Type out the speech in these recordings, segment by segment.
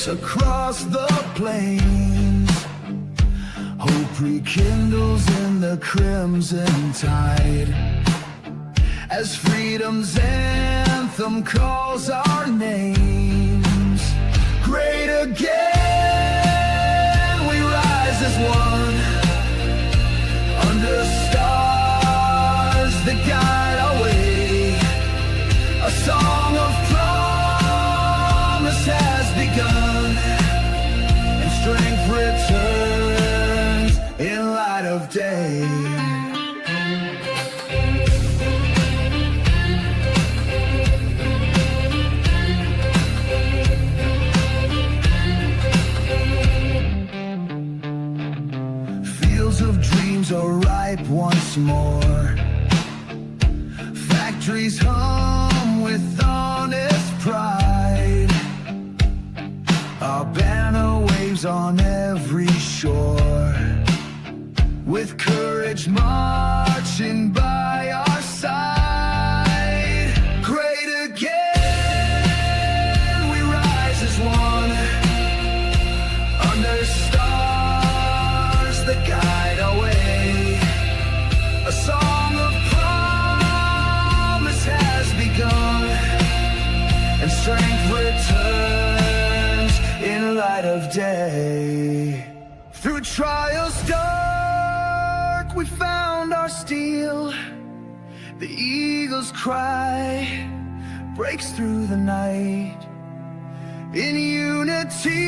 across the plains. Hope rekindles in the crimson tide as freedom's anthem calls our names. Great again, we rise as one, under stars that guide our way. A song of promise has begun, and strength returns in light of day. Fields of dreams are ripe once more. Factories hum with honest pride. Our banner waves on every shore, with courage marching by our side. Great again, we rise as one, under stars that guide our way. A song of promise has begun, and strength returns in light of day. Through trials dark, we found our steel. The eagle's cry breaks through the night. In unity,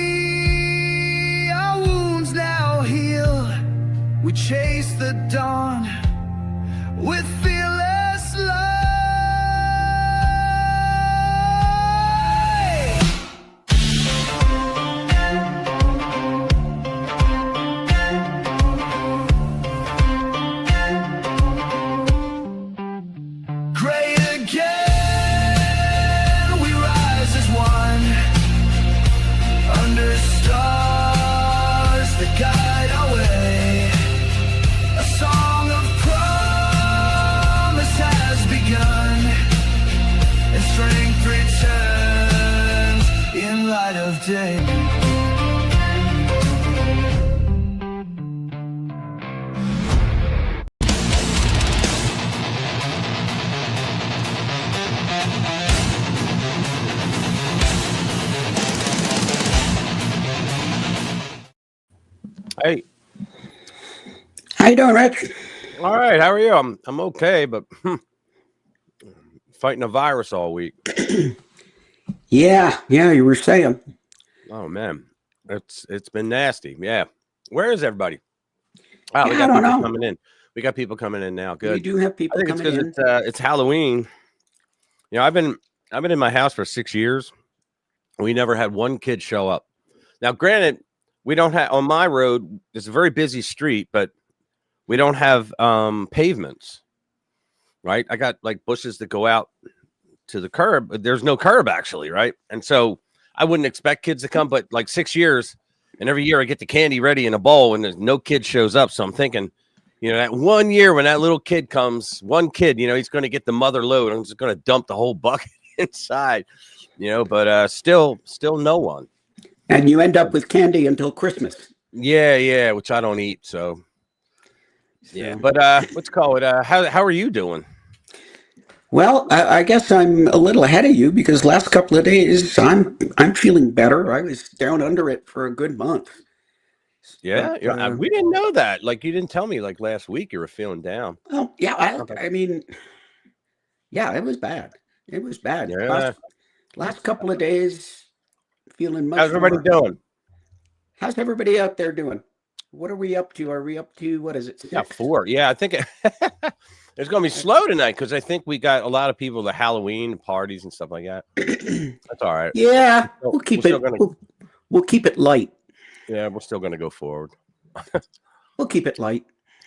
our wounds now heal. We chase the dawn with fearless light. Great again, we rise as one, under stars that guide our way. A song of promise has begun, and strength returns in light of day. Hey, How you doing, Rich? all right. How are you? I'm okay, but fighting a virus all week. Yeah, you were saying. Oh man, it's been nasty. Yeah, where is everybody? Oh, we Yeah, I got don't people know. coming in. We got people coming in now. You Good. do have I people think it's coming because in. it's Halloween. You know, I've been in my house for 6 years. We never had one kid show up. Now, granted, we don't have on my road. It's a very busy street, but we don't have pavements, right? I got like bushes that go out to the curb, but there's no curb actually, right? And so I wouldn't expect kids to come, but like 6 years, and every year I get the candy ready in a bowl, and there's no kid shows up. So I'm thinking, you know, that 1 year when that little kid comes, one kid, you know, he's going to get the mother load. I'm just going to dump the whole bucket inside, you know, but still no one. And you end up with candy until Christmas. Yeah, which I don't eat, so. Yeah, but let's call it. How are you doing? Well, I guess I'm a little ahead of you because last couple of days I'm feeling better. I was down under it for a good month. Yeah, But, we didn't know that. Like you didn't tell me like last week you were feeling down. well, yeah, I mean, yeah, it was bad. It was bad. Yeah. Last couple of days, feeling much How's everybody more. doing? How's everybody out there doing? What are we up to? Are we up to, what is it, 6? Yeah, 4. Yeah, I think it's going to be slow tonight because I think we got a lot of people to Halloween parties and stuff like that. That's all right. Yeah, We're we'll keep still it. gonna- We'll keep it light. Yeah, we're still going to go forward. We'll keep it light.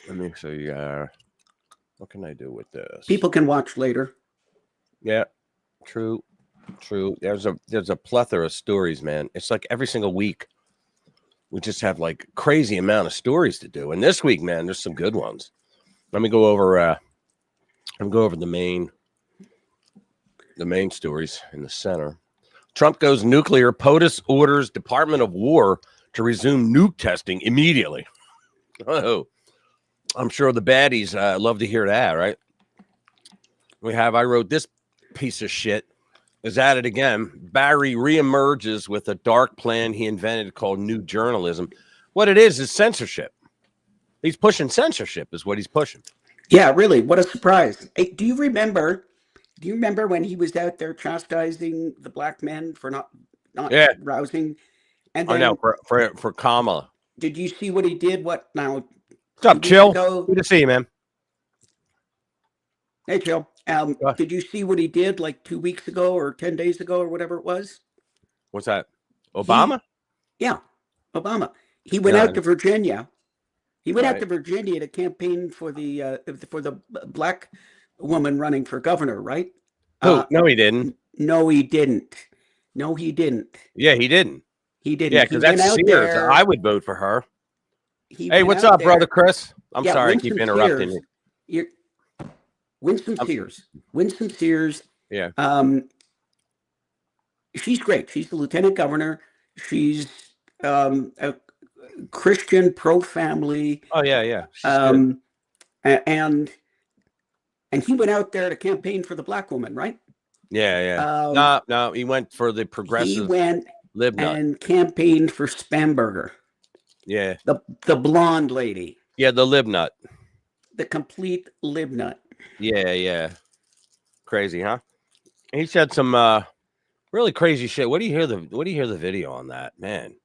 Let me see. What can I do with this? People can watch later. Yeah, true. There's a plethora of stories, man. It's like every single week we just have like crazy amount of stories to do. And this week, man, there's some good ones. Let me go over the main stories in the center. Trump goes nuclear. POTUS orders Department of War to resume nuke testing immediately. Oh, I'm sure the baddies love to hear that, right? I wrote this piece of shit is at it again. Barry reemerges with a dark plan he invented called New Journalism. What it is censorship. He's pushing censorship is what he's pushing. Yeah, really. What a surprise. Hey, do you remember when he was out there chastising the black men for not Yeah. rousing? And I then know for Kamala. did you see what he did? What now? What's up, 2 weeks Chill? ago? Good to see you, man. Hey, Chill. Did you see what he did like 2 weeks ago or 10 days ago or whatever it was? What's that? Obama? Yeah, Obama. He went out to Virginia. He went out to Virginia to campaign for the black woman running for governor, right? Who? No, he didn't. No, he didn't. No, he didn't. Yeah, he didn't. He didn't. Yeah, because that's Sears. I would vote for her. Hey, what's up, brother Chris? I'm sorry, I keep interrupting you. Winston Sears. Winston Sears. Yeah. She's great. She's the lieutenant governor. She's a Christian, pro-family. Oh yeah. And he went out there to campaign for the black woman, right? Yeah. No, he went for the progressive. He went Libnut and campaigned for Spamberger. Yeah. The blonde lady. Yeah, the Libnut. The complete Libnut. Yeah. Crazy, huh? He said some really crazy shit. What do you hear the video on that, man?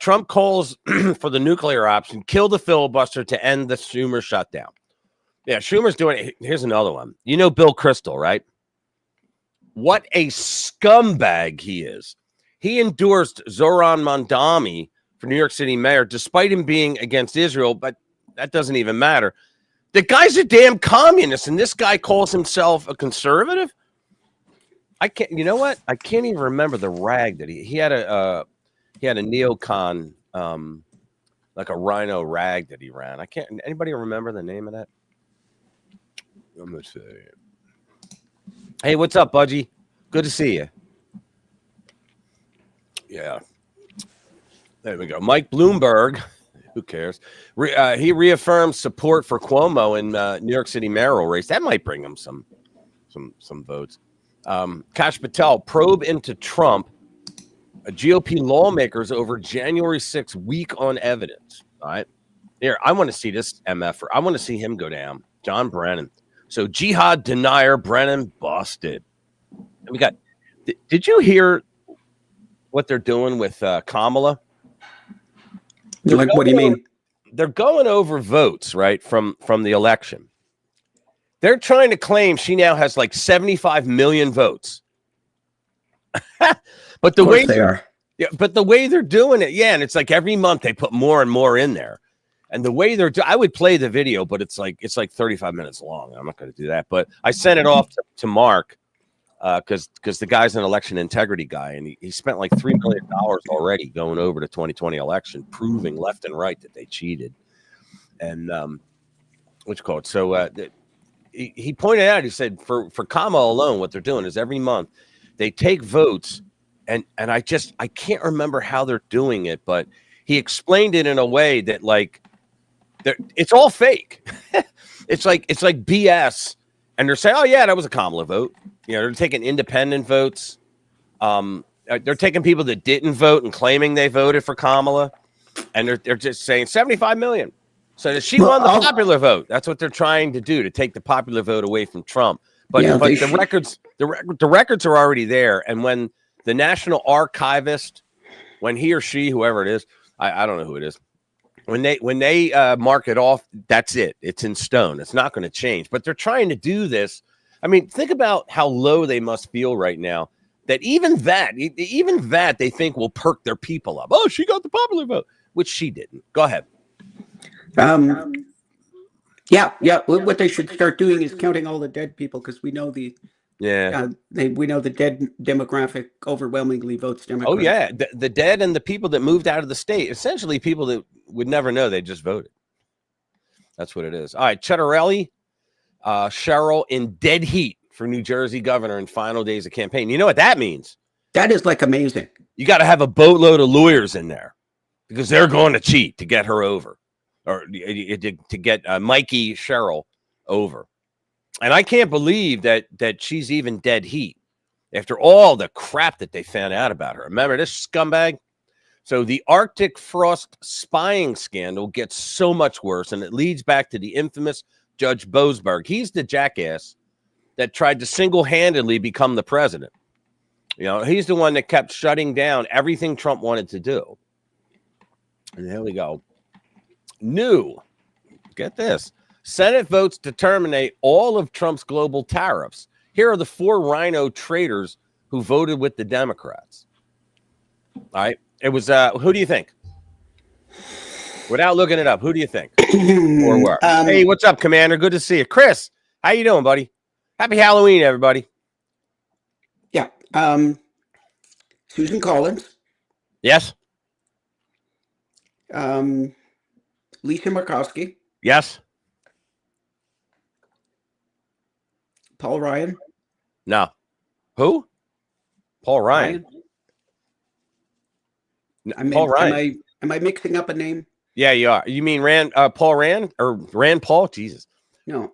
Trump calls for the nuclear option, kill the filibuster to end the Schumer shutdown. Yeah, Schumer's doing it. Here's another one. You know Bill Kristol, right? What a scumbag he is. He endorsed Zoran Mondami for New York City mayor, despite him being against Israel, but that doesn't even matter. The guy's a damn communist, and this guy calls himself a conservative. I can't. You know what? I can't even remember the rag that he had a neocon, like a rhino rag that he ran. I can't. Anybody remember the name of that? I'm gonna say. Hey, what's up, Budgie? Good to see you. Yeah. There we go. Mike Bloomberg. Who cares? He reaffirms support for Cuomo in New York City mayoral race. That might bring him some votes. Kash Patel, probe into Trump. GOP lawmakers over January 6th weak on evidence. All right. Here, I want to see this MFer. I want to see him go down. John Brennan. So jihad denier Brennan busted. And we got. Did you hear what they're doing with Kamala? Like, what do you mean? They're going over votes, right, from the election. They're trying to claim she now has like 75 million votes. But the way they are. Yeah, but the way they're doing it, yeah, and it's like every month they put more and more in there. And the way I would play the video, but it's like 35 minutes long. I'm not going to do that. But I sent it off to Mark because the guy's an election integrity guy, and he spent like $3 million already going over the 2020 election, proving left and right that they cheated. And what you call it? So he pointed out, he said for Kamala alone, what they're doing is every month they take votes, and I can't remember how they're doing it, but he explained it in a way that like it's all fake. it's like BS, and they're saying, oh yeah, that was a Kamala vote. You know, they're taking independent votes. They're taking people that didn't vote and claiming they voted for Kamala, and they're just saying 75 million. So she won the popular vote. That's what they're trying to do, to take the popular vote away from Trump. But the records are already there. And when the National Archivist, when he or she, whoever it is, I don't know who it is, when they mark it off, that's it. It's in stone. It's not going to change. But they're trying to do this. I mean, think about how low they must feel right now. That even that they think will perk their people up. Oh, she got the popular vote, which she didn't. Go ahead. Yeah. What they should start doing is counting all the dead people, because we know we know the dead demographic overwhelmingly votes Democrat. Oh yeah, the dead and the people that moved out of the state, essentially people that would never know they just voted. That's what it is. All right, Chettarelli, Cheryl in dead heat for New Jersey governor in final days of campaign. You know what that means? That is like amazing. You got to have a boatload of lawyers in there because they're going to cheat to get her over, or to get Mikey Cheryl over. And I can't believe that she's even dead heat after all the crap that they found out about her. Remember this scumbag? So the Arctic Frost spying scandal gets so much worse, and it leads back to the infamous Judge Boasberg. He's the jackass that tried to single-handedly become the president. You know, he's the one that kept shutting down everything Trump wanted to do. And here we go. New, get this. Senate votes to terminate all of Trump's global tariffs. Here are the 4 rhino traitors who voted with the Democrats. All right. It was, who do you think? Without looking it up, who do you think? Or where? Hey, what's up, Commander? Good to see you. Chris, how you doing, buddy? Happy Halloween, everybody. Yeah. Susan Collins. Yes. Lisa Murkowski. Yes. Paul Ryan. No. Who? Paul Ryan. Paul Ryan. Am I mixing up a name? Yeah, you are. You mean Paul Rand or Rand Paul? Jesus. No.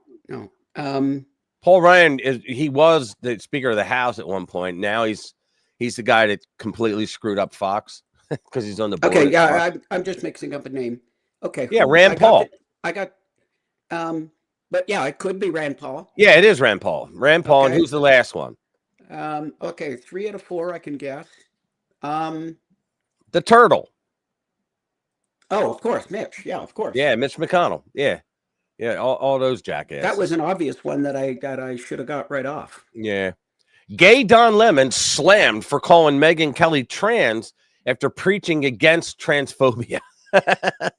Paul Ryan he was the Speaker of the House at one point. Now he's the guy that completely screwed up Fox because he's on the board. Okay, yeah, I'm just mixing up a name. Okay. Yeah, Rand Paul. But yeah, it could be Rand Paul. Yeah, it is Rand Paul. Rand Paul, okay. And who's the last one? Okay, 3 out of 4, I can guess. The turtle. Oh, of course, Mitch. Yeah, of course. Yeah, Mitch McConnell. Yeah, all those jackasses. That was an obvious one that I should have got right off. Yeah. Gay Don Lemon slammed for calling Megyn Kelly trans after preaching against transphobia. There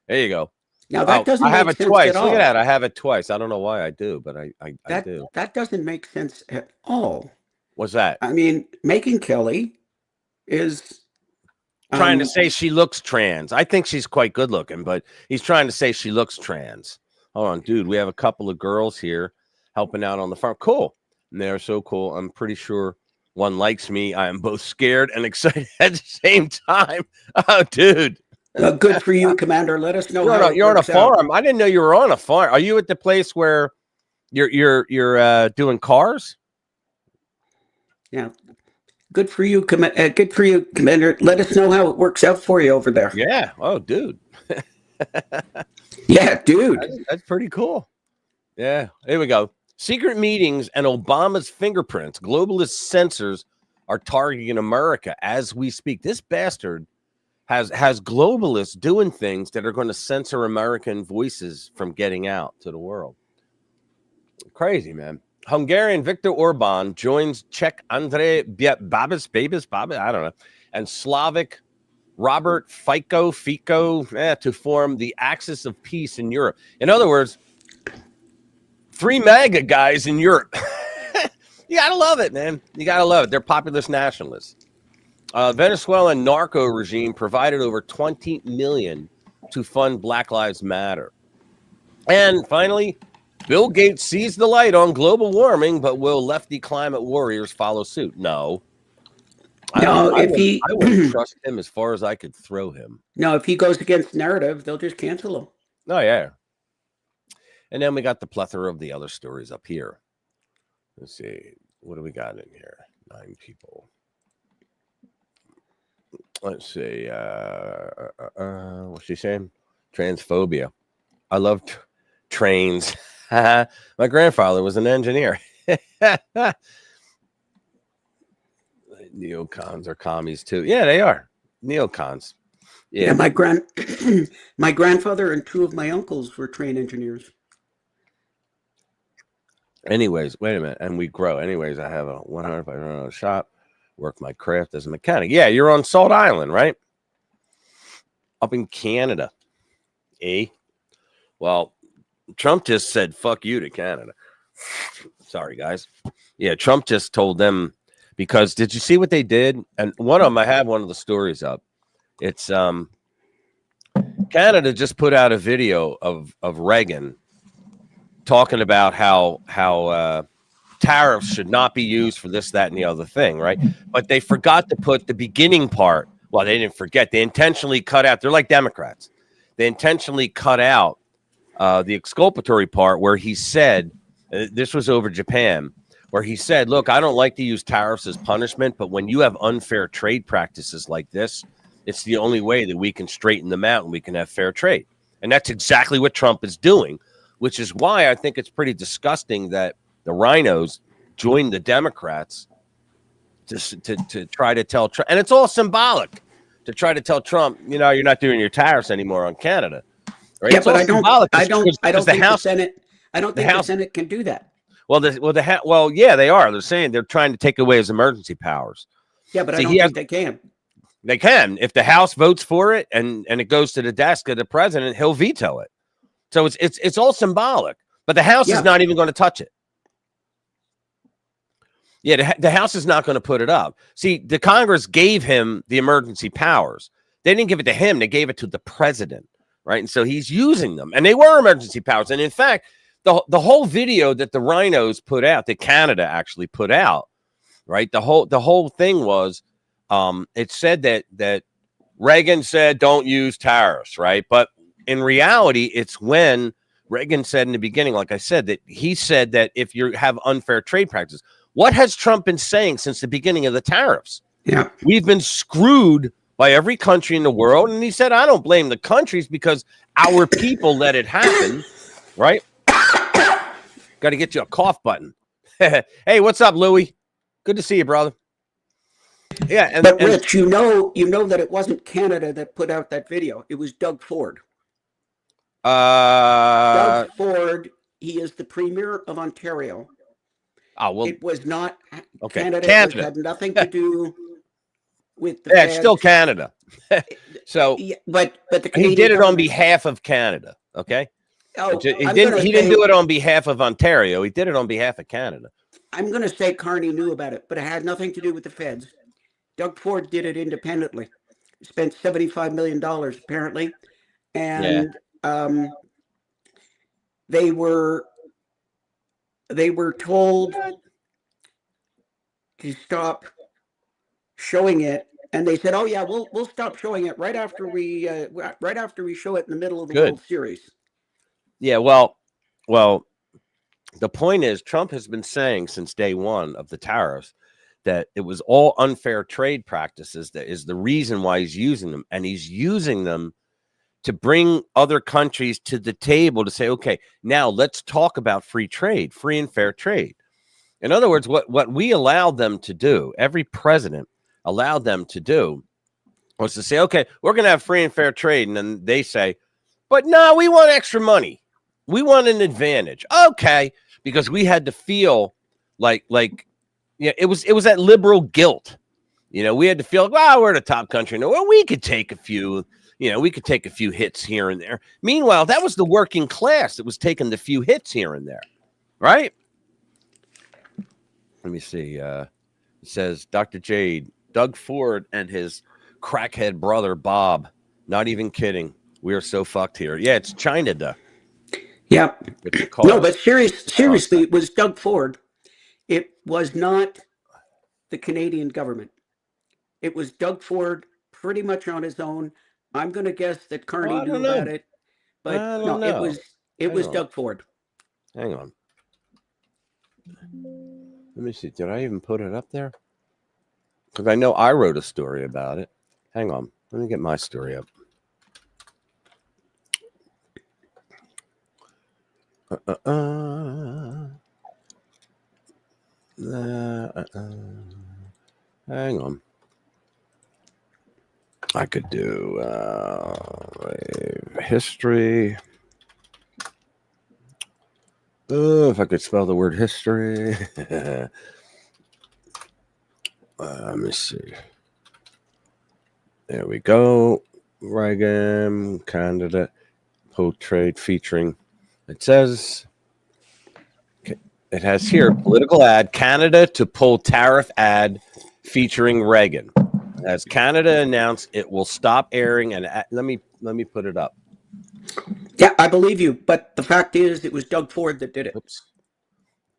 you go. Now that doesn't. I have make it sense twice. at all. Look at that. I have it twice. I don't know why I do, but I do. That doesn't make sense at all. What's that? I mean, Megyn Kelly is trying to say she looks trans. I think she's quite good looking, but he's trying to say she looks trans. Hold on, dude. We have a couple of girls here helping out on the farm. Cool. And they're so cool. I'm pretty sure one likes me. I am both scared and excited at the same time. Oh, dude. Good for you, Commander. Let us know. You're on a farm. I didn't know you were on a farm. Are you at the place where you're doing cars? Yeah. Good for you, Commander. Let us know how it works out for you over there. Yeah. Oh, dude. Yeah, dude. That's pretty cool. Yeah. Here we go. Secret meetings and Obama's fingerprints. Globalist censors are targeting America as we speak. This bastard has globalists doing things that are going to censor American voices from getting out to the world. Crazy, man. Hungarian Viktor Orban joins Czech Andrej Babis, I don't know, and Slavic Robert Fico to form the Axis of Peace in Europe. In other words, 3 MAGA guys in Europe. You gotta love it, man. You gotta love it. They're populist nationalists. Venezuelan narco regime provided over $20 million to fund Black Lives Matter. And finally, Bill Gates sees the light on global warming, but will lefty climate warriors follow suit? No. I wouldn't trust him as far as I could throw him. No, if he goes against narrative, they'll just cancel him. Oh, yeah. And then we got the plethora of the other stories up here. Let's see. What do we got in here? 9 people. Let's see. What's she saying? Transphobia. I love trains. My grandfather was an engineer. Neocons are commies too. Yeah, they are. Neocons. Yeah, my grandfather and 2 of my uncles were train engineers. Anyways, wait a minute. And we grow. Anyways, I have a 100 shop. Work my craft as a mechanic. Yeah, you're on Salt Island, right? Up in Canada. Well, Trump just said, fuck you to Canada. Sorry, guys. Yeah, Trump just told them, because did you see what they did? And one of them, I have one of the stories up. It's Canada just put out a video of Reagan talking about how tariffs should not be used for this, that, and the other thing, right? But they forgot to put the beginning part. Well, they didn't forget. They intentionally cut out. They're like Democrats. They intentionally cut out the exculpatory part where he said, this was over Japan, where he said, look, I don't like to use tariffs as punishment, but when you have unfair trade practices like this, it's the only way that we can straighten them out and we can have fair trade. And that's exactly what Trump is doing, which is why I think it's pretty disgusting that the rhinos joined the Democrats to try to tell Trump. And it's all symbolic to try to tell Trump, you know, you're not doing your tariffs anymore on Canada. Right? Yeah, It's but all I don't symbolic. I don't I don't the think House, the Senate I don't think the Senate can do that. Well, yeah, they are. They're saying they're trying to take away his emergency powers. Yeah, but See, I don't think they can. They can. If the House votes for it and it goes to the desk of the president, he'll veto it. So it's all symbolic. But the House is not even going to touch it. Yeah, the House is not going to put it up. See, the Congress gave him the emergency powers. They didn't give it to him. They gave it to the president, right? And so he's using them. And they were emergency powers. And in fact, the whole video that the rhinos put out, that Canada actually put out, right? The whole thing was, it said that Reagan said don't use tariffs, right? But in reality, it's when Reagan said in the beginning, like I said, that he said that if you have unfair trade practices, what has Trump been saying since the beginning of the tariffs? Yeah, we've been screwed by every country in the world. And he said, I don't blame the countries because our people let it happen, right? Got to get you a cough button. Hey, what's up, Louie? Good to see you, brother. Yeah, but Rich, you know that it wasn't Canada that put out that video. It was Doug Ford. Doug Ford. He is the premier of Ontario. Oh well, it was not okay. Canada. Canada. It had nothing to do with the. Yeah, it's still Canada. So, yeah, but the Canadian he did it on behalf of Canada. Okay. Oh, he didn't do it on behalf of Ontario. He did it on behalf of Canada. I'm going to say Carney knew about it, but it had nothing to do with the feds. Doug Ford did it independently. Spent $75 million apparently, and they were told to stop showing it, and they said, "Oh yeah, we'll stop showing it right after we show it in the middle of the World Series." Yeah, well, the point is, Trump has been saying since day one of the tariffs that it was all unfair trade practices that is the reason why he's using them, and he's using them to bring other countries to the table to say, okay, now let's talk about free trade, free and fair trade. In other words, what we allowed them to do, every president allowed them to do, was to say, okay, we're going to have free and fair trade. And then they say, but no, we want extra money. We want an advantage. Okay, because we had to feel like yeah, it was that liberal guilt. You know, we had to feel like, well, we're the top country. No, well, we could take a few, we could take a few hits here and there. Meanwhile, that was the working class that was taking the few hits here and there, right? Let me see. It says, Dr. Jade, Doug Ford and his crackhead brother, Bob. Not even kidding. We are so fucked here. Yeah, it's China, duh. Yeah. No, but seriously, it was Doug Ford. It was not the Canadian government. It was Doug Ford pretty much on his own. I'm going to guess that Carney knew about it, but no, it was Doug Ford. Hang on. Let me see. Did I even put it up there? Because I know I wrote a story about it. Hang on. Let me get my story up. Hang on. I could do history. If I could spell the word history. Let me see. There we go. Reagan candidate portrait featuring. It says, it has here, political ad, Canada to pull tariff ad featuring Reagan. As Canada announced it will stop airing, and let me put it up. Yeah, I believe you, but the fact is it was Doug Ford that did it. Oops.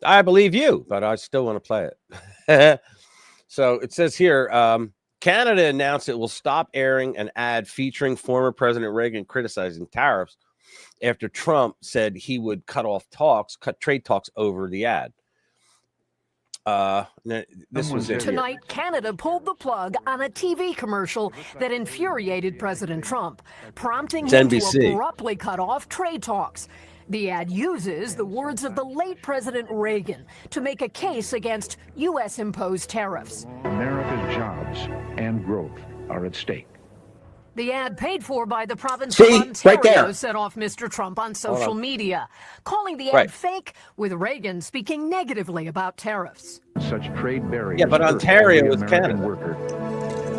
I believe you, but I still want to play it. So it says here, Canada announced it will stop airing an ad featuring former President Reagan criticizing tariffs after Trump said he would cut trade talks over the ad. This was it Tonight, Canada pulled the plug on a TV commercial that infuriated President Trump, prompting him to abruptly cut off trade talks. The ad uses the words of the late President Reagan to make a case against U.S.-imposed tariffs. America's jobs and growth are at stake. The ad, paid for by the province of Ontario, set off Mr. Trump on social media, calling the ad fake, with Reagan speaking negatively about tariffs. Such trade barriers. Yeah, but Ontario is Canada. Worker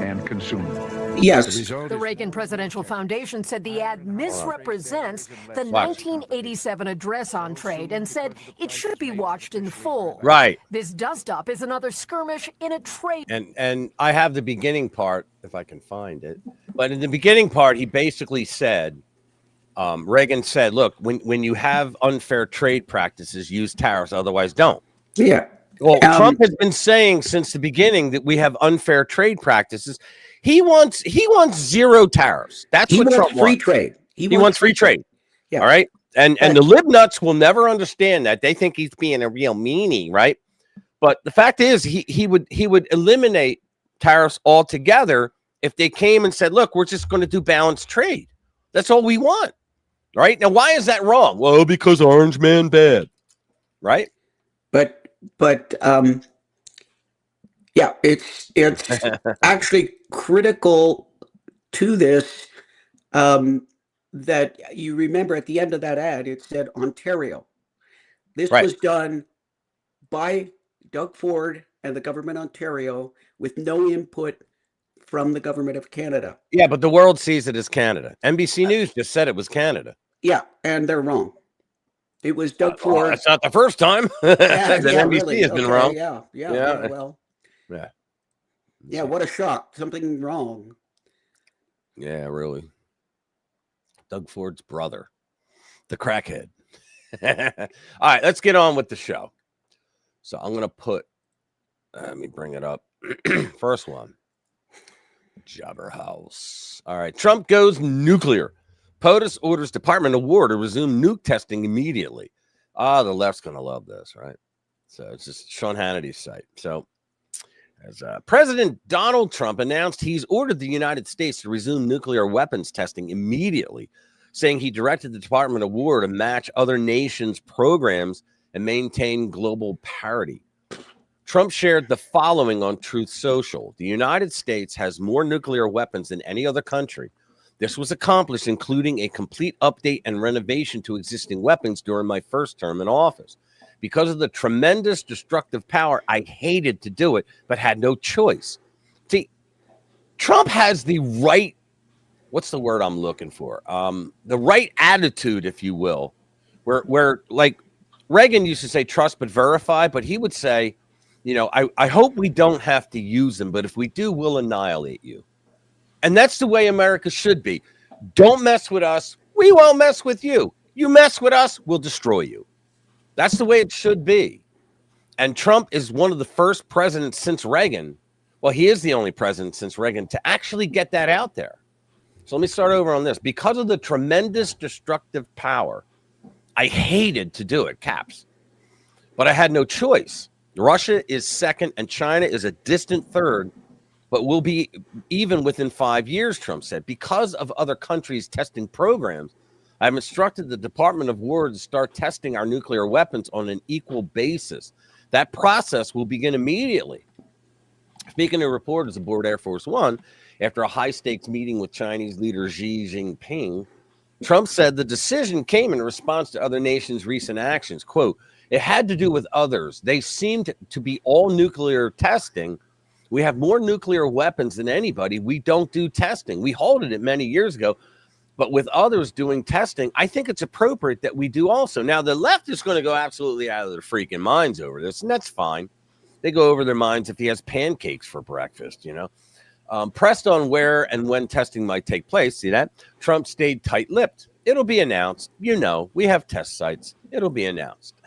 and consumer. Yes. The Reagan Presidential Foundation said the ad misrepresents the 1987 address on trade and said it should be watched in full. Right. This dust-up is another skirmish in a trade. And I have the beginning part, if I can find it. But in the beginning part, he basically said, Reagan said, look, when you have unfair trade practices, use tariffs, otherwise don't. Yeah. Well, Trump has been saying since the beginning that we have unfair trade practices. He wants zero tariffs. That's what Trump wants. Free trade. He wants free trade. Yeah. All right. And the lib nuts will never understand that. They think he's being a real meanie, right? But the fact is, he would eliminate tariffs altogether if they came and said, look, we're just going to do balanced trade. That's all we want. Right. Now, why is that wrong? Well, because Orange Man bad. Right. But yeah, it's actually critical to this that you remember at the end of that ad, it said Ontario. This was done by Doug Ford and the government of Ontario with no input from the government of Canada. Yeah, but the world sees it as Canada. NBC News just said it was Canada. Yeah, and they're wrong. It was Doug Ford. That's not the first time that NBC really has been wrong. Yeah, well. Yeah. Yeah, what a shock. Something wrong. Yeah, really. Doug Ford's brother, the crackhead. All right, let's get on with the show. So I'm going to put, let me bring it up. First one, Jabberhouse. All right, Trump goes nuclear. POTUS orders Department of War to resume nuke testing immediately. The left's going to love this, right? So it's just Sean Hannity's site. So as President Donald Trump announced he's ordered the United States to resume nuclear weapons testing immediately, saying he directed the Department of War to match other nations' programs and maintain global parity. Trump shared the following on Truth Social. The United States has more nuclear weapons than any other country. This was accomplished including a complete update and renovation to existing weapons during my first term in office. Because of the tremendous destructive power, I hated to do it, but had no choice. See, Trump has the right, what's the word I'm looking for? The right attitude, if you will, where like Reagan used to say, trust but verify, but he would say, you know, I hope we don't have to use them, but if we do, we'll annihilate you. And that's the way America should be. Don't mess with us. We won't mess with you. You mess with us, we'll destroy you. That's the way it should be. And Trump is one of the first presidents since Reagan. Well, he is the only president since Reagan to actually get that out there. So let me start over on this. Because of the tremendous destructive power, I hated to do it, caps. But I had no choice. Russia is second and China is a distant third, but will be even within 5 years, Trump said. Because of other countries' testing programs, I've instructed the Department of War to start testing our nuclear weapons on an equal basis. That process will begin immediately. Speaking to reporters aboard Air Force One, after a high-stakes meeting with Chinese leader Xi Jinping, Trump said the decision came in response to other nations' recent actions. Quote, it had to do with others. They seemed to be all nuclear testing. We have more nuclear weapons than anybody. We don't do testing. We halted it many years ago. But with others doing testing, I think it's appropriate that we do also. Now, the left is going to go absolutely out of their freaking minds over this, and that's fine. They go over their minds if he has pancakes for breakfast, you know. Pressed on where and when testing might take place, see that? Trump stayed tight-lipped. It'll be announced. You know, we have test sites. It'll be announced.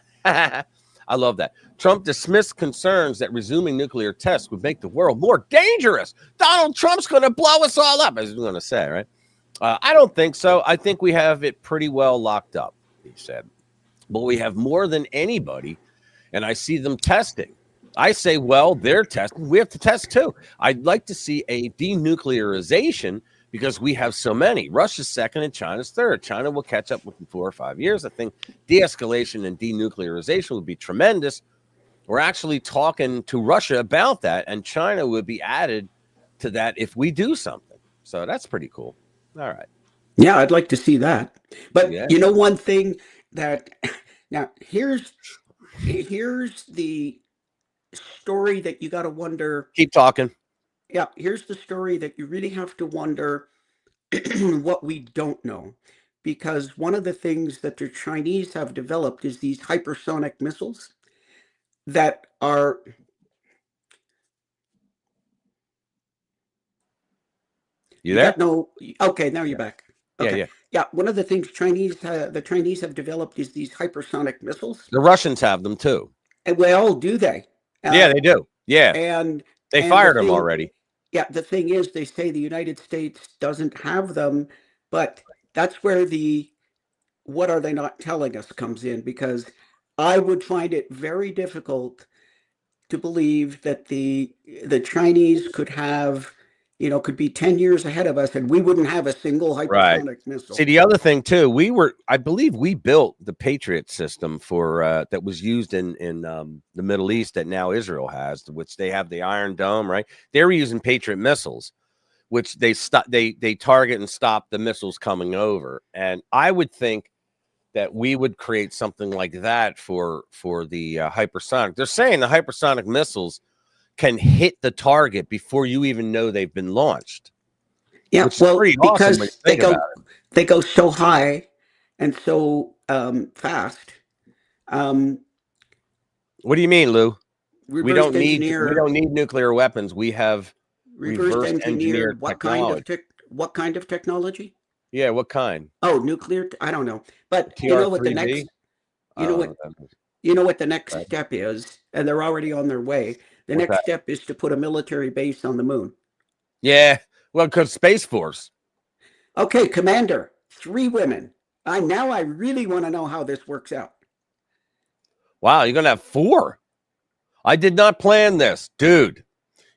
I love that. Trump dismissed concerns that resuming nuclear tests would make the world more dangerous. Donald Trump's going to blow us all up, as he's going to say, right? I don't think so. I think we have it pretty well locked up, he said. But we have more than anybody, and I see them testing. I say, well, they're testing. We have to test too. I'd like to see a denuclearization because we have so many. Russia's second and China's third. China will catch up within 4 or 5 years. I think de-escalation and denuclearization would be tremendous. We're actually talking to Russia about that, and China would be added to that if we do something. So that's pretty cool. All right. Yeah, I'd like to see that. But you know, one thing that now here's the story that you got to wonder. Keep talking. Yeah, here's the story that you really have to wonder what we don't know. Because one of the things that the Chinese have developed is these hypersonic missiles that are You there? no, okay, now you're back. Okay. Yeah. One of the things the Chinese have developed is these hypersonic missiles. The Russians have them too. And well, do they? Yeah, they do. Yeah. And they fired them already. Yeah, the thing is, they say the United States doesn't have them, but that's where the what are they not telling us comes in, because I would find it very difficult to believe that the Chinese could have, could be 10 years ahead of us and we wouldn't have a single hypersonic missile. See, the other thing too, I believe we built the Patriot system for that was used in the Middle East that now Israel has, which they have the Iron Dome, right? They were using Patriot missiles, which they target and stop the missiles coming over. And I would think that we would create something like that for the hypersonic. They're saying the hypersonic missiles can hit the target before you even know they've been launched. Yeah, well, because they go so high and so fast. What do you mean, Lou? We don't need nuclear weapons. We have reverse engineered what technology. What kind of technology? Yeah, what kind? Oh, nuclear. I don't know, but you know what the next. You know what the next step is, and they're already on their way. The next step is to put a military base on the moon. Yeah, well, because Space Force. Okay, Commander, 3 women. I really want to know how this works out. Wow, you're gonna have 4. I did not plan this, dude.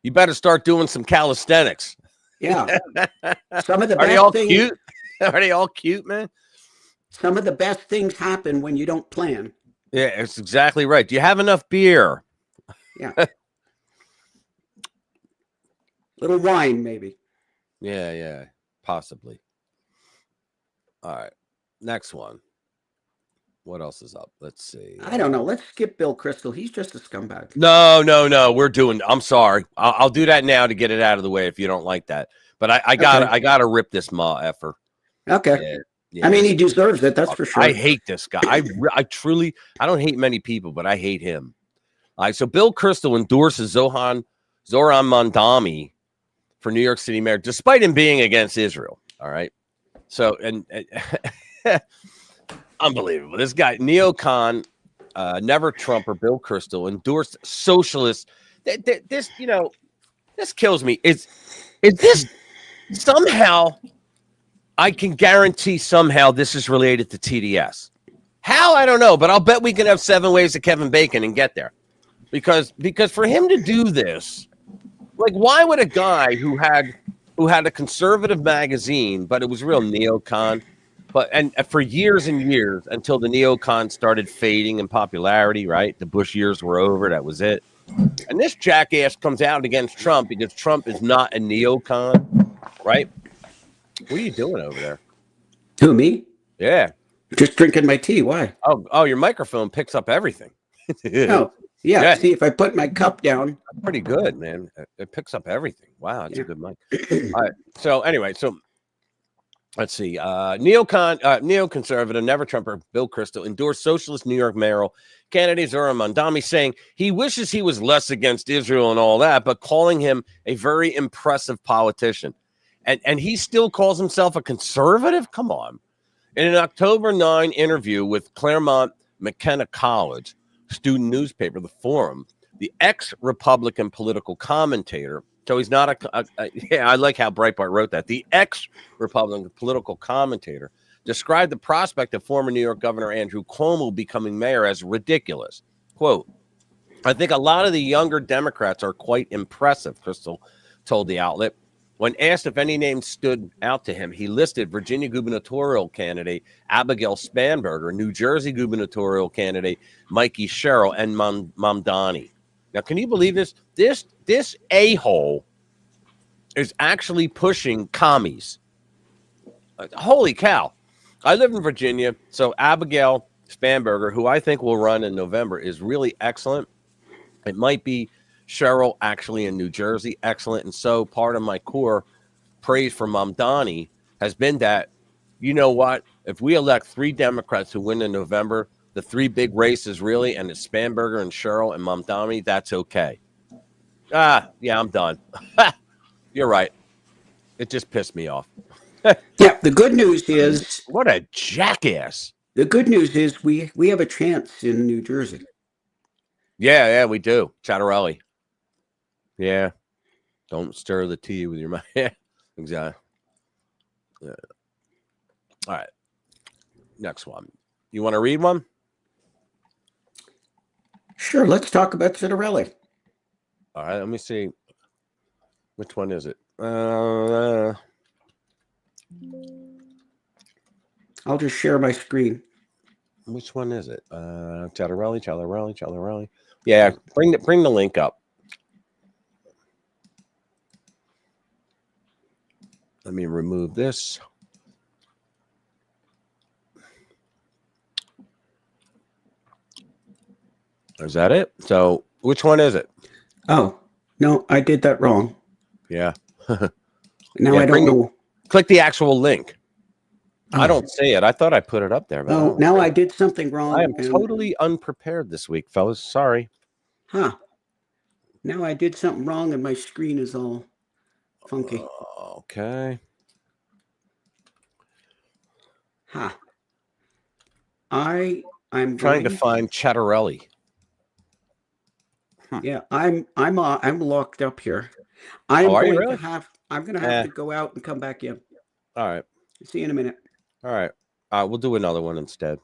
You better start doing some calisthenics. Yeah, some of the Are best they all things, cute? Are they all cute, man? Some of the best things happen when you don't plan. Yeah, it's exactly right. Do you have enough beer? Yeah. Little wine, maybe. Yeah, possibly. All right, next one. What else is up? Let's see. I don't know. Let's skip Bill Kristol. He's just a scumbag. No. I'm sorry. I'll do that now to get it out of the way if you don't like that. But I gotta rip this effer. Okay. Yeah, I mean, he deserves it. That's for sure. I hate this guy. I truly, I don't hate many people, but I hate him. All right. So Bill Kristol endorses Zoran Mondami for New York City mayor, despite him being against Israel. All right. So, and unbelievable. This guy, neocon, never Trumper, Bill Kristol, endorsed socialists. This kills me. Is this somehow? I can guarantee somehow this is related to TDS. How? I don't know, but I'll bet we can have 7 ways to Kevin Bacon and get there. Because for him to do this, like, why would a guy who had a conservative magazine, but it was real neocon, and for years and years until the neocon started fading in popularity, right? The Bush years were over. That was it. And this jackass comes out against Trump because Trump is not a neocon, right? What are you doing over there? Who, me? Yeah. Just drinking my tea. Why? Oh, your microphone picks up everything. Oh, yeah. See, if I put my cup down. Pretty good, man. It picks up everything. Wow, that's a good mic. All right. So anyway, let's see. Neoconservative, never Trumper, Bill Kristol endorsed socialist New York mayoral candidate Zoran Mondami, saying he wishes he was less against Israel and all that, but calling him a very impressive politician. And he still calls himself a conservative? Come on. In an October 9 interview with Claremont McKenna College, student newspaper, The Forum, the ex-Republican political commentator. So he's not yeah, I like how Breitbart wrote that. The ex-Republican political commentator described the prospect of former New York Governor Andrew Cuomo becoming mayor as ridiculous. Quote, I think a lot of the younger Democrats are quite impressive, Crystal told the outlet. When asked if any names stood out to him, he listed Virginia gubernatorial candidate Abigail Spanberger, New Jersey gubernatorial candidate Mikey Sherrill, and Mamdani. Now, can you believe this? This a-hole is actually pushing commies. Holy cow. I live in Virginia, so Abigail Spanberger, who I think will run in November, is really excellent. It might be Sherrill actually in New Jersey, excellent. And so part of my core praise for Mamdani has been that, you know what, if we elect 3 Democrats who win in November, the 3 big races really, and it's Spanberger and Sherrill and Mamdani, that's okay. Yeah, I'm done. You're right. It just pissed me off. Yeah, the good news is... What a jackass. The good news is we have a chance in New Jersey. Yeah, we do. Chattarelli. Yeah. Don't stir the tea with your mouth. Yeah, exactly. Yeah. All right. Next one. You want to read one? Sure. Let's talk about Chattarelli. All right. Let me see. Which one is it? I'll just share my screen. Which one is it? Chattarelli. Yeah, bring the link up. Let me remove this. Is that it? So which one is it? Oh, no, I did that wrong. Yeah. Now I don't know. Click the actual link. Oh. I don't see it. I thought I put it up there. But Oh, now I did something wrong. I am totally unprepared this week, fellas. Sorry. Huh. Now I did something wrong and my screen is all funky. Okay. Huh. I'm trying to find Chattarelli. Yeah, I'm locked up here. I'm going really? to have to go out and come back in. All right. See you in a minute. All right. We'll do another one instead.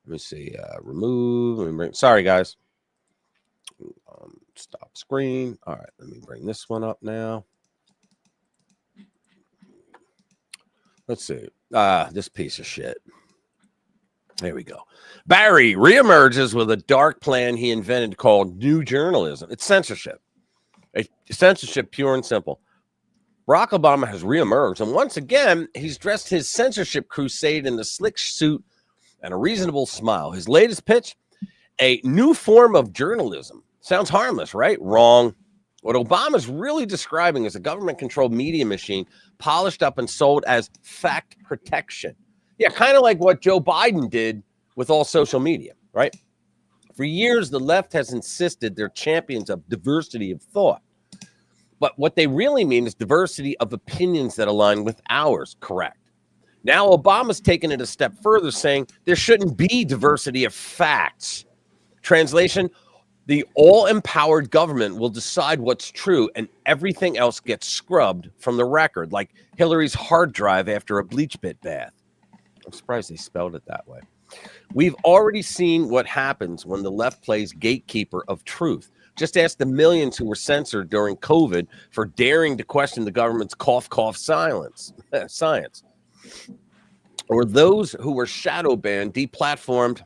Let me see. Remove. Let me bring. Sorry, guys. Stop screen. All right. Let me bring this one up now. Let's see. This piece of shit. There we go. Barry reemerges with a dark plan he invented called New Journalism. It's censorship. It's censorship, pure and simple. Barack Obama has reemerged, and once again, he's dressed his censorship crusade in the slick suit and a reasonable smile. His latest pitch, a new form of journalism. Sounds harmless, right? Wrong. What Obama's really describing is a government-controlled media machine polished up and sold as fact protection. Yeah, kind of like what Joe Biden did with all social media, right? For years, the left has insisted they're champions of diversity of thought. But what they really mean is diversity of opinions that align with ours, correct? Now, Obama's taken it a step further, saying there shouldn't be diversity of facts. Translation, the all-empowered government will decide what's true and everything else gets scrubbed from the record, like Hillary's hard drive after a bleach pit bath. I'm surprised they spelled it that way. We've already seen what happens when the left plays gatekeeper of truth. Just ask the millions who were censored during COVID for daring to question the government's cough science. Or those who were shadow banned, deplatformed,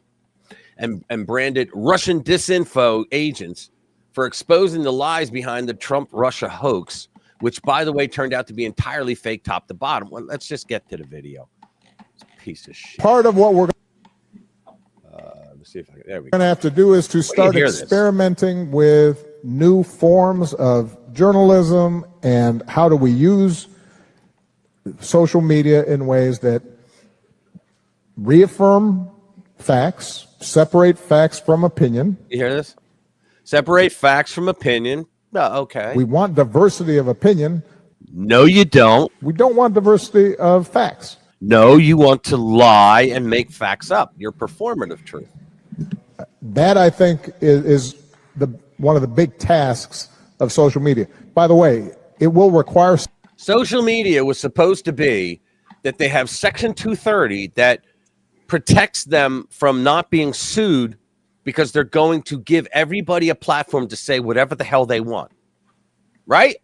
and branded Russian disinfo agents for exposing the lies behind the Trump-Russia hoax, which, by the way, turned out to be entirely fake top to bottom. Well, let's just get to the video. Piece of shit. Part of what we're let's see if I can, there we going to have to do is to start experimenting with new forms of journalism and how do we use social media in ways that reaffirm facts, separate facts from opinion. You hear this? Separate facts from opinion. Okay. We want diversity of opinion. No, you don't. We don't want diversity of facts. No, you want to lie and make facts up. You're performative truth. that I think is one of the big tasks of social media. By the way, it will require... Social media was supposed to be that they have Section 230 that protects them from not being sued because they're going to give everybody a platform to say whatever the hell they want. Right?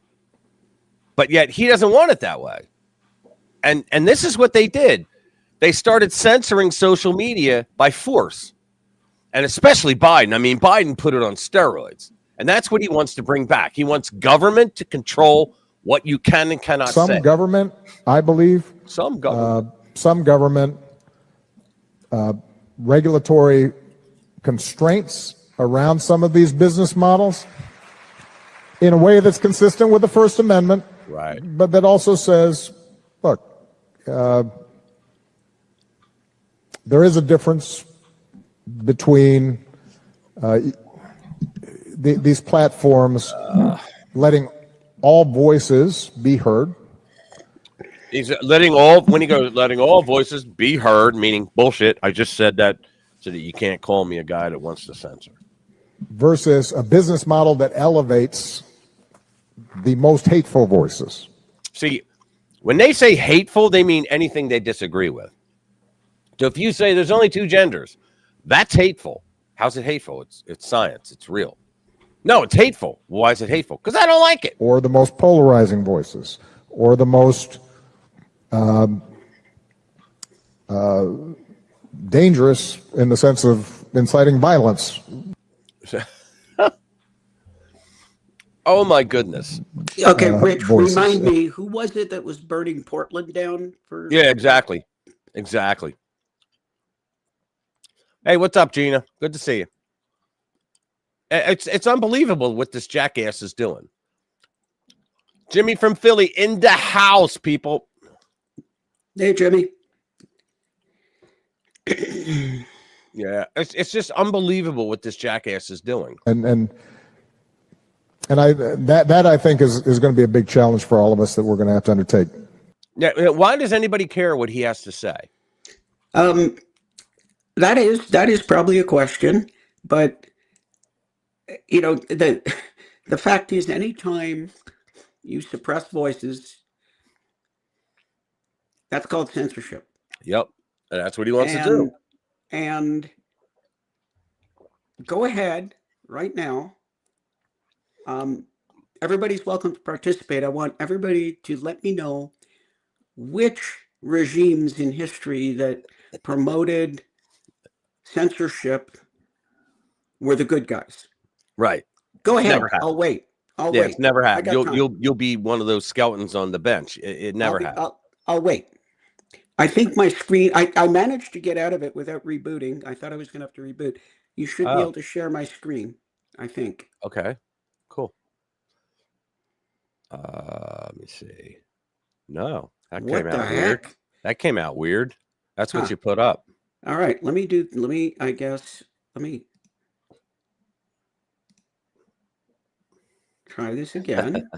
But yet he doesn't want it that way. And this is what they did. They started censoring social media by force. And especially Biden. I mean, Biden put it on steroids. And that's what he wants to bring back. He wants government to control what you can and cannot say. Some government, I believe. Some government. Some government regulatory constraints around some of these business models in a way that's consistent with the First Amendment. Right. But that also says, look, there is a difference between these platforms letting all voices be heard. He's letting all voices be heard, meaning bullshit. I just said that so that you can't call me a guy that wants to censor. Versus a business model that elevates the most hateful voices. See, when they say hateful, they mean anything they disagree with. So if you say there's only two genders, that's hateful. How's it hateful? It's science. It's real. No, it's hateful. Why is it hateful? Because I don't like it. Or the most polarizing voices, or the most dangerous in the sense of inciting violence. Oh my goodness. Okay, Rich, voices. Remind me, who was it that was burning Portland down for? Yeah, exactly. Hey, what's up, Gina? Good to see you. It's unbelievable what this jackass is doing. Jimmy from Philly in the house, people. Hey, Jimmy. Yeah, it's just unbelievable what this jackass is doing. And that I think is going to be a big challenge for all of us that we're going to have to undertake. Yeah. Why does anybody care what he has to say? That is probably a question, but you know, the fact is, anytime you suppress voices, that's called censorship. Yep, and that's what he wants to do. And go ahead right now. Everybody's welcome to participate. I want everybody to let me know which regimes in history that promoted censorship were the good guys. Right. Go ahead. I'll wait. I'll wait. It's never happened. You'll be one of those skeletons on the bench. It never happened. I'll wait. I think my screen, I managed to get out of it without rebooting. I thought I was going to have to reboot. You should be able to share my screen, I think. Okay, cool. Let me see. No, that came out weird. That came out weird. That's what you put up. All right, let me try this again.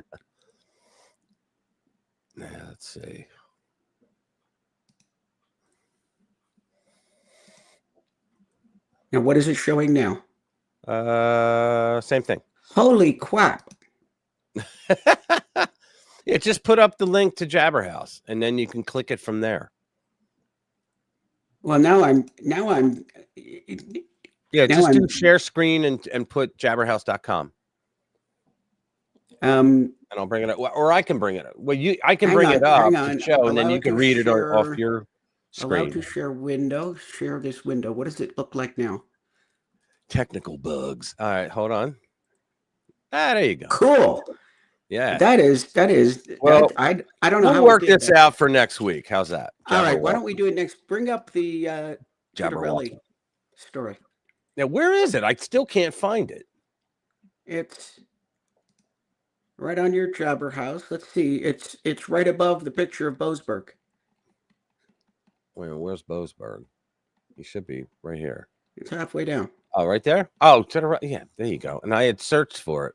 Yeah, let's see. Now, what is it showing now? Same thing. Holy crap. Yeah, just put up the link to Jabberhouse, and then you can click it from there. Well, now I'm. Yeah, just do share screen and put jabberhouse.com. And I'll bring it up, or I can bring it up. Well, I can bring it up to show, and then you can read it off your screen. Allow to share window. Share this window. What does it look like now? Technical bugs. All right, hold on. There you go. Cool. Yeah. That is. Well, I don't know. We'll work this out for next week. How's that? All right. Why don't we do it next? Bring up the Jabberelli story. Now, where is it? I still can't find it. It's right on your Jabberhouse. Let's see. It's right above the picture of Boasberg. Wait, where's Boasberg? He should be right here. It's halfway down. Oh, right there? Oh, to the right. Yeah, there you go. And I had searched for it.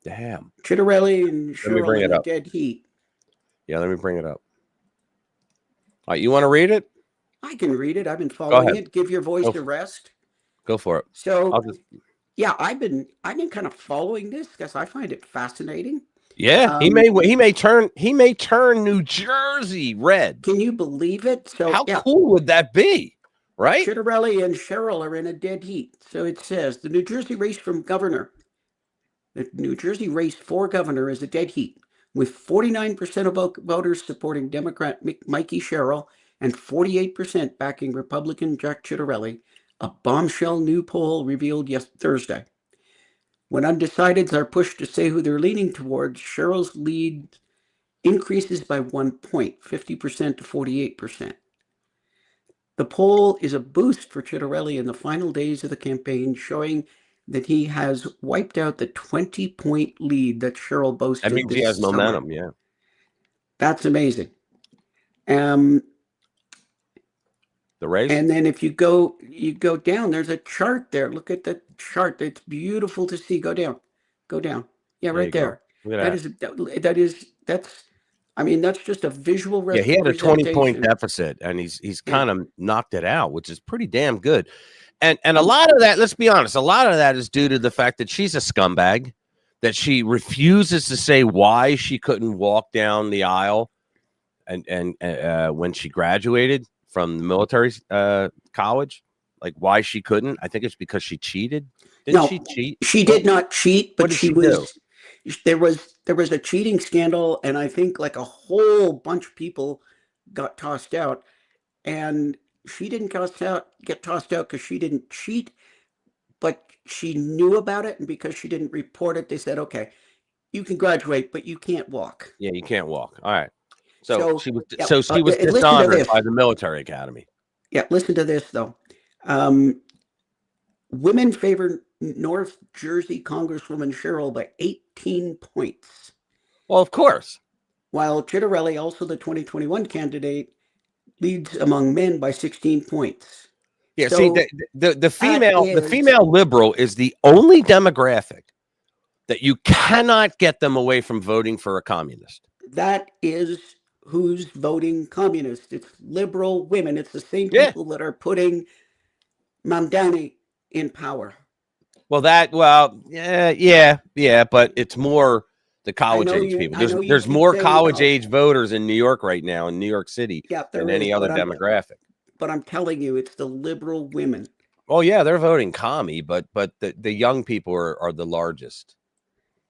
Damn. Chitterelli and Cheryl Dead Heat. Yeah, let me bring it up. All right, you want to read it? I can read it. I've been following it. Give your voice a rest. Go for it. So, yeah, I've been kind of following this because I find it fascinating. Yeah, he may turn New Jersey red. Can you believe it? So how cool would that be, right? Chitterelli and Sherrill are in a dead heat. So it says the New Jersey race for governor is a dead heat, with 49% of voters supporting Democrat Mikey Sherrill and 48% backing Republican Jack Chitterelli. A bombshell new poll revealed Thursday. When undecideds are pushed to say who they're leaning towards, Sherrill's lead increases by 1 point, 50% to 48%. The poll is a boost for Chitterelli in the final days of the campaign, showing that he has wiped out the 20-point lead that Sherrill boasted. That means he has momentum, yeah. That's amazing. The race? And then if you go down, there's a chart there. Look at the chart. It's beautiful to see. Go down. Yeah, right there. Look at that's just a visual representation. Yeah, he had a 20-point deficit, and he's kind of knocked it out, which is pretty damn good. And a lot of that, let's be honest, a lot of that is due to the fact that she's a scumbag, that she refuses to say why she couldn't walk down the aisle and when she graduated from the military college, like why she couldn't. I think it's because she cheated. Didn't she cheat? She did not cheat, but there was a cheating scandal, and I think like a whole bunch of people got tossed out, and she didn't get tossed out because she didn't cheat, but she knew about it, and because she didn't report it, they said, okay, you can graduate, but you can't walk. Yeah, you can't walk. All right. So she was dishonored by the military academy. Yeah, listen to this though. Women favor North Jersey Congresswoman Sherrill by 18 points. Well, of course. While Chitterelli, also the 2021 candidate, leads among men by 16 points. Yeah, so see, the female liberal is the only demographic that you cannot get them away from voting for a communist. That is who's voting communist. It's liberal women. It's the same people that are putting Mamdani in power. Well, but it's more the college age people. There's more college age voters in New York right now, in New York City, than any other demographic. But I'm telling you, it's the liberal women. Oh yeah, they're voting commie, but the young people are the largest.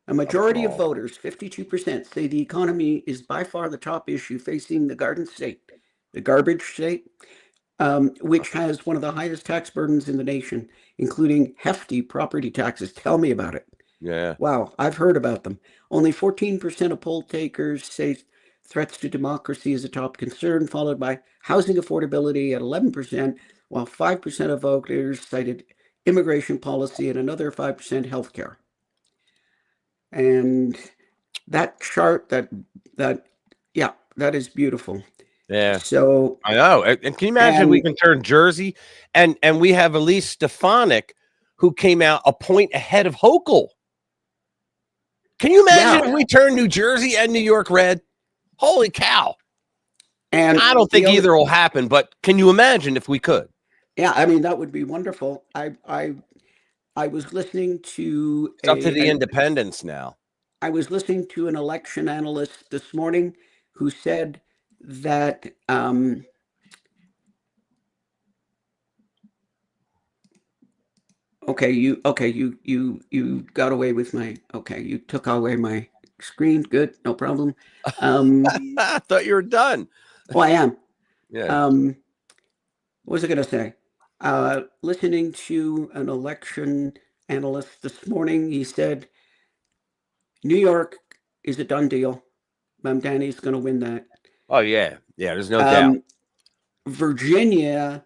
A majority of voters, 52%, say the economy is by far the top issue facing the garbage state, which has one of the highest tax burdens in the nation, including hefty property taxes. Tell me about it. Yeah. Wow, I've heard about them. Only 14% of poll takers say threats to democracy is a top concern, followed by housing affordability at 11%, while 5% of voters cited immigration policy and another 5% healthcare. And that chart, that is beautiful. Yeah. So I know. And can you imagine we can turn Jersey and we have Elise Stefanik, who came out a point ahead of Hochul. Can you imagine if we turn New Jersey and New York red? Holy cow. And I don't think either will happen, but can you imagine if we could? Yeah, I mean, that would be wonderful. I was listening to it's up to the independents now. I was listening to an election analyst this morning who said that you got away with you took away my screen. Good, no problem. I thought you were done. Well, I am. Yeah. What was I going to say? Listening to an election analyst this morning, he said, New York is a done deal. Mamdani's going to win that. Oh, yeah. Yeah, there's no doubt. Virginia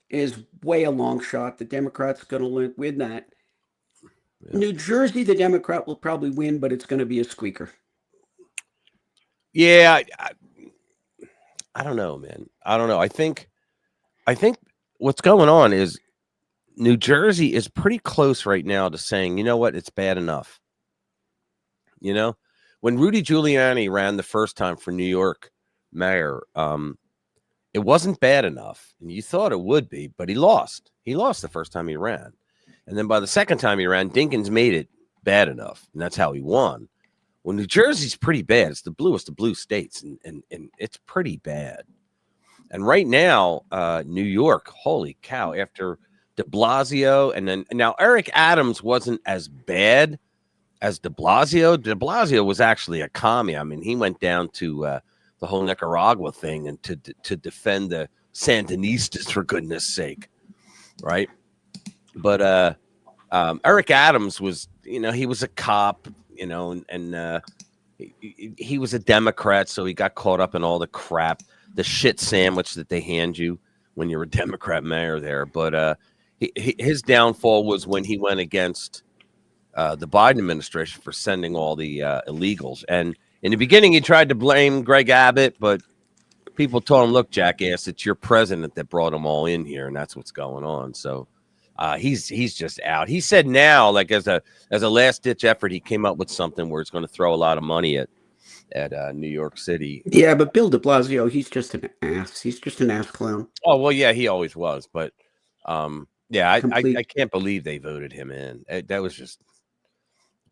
is way a long shot. The Democrats going to win that. Yeah. New Jersey, the Democrat will probably win, but it's going to be a squeaker. Yeah, I don't know, man. I don't know. I think what's going on is New Jersey is pretty close right now to saying, you know what, it's bad enough. You know, when Rudy Giuliani ran the first time for New York mayor, it wasn't bad enough. And you thought it would be, but he lost. He lost the first time he ran. And then by the second time he ran, Dinkins made it bad enough. And that's how he won. Well, New Jersey's pretty bad. It's the bluest of blue states. And it's pretty bad. And right now, New York, holy cow, after de Blasio, and then now Eric Adams wasn't as bad as de Blasio. De Blasio was actually a commie. I mean, he went down to the whole Nicaragua thing and to defend the Sandinistas, for goodness sake, right? But Eric Adams was, he was a cop, and he was a Democrat, so he got caught up in all the crap, the shit sandwich that they hand you when you're a Democrat mayor there. But his downfall was when he went against the Biden administration for sending all the illegals. And in the beginning, he tried to blame Greg Abbott, but people told him, look, jackass, it's your president that brought them all in here, and that's what's going on. So he's just out. He said now, like as a last-ditch effort, he came up with something where he's going to throw a lot of money at New York City. Yeah, but Bill de Blasio, he's just an ass. He's just an ass clown. Oh, well, yeah, he always was. But, yeah, I can't believe they voted him in. That was just,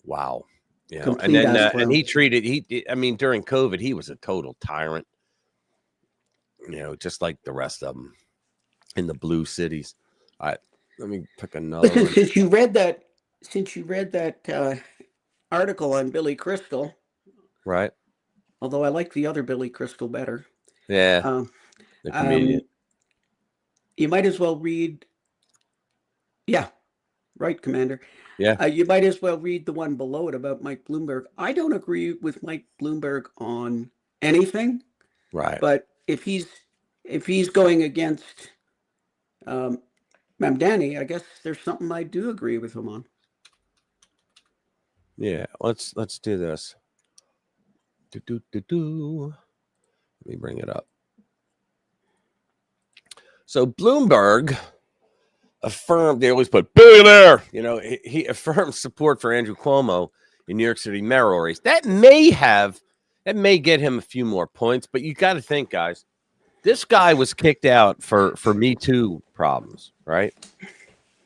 wow. And then and he during COVID, he was a total tyrant, just like the rest of them in the blue cities. Let me pick another Listen, one. Since you read that article on Billy Crystal, right? Although I like the other Billy Crystal better. Yeah, the comedian. You might as well read. Yeah, right, Commander. Yeah, you might as well read the one below it about Mike Bloomberg. I don't agree with Mike Bloomberg on anything. Right. But if he's going against Mamdani, I guess there's something I do agree with him on. Yeah, let's do this. Let me bring it up. So Bloomberg affirmed, they always put billionaire, he affirmed support for Andrew Cuomo in New York City mayoral race. That may get him a few more points, but you got to think, guys, this guy was kicked out for Me Too problems, right?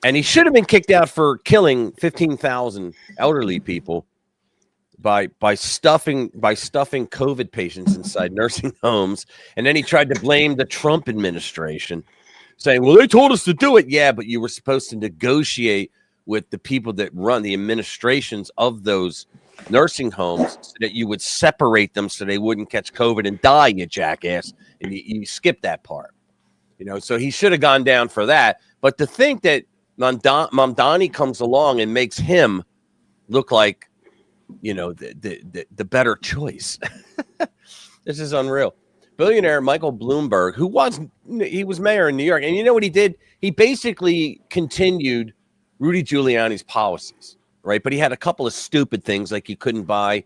And he should have been kicked out for killing 15,000 elderly people by stuffing COVID patients inside nursing homes. And then he tried to blame the Trump administration, saying, well, they told us to do it. Yeah, but you were supposed to negotiate with the people that run the administrations of those nursing homes so that you would separate them so they wouldn't catch COVID and die, you jackass. And you skipped that part. So he should have gone down for that. But to think that Mamdani comes along and makes him look like, the better choice. This is unreal. Billionaire Michael Bloomberg, he was mayor in New York, and you know what he did? He basically continued Rudy Giuliani's policies, right? But he had a couple of stupid things, like you couldn't buy,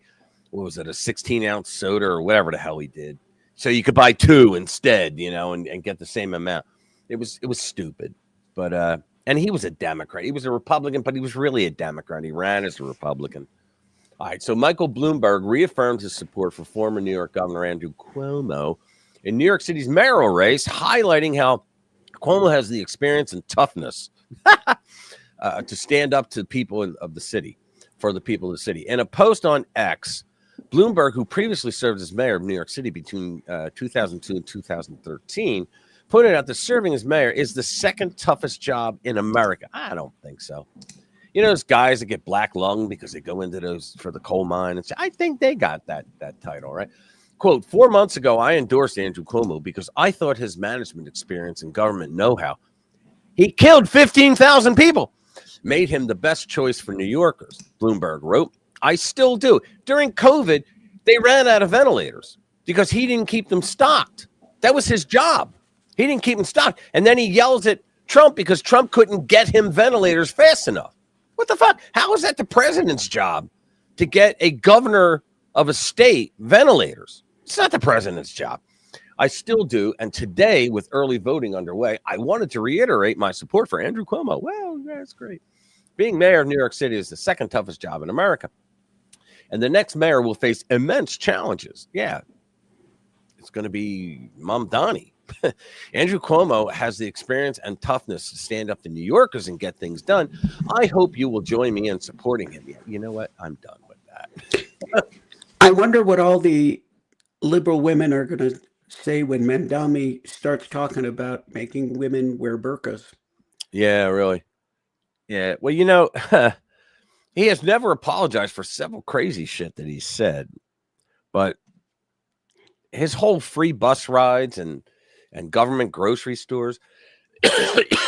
a 16-ounce soda or whatever the hell he did, so you could buy two instead, and get the same amount. It was stupid, but and he was a Democrat. He was a Republican, but he was really a Democrat. He ran as a Republican. All right, so Michael Bloomberg reaffirmed his support for former New York Governor Andrew Cuomo in New York City's mayoral race, highlighting how Cuomo has the experience and toughness to stand up to people of the city, for the people of the city. In a post on X, Bloomberg, who previously served as mayor of New York City between 2002 and 2013, pointed out that serving as mayor is the second toughest job in America. I don't think so. Those guys that get black lung because they go into those for the coal mine. And I think they got that title, right? Quote, 4 months ago, I endorsed Andrew Cuomo because I thought his management experience and government know-how. He killed 15,000 people, made him the best choice for New Yorkers, Bloomberg wrote. I still do. During COVID, they ran out of ventilators because he didn't keep them stocked. That was his job. He didn't keep them stocked. And then he yells at Trump because Trump couldn't get him ventilators fast enough. What the fuck? How is that the president's job to get a governor of a state ventilators? It's not the president's job. I still do. And today, with early voting underway, I wanted to reiterate my support for Andrew Cuomo. Well, that's great. Being mayor of New York City is the second toughest job in America. And the next mayor will face immense challenges. Yeah. It's going to be Mamdani. Andrew Cuomo has the experience and toughness to stand up to New Yorkers and get things done. I hope you will join me in supporting him. You know what? I'm done with that. I wonder what all the liberal women are going to say when Mendami starts talking about making women wear burqas. Yeah, really. Yeah. Well, you know, he has never apologized for several crazy shit that he said, but his whole free bus rides and government grocery stores,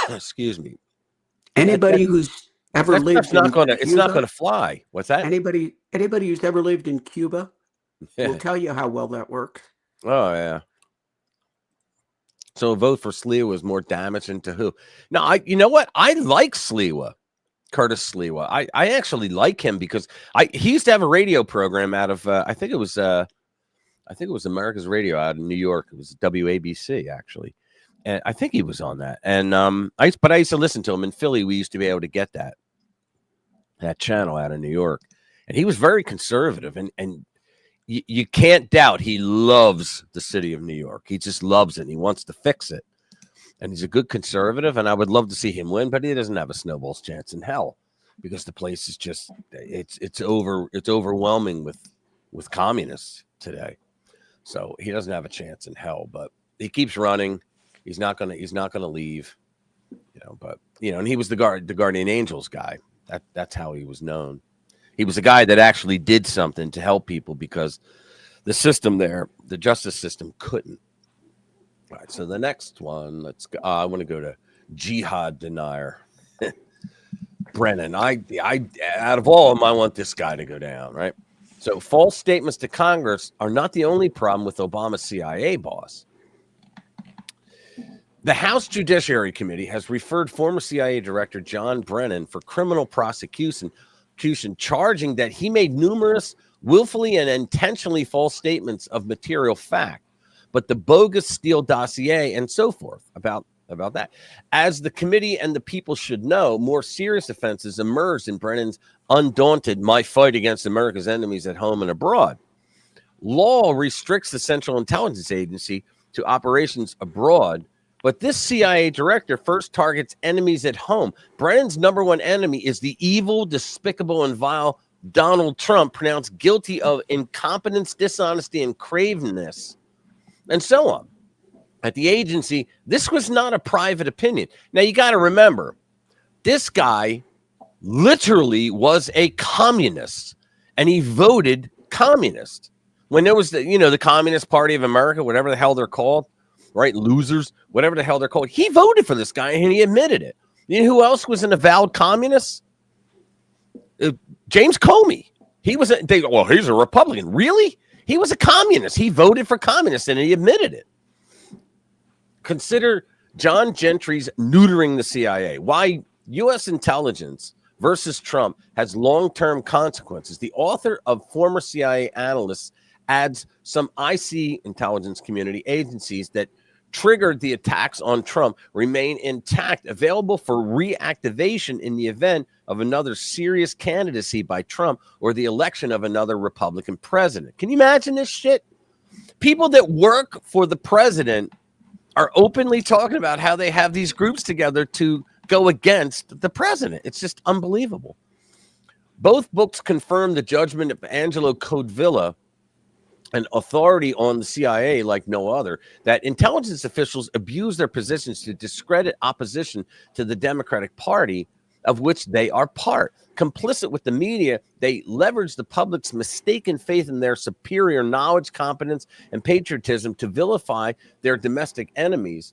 excuse me. Anybody who's ever lived in Cuba, it's not gonna fly. What's that? Anybody who's ever lived in Cuba will tell you how well that works. Oh yeah. So a vote for Sliwa was more damaging to who? No, you know what? I like Sliwa, Curtis Sliwa. I actually like him because he used to have a radio program out of I think it was America's Radio out in New York. It was WABC actually, and I think he was on that. And I used to listen to him in Philly. We used to be able to get that channel out of New York, and he was very conservative and. You can't doubt he loves the city of New York. He just loves it. And he wants to fix it. And he's a good conservative, and I would love to see him win, but he doesn't have a snowball's chance in hell because the place is just it's overwhelming with communists today. So he doesn't have a chance in hell, but he keeps running. He's not gonna leave. But and he was the Guardian Angels guy. That's how he was known. He was a guy that actually did something to help people because the system there, the justice system, couldn't. All right, so the next one, let's go. I want to go to jihad denier. Brennan, I out of all of them, I want this guy to go down, right? So false statements to Congress are not the only problem with Obama's CIA boss. The House Judiciary Committee has referred former CIA Director John Brennan for criminal prosecution, charging that he made numerous willfully and intentionally false statements of material fact, but the bogus Steele dossier and so forth about that. As the committee and the people should know, more serious offenses emerged in Brennan's undaunted "my fight against America's enemies at home and abroad." Law restricts the Central Intelligence Agency to operations abroad, but this CIA director first targets enemies at home. Brennan's number one enemy is the evil, despicable, and vile Donald Trump, pronounced guilty of incompetence, dishonesty, and cravenness, and so on. At the agency, this was not a private opinion. Now, you got to remember, this guy literally was a communist, and he voted communist. When there was the Communist Party of America, whatever the hell they're called, right? Losers, whatever the hell they're called. He voted for this guy and he admitted it. You know who else was an avowed communist? James Comey. He's a Republican. Really? He was a communist. He voted for communists and he admitted it. Consider John Gentry's neutering the CIA. Why U.S. intelligence versus Trump has long-term consequences. The author of former CIA analysts adds some IC intelligence community agencies that triggered the attacks on Trump remain intact, available for reactivation in the event of another serious candidacy by Trump or the election of another Republican president. Can you imagine this shit? People that work for the president are openly talking about how they have these groups together to go against the president. It's just unbelievable. Both books confirm the judgment of Angelo Codevilla, an authority on the CIA like no other, that intelligence officials abuse their positions to discredit opposition to the Democratic Party, of which they are part. Complicit with the media, they leverage the public's mistaken faith in their superior knowledge, competence, and patriotism to vilify their domestic enemies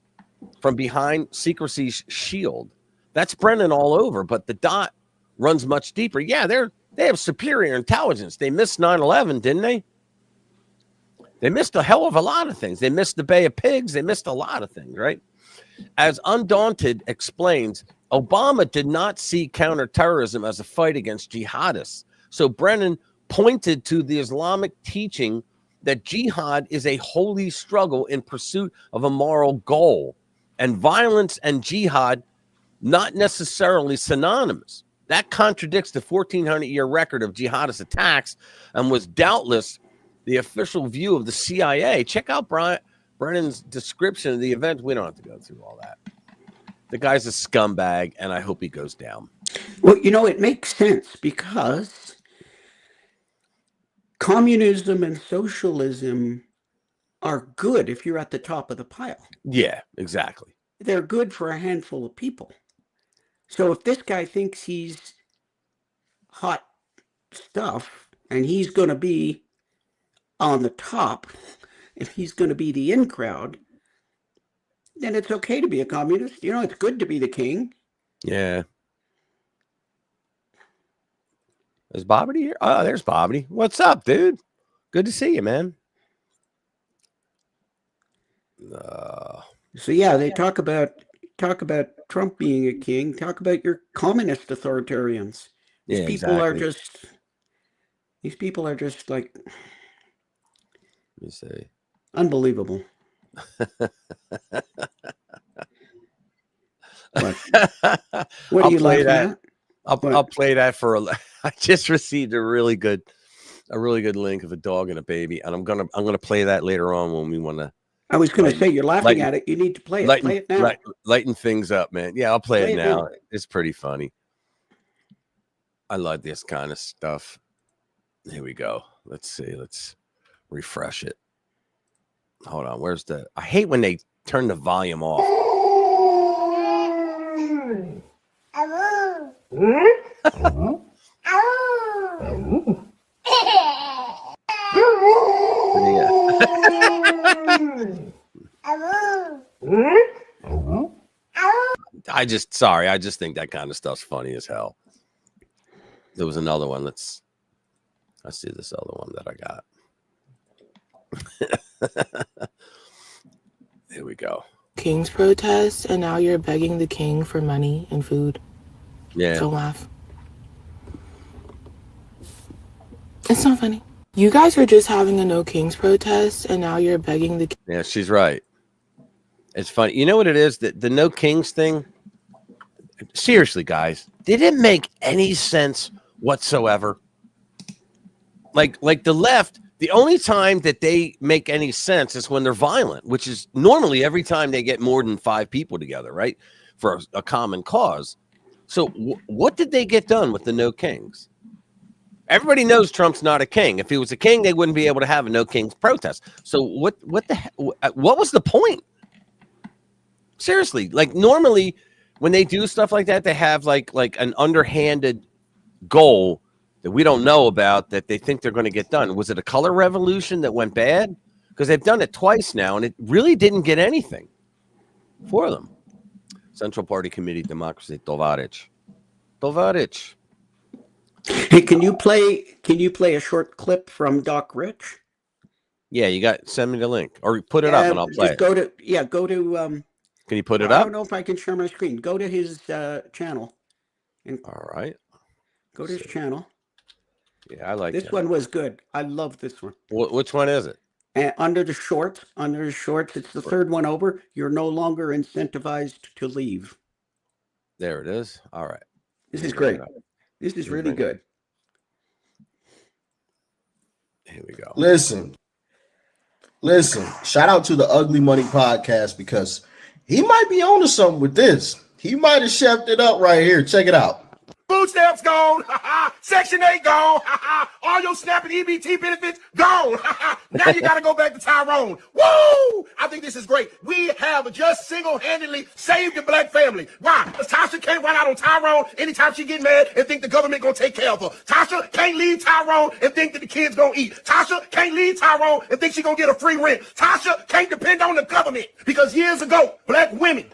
from behind secrecy's shield. That's Brennan all over, but the dot runs much deeper. Yeah, they have superior intelligence. They missed 9/11, didn't they? They missed a hell of a lot of things. They missed the Bay of Pigs. They missed a lot of things, right? As Undaunted explains, Obama did not see counterterrorism as a fight against jihadists. So Brennan pointed to the Islamic teaching that jihad is a holy struggle in pursuit of a moral goal, and violence and jihad not necessarily synonymous. That contradicts the 1,400-year record of jihadist attacks and was doubtless the official view of the CIA. Check out Brennan's description of the event, we don't have to go through all that. The guy's a scumbag, and I hope he goes down. Well, it makes sense because communism and socialism are good if you're at the top of the pile. Yeah, exactly. They're good for a handful of people. So if this guy thinks he's hot stuff and he's going to be on the top, if he's going to be the in crowd, then it's okay to be a communist. It's good to be the king. Yeah. Is Bobbity here? Oh, there's Bobbity. What's up, dude? Good to see you, man. So yeah, they talk about Trump being a king. Talk about your communist authoritarians. These people are just. These people are just like. Let me see. Unbelievable. What are you laughing at? I'll play that for I just received a really good link of a dog and a baby, and I'm gonna play that later on when we want to. I was going to say, you're laughing at it. You need to play it. Play it now. Lighten things up, man. Yeah, I'll play it now. It's pretty funny. I love this kind of stuff. Here we go. Let's see. Let's refresh it. Hold on. Where's I hate when they turn the volume off. I just think that kind of stuff's funny as hell. There was another one. Let's see this other one that I got. Here we go. King's protest, and now you're begging the king for money and food. Yeah. Don't laugh. It's not funny. You guys were just having a no kings protest, and now you're begging the king. Yeah, she's right. It's funny. You know what it is? The no kings thing. Seriously, guys, did it make any sense whatsoever? Like the left, the only time that they make any sense is when they're violent, which is normally every time they get more than 5 people together, right? For a common cause. So what did they get done with the no kings? Everybody knows Trump's not a king. If he was a king, they wouldn't be able to have a no kings protest. So what was the point? Seriously, like normally when they do stuff like that, they have like an underhanded goal that we don't know about that they think they're going to get done. Was it a color revolution that went bad? Because they've done it twice now, and it really didn't get anything for them. Central Party Committee Democracy, Tovarich. Hey, can you play a short clip from Doc Rich? Yeah, send me the link or put it up and I'll play it. Go to can you put it up? I don't know if I can share my screen. Go to his channel. All right. Go to his channel. Yeah, I like this one. Was good. I love this one. Which one is it? And under the shorts, it's the third one over. You're no longer incentivized to leave. There it is. All right. This is great. This is really good. Here we go. Listen. Shout out to the Ugly Money podcast because he might be onto something with this. He might have chefed it up right here. Check it out. Food stamps gone. Section 8 gone. All your SNAP and EBT benefits gone. Now you got to go back to Tyrone. Woo! I think this is great. We have just single-handedly saved the black family. Why? Because Tasha can't run out on Tyrone anytime she get mad and think the government going to take care of her. Tasha can't leave Tyrone and think that the kids going to eat. Tasha can't leave Tyrone and think she going to get a free rent. Tasha can't depend on the government because years ago, black women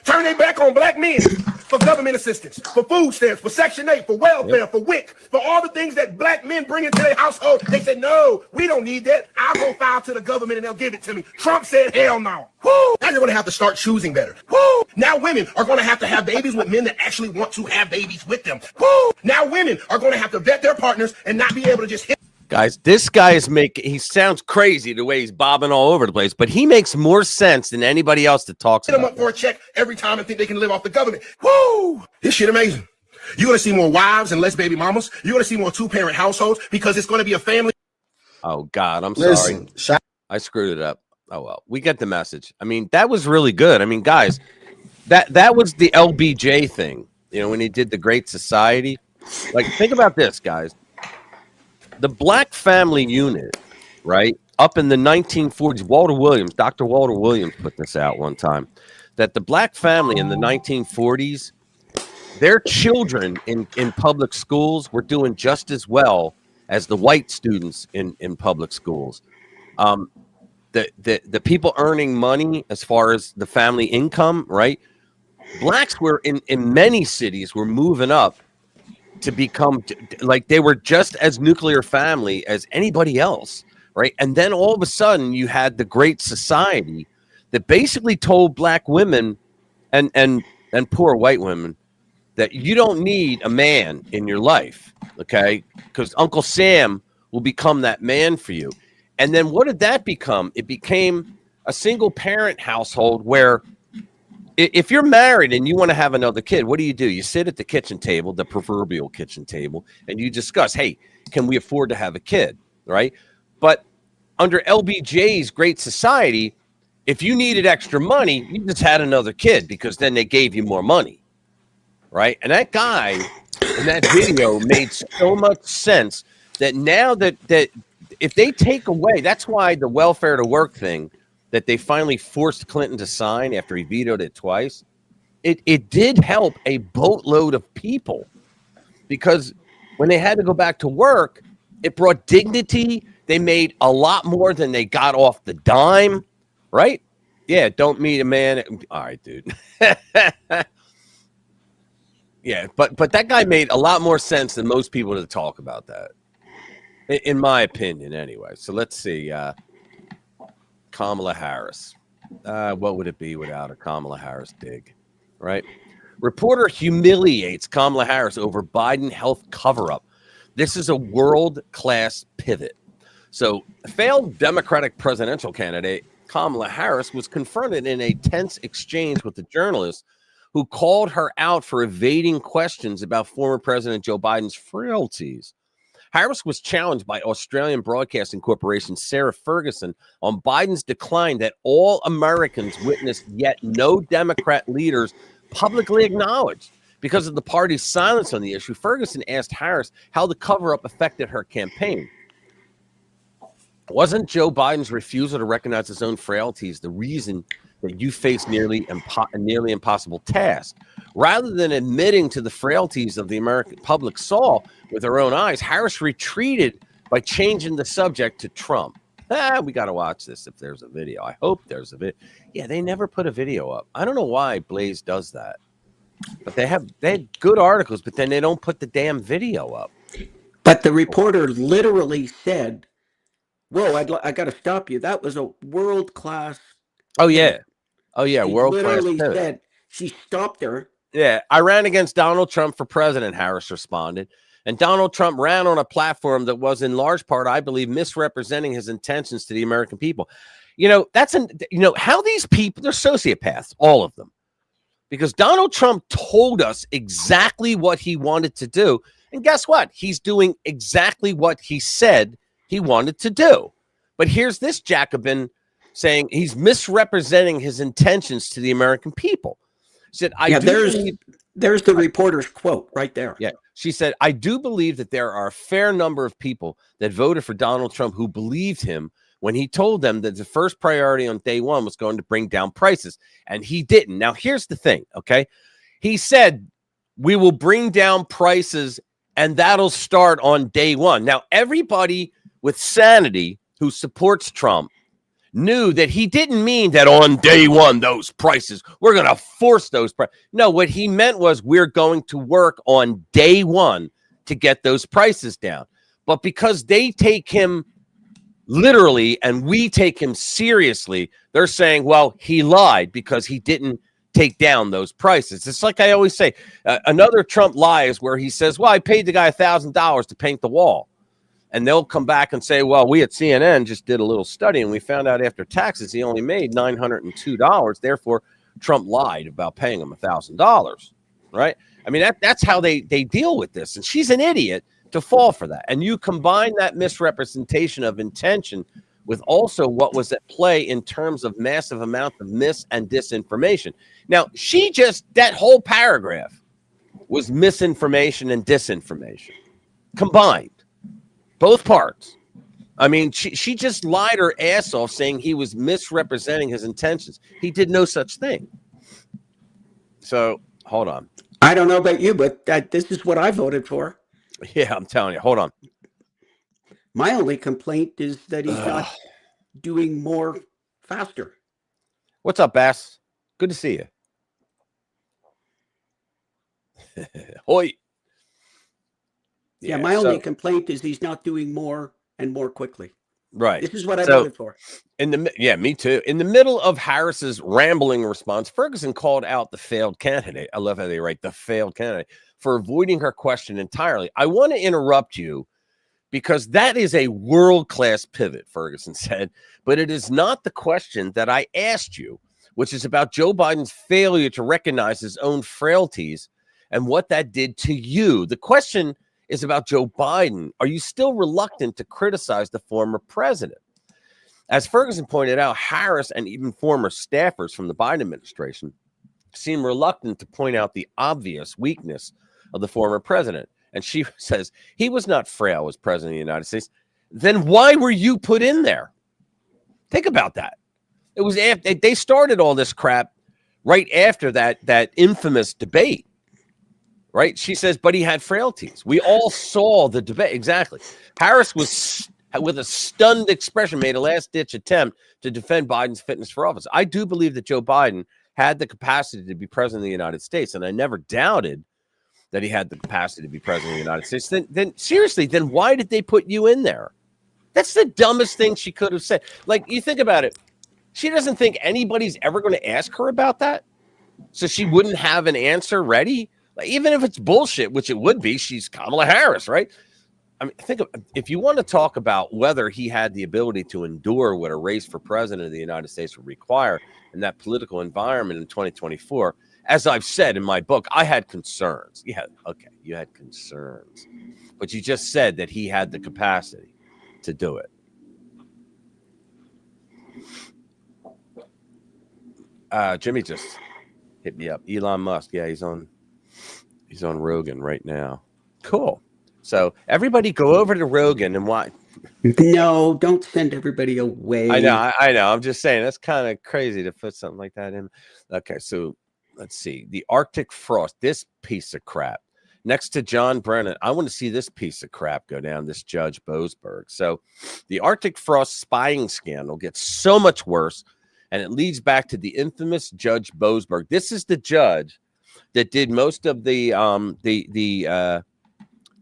turned their back on black men for government assistance, for food stamps, for Section 8, for welfare, for WIC, for all the things that black men bring into their household. They said, no, we don't need that. I'll go file to the government and they'll give it to me. Trump said, hell no. Woo! Now you're going to have to start choosing better. Woo! Now women are going to have babies with men that actually want to have babies with them. Woo! Now women are going to have to vet their partners and not be able to just hit. Guys, this guy he sounds crazy the way he's bobbing all over the place, but he makes more sense than anybody else that talks about him up for a check every time and think they can live off the government. Woo! This shit amazing. You're going to see more wives and less baby mamas. You're going to see more 2-parent households because it's going to be a family. Oh, God, I'm sorry. I screwed it up. Oh, well, we get the message. I mean, that was really good. I mean, guys, that was the LBJ thing, when he did the Great Society. Like, think about this, guys. The Black Family Unit, right, up in the 1940s, Dr. Walter Williams put this out one time, that the Black family in the 1940s, their children in public schools were doing just as well as the white students in public schools. The people earning money as far as the family income, right? Blacks were in many cities were moving up to become like they were just as nuclear family as anybody else, right? And then all of a sudden you had the Great Society that basically told black women and poor white women that you don't need a man in your life, okay? Because Uncle Sam will become that man for you. And then what did that become? It became a single parent household where if you're married and you want to have another kid, what do? You sit at the kitchen table, the proverbial kitchen table, and you discuss, hey, can we afford to have a kid, right? But under LBJ's Great Society, if you needed extra money, you just had another kid because then they gave you more money, right? And that guy in that video made so much sense that now that if they take away, that's why the welfare to work thing that they finally forced Clinton to sign after he vetoed it twice, it did help a boatload of people because when they had to go back to work, it brought dignity. They made a lot more than they got off the dime, right? Yeah, don't meet a man. All right, dude. Yeah, but that guy made a lot more sense than most people to talk about that, in my opinion, anyway. So let's see. Kamala Harris. What would it be without a Kamala Harris dig, right? Reporter humiliates Kamala Harris over Biden health cover-up. This is a world-class pivot. So, failed Democratic presidential candidate Kamala Harris was confronted in a tense exchange with a journalist who called her out for evading questions about former President Joe Biden's frailties. Harris was challenged by Australian Broadcasting Corporation Sarah Ferguson on Biden's decline that all Americans witnessed, yet no Democrat leaders publicly acknowledged. Because of the party's silence on the issue, Ferguson asked Harris how the cover-up affected her campaign. Wasn't Joe Biden's refusal to recognize his own frailties the reason that you face nearly impossible task? Rather than admitting to the frailties of the American public saw with her own eyes, Harris retreated by changing the subject to Trump. We got to watch this if there's a video. I hope there's a video. Yeah, they never put a video up. I don't know why Blaze does that. But they had good articles, but then they don't put the damn video up. But the reporter literally said, whoa, I got to stop you. That was a world-class. Oh, yeah. Oh, yeah, world-class. Literally said, she stopped her. Yeah, I ran against Donald Trump for president, Harris responded. And Donald Trump ran on a platform that was in large part, I believe, misrepresenting his intentions to the American people. How these people, they're sociopaths, all of them. Because Donald Trump told us exactly what he wanted to do. And guess what? He's doing exactly what he said he wanted to do. But here's this Jacobin saying he's misrepresenting his intentions to the American people. She said, there's the reporter's quote right there. Yeah. She said, I do believe that there are a fair number of people that voted for Donald Trump who believed him when he told them that the first priority on day one was going to bring down prices. And he didn't. Now, here's the thing, okay? He said, we will bring down prices and that'll start on day one. Now, everybody with sanity who supports Trump knew that he didn't mean that on day one, those prices, we're going to force those prices. No, what he meant was we're going to work on day one to get those prices down. But because they take him literally and we take him seriously, they're saying, well, he lied because he didn't take down those prices. It's like I always say, another Trump lie is where he says, well, I paid the guy $1,000 to paint the wall. And they'll come back and say, well, we at CNN just did a little study and we found out after taxes he only made $902. Therefore, Trump lied about paying him $1,000, right? I mean, that's how they deal with this. And she's an idiot to fall for that. And you combine that misrepresentation of intention with also what was at play in terms of massive amounts of mis and disinformation. Now, that whole paragraph was misinformation and disinformation combined, both parts. I mean, she just lied her ass off saying he was misrepresenting his intentions. He did no such thing. So, hold on. I don't know about you, but this is what I voted for. Yeah, I'm telling you. Hold on. My only complaint is that he's not doing more faster. What's up, Bass? Good to see you. Hoi. Yeah, my only complaint is he's not doing more and more quickly. Right. This is what I voted for. Me too. In the middle of Harris's rambling response, Ferguson called out the failed candidate. I love how they write the failed candidate for avoiding her question entirely. I want to interrupt you because that is a world-class pivot, Ferguson said, but it is not the question that I asked you, which is about Joe Biden's failure to recognize his own frailties and what that did to you. The question is about Joe Biden. Are you still reluctant to criticize the former president? As Ferguson pointed out, Harris and even former staffers from the Biden administration seem reluctant to point out the obvious weakness of the former president. And she says, he was not frail as president of the United States. Then why were you put in there? Think about that. It was after they started all this crap right after that infamous debate. Right? She says, but he had frailties. We all saw the debate. Exactly. Harris was, with a stunned expression, made a last-ditch attempt to defend Biden's fitness for office. I do believe that Joe Biden had the capacity to be president of the United States, and I never doubted that he had the capacity to be president of the United States. Then seriously, then why did they put you in there? That's the dumbest thing she could have said. Like, you think about it. She doesn't think anybody's ever going to ask her about that, so she wouldn't have an answer ready. Like, even if it's bullshit, which it would be, she's Kamala Harris, right? I mean, if you want to talk about whether he had the ability to endure what a race for president of the United States would require in that political environment in 2024, as I've said in my book, I had concerns. You had concerns. But you just said that he had the capacity to do it. Jimmy just hit me up. Elon Musk. Yeah, he's on Rogan right now. Cool. So everybody go over to Rogan and watch. No, don't send everybody away. I know. I'm just saying that's kind of crazy to put something like that in. Okay, so let's see. The Arctic frost, this piece of crap. Next to John Brennan, I want to see this piece of crap go down, this Judge Boasberg. So the Arctic frost spying scandal gets so much worse, and it leads back to the infamous Judge Boasberg. This is the judge that did most of the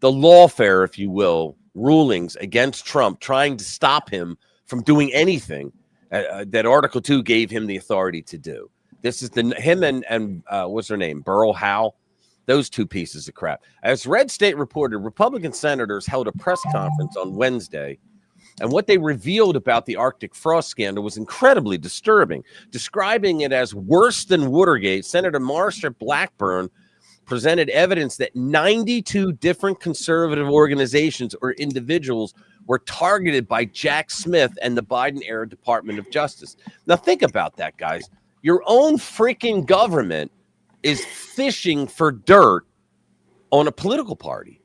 lawfare, if you will, rulings against Trump, trying to stop him from doing anything that Article 2 gave him the authority to do. This is him and what's her name, Burl Howe, those two pieces of crap. As Red State reported, Republican senators held a press conference on Wednesday, and what they revealed about the Arctic frost scandal was incredibly disturbing. Describing it as worse than Watergate, Senator Marsha Blackburn presented evidence that 92 different conservative organizations or individuals were targeted by Jack Smith and the Biden-era Department of Justice. Now, think about that, guys. Your own freaking government is fishing for dirt on a political party.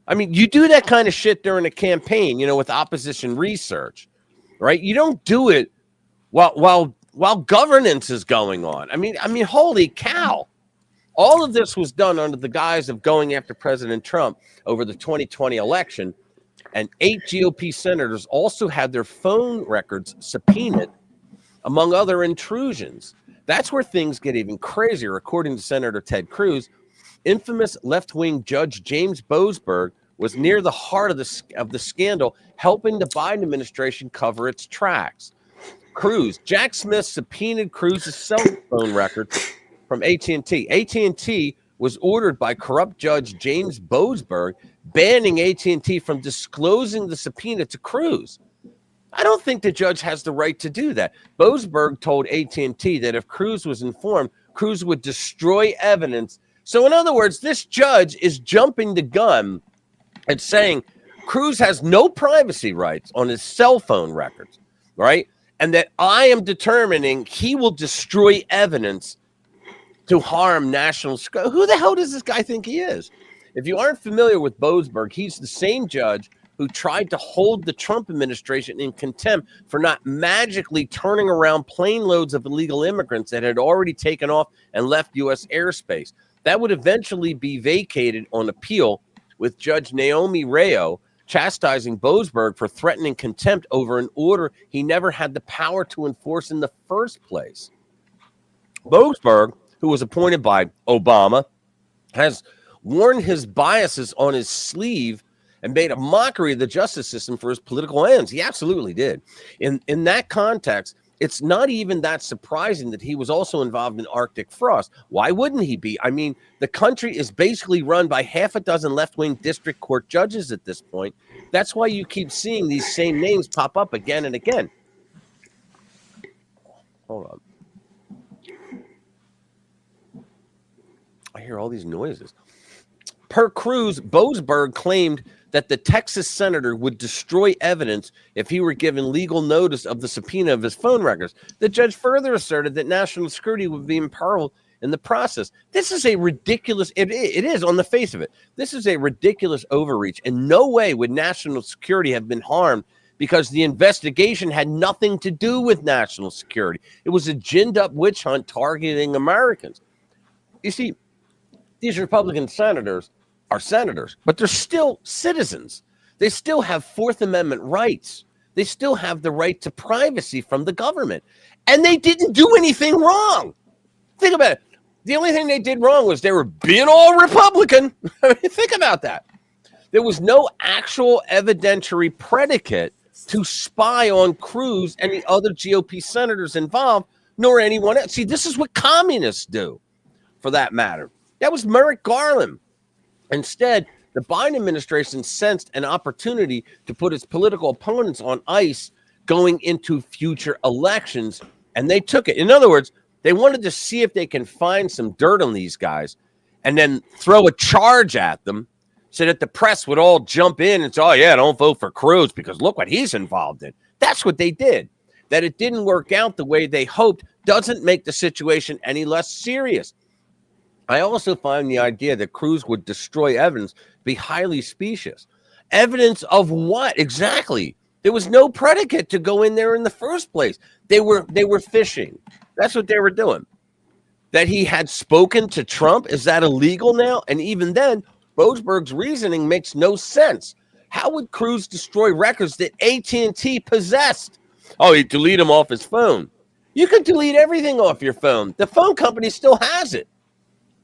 I mean, you do that kind of shit during a campaign, with opposition research, right? You don't do it while governance is going on. I mean, holy cow. All of this was done under the guise of going after President Trump over the 2020 election, and 8 GOP senators also had their phone records subpoenaed, among other intrusions. That's where things get even crazier. According to Senator Ted Cruz, infamous left-wing Judge James Boasberg was near the heart of the scandal, helping the Biden administration cover its tracks. Jack Smith subpoenaed Cruz's cell phone records from AT&T. AT&T was ordered by corrupt Judge James Boasberg, banning AT&T from disclosing the subpoena to Cruz. I don't think the judge has the right to do that. Boasberg told AT&T that if Cruz was informed, Cruz would destroy evidence. So in other words, this judge is jumping the gun and saying Cruz has no privacy rights on his cell phone records. right? And that I am determining he will destroy evidence to harm national security. Who the hell does this guy think he is? If you aren't familiar with Boasberg, he's the same judge who tried to hold the Trump administration in contempt for not magically turning around plane loads of illegal immigrants that had already taken off and left U.S. airspace. That would eventually be vacated on appeal, with Judge Naomi Rayo chastising Boasberg for threatening contempt over an order he never had the power to enforce in the first place. Boasberg, who was appointed by Obama, has worn his biases on his sleeve and made a mockery of the justice system for his political ends. He absolutely did. In that context, it's not even that surprising that he was also involved in Arctic frost. Why wouldn't he be? I mean, the country is basically run by half a dozen left-wing district court judges at this point. That's why you keep seeing these same names pop up again and again. Hold on. I hear all these noises. Per Cruz, Boasberg claimed that the Texas senator would destroy evidence if he were given legal notice of the subpoena of his phone records. The judge further asserted that national security would be imperiled in the process. This is a ridiculous, it is on the face of it. This is a ridiculous overreach. In no way would national security have been harmed because the investigation had nothing to do with national security. It was a ginned up witch hunt targeting Americans. You see, these Republican senators are senators, but they're still citizens. They still have Fourth Amendment rights. They still have the right to privacy from the government. And they didn't do anything wrong. Think about it. The only thing they did wrong was they were being all Republican. I mean, think about that. There was no actual evidentiary predicate to spy on Cruz and the other GOP senators involved, nor anyone else. See, this is what communists do, for that matter. That was Merrick Garland. Instead, the Biden administration sensed an opportunity to put its political opponents on ice going into future elections, and they took it. In other words, they wanted to see if they can find some dirt on these guys and then throw a charge at them so that the press would all jump in and say, oh, yeah, don't vote for Cruz because look what he's involved in. That's what they did. That it didn't work out the way they hoped doesn't make the situation any less serious. I also find the idea that Cruz would destroy evidence be highly specious. Evidence of what exactly? There was no predicate to go in there in the first place. They were fishing. That's what they were doing. That he had spoken to Trump, is that illegal now? And even then, Boasberg's reasoning makes no sense. How would Cruz destroy records that AT&T possessed? Oh, he'd delete them off his phone. You can delete everything off your phone. The phone company still has it.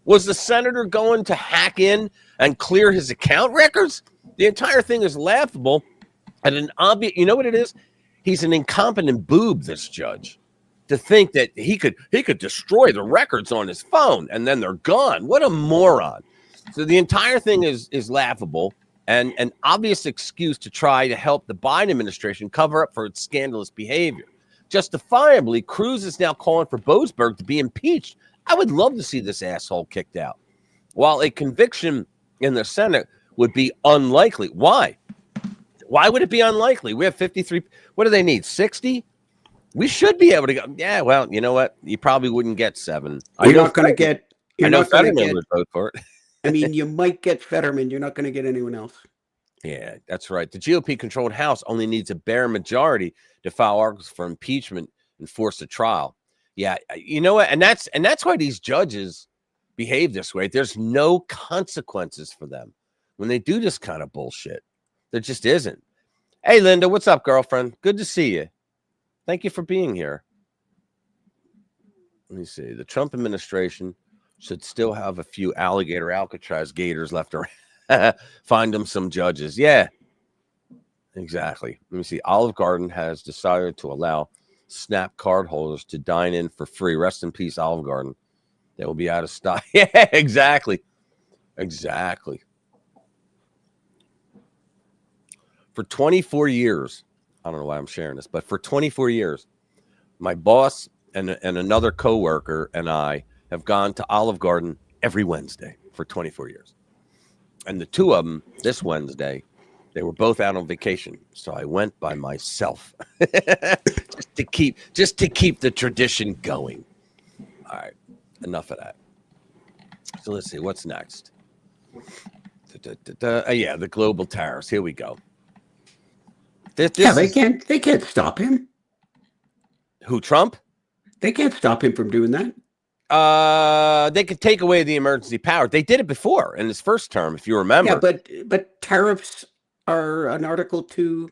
Was the senator going to hack in and clear his account records? The entire thing is laughable and an obvious, you know what it is? He's an incompetent boob, this judge, to think that he could destroy the records on his phone and then they're gone. What a moron. So the entire thing is laughable and an obvious excuse to try to help the Biden administration cover up for its scandalous behavior. Justifiably, Cruz is now calling for Boasberg to be impeached. I would love to see this asshole kicked out. While a conviction in the Senate would be unlikely. Why? Why would it be unlikely? We have 53. What do they need? 60? We should be able to go. Yeah, well, you know what? You probably wouldn't get 7. You're not going to get. I know Fetterman would vote for it. I mean, you might get Fetterman. You're not going to get anyone else. Yeah, that's right. The GOP-controlled House only needs a bare majority to file articles for impeachment and force a trial. Yeah, you know what? And that's why these judges behave this way. There's no consequences for them when they do this kind of bullshit. There just isn't. Hey, Linda, what's up, girlfriend? Good to see you. Thank you for being here. Let me see. The Trump administration should still have a few alligator Alcatraz gators left around. Find them some judges. Yeah, exactly. Let me see. Olive Garden has decided to allow Snap card holders to dine in for free. Rest in peace, Olive Garden. They will be out of stock. Yeah, exactly. Exactly. For 24 years, I don't know why I'm sharing this, but for 24 years, my boss and another coworker and I have gone to Olive Garden every Wednesday for 24 years. And the two of them this Wednesday They were both out on vacation, so I went by myself just to keep the tradition going. All right, enough of that. So let's see what's next. Yeah, the global tariffs. Here we go. They can't stop him. Who, Trump? They can't stop him from doing that. They could take away the emergency power. They did it before in his first term, if you remember. Yeah, but tariffs are an Article 2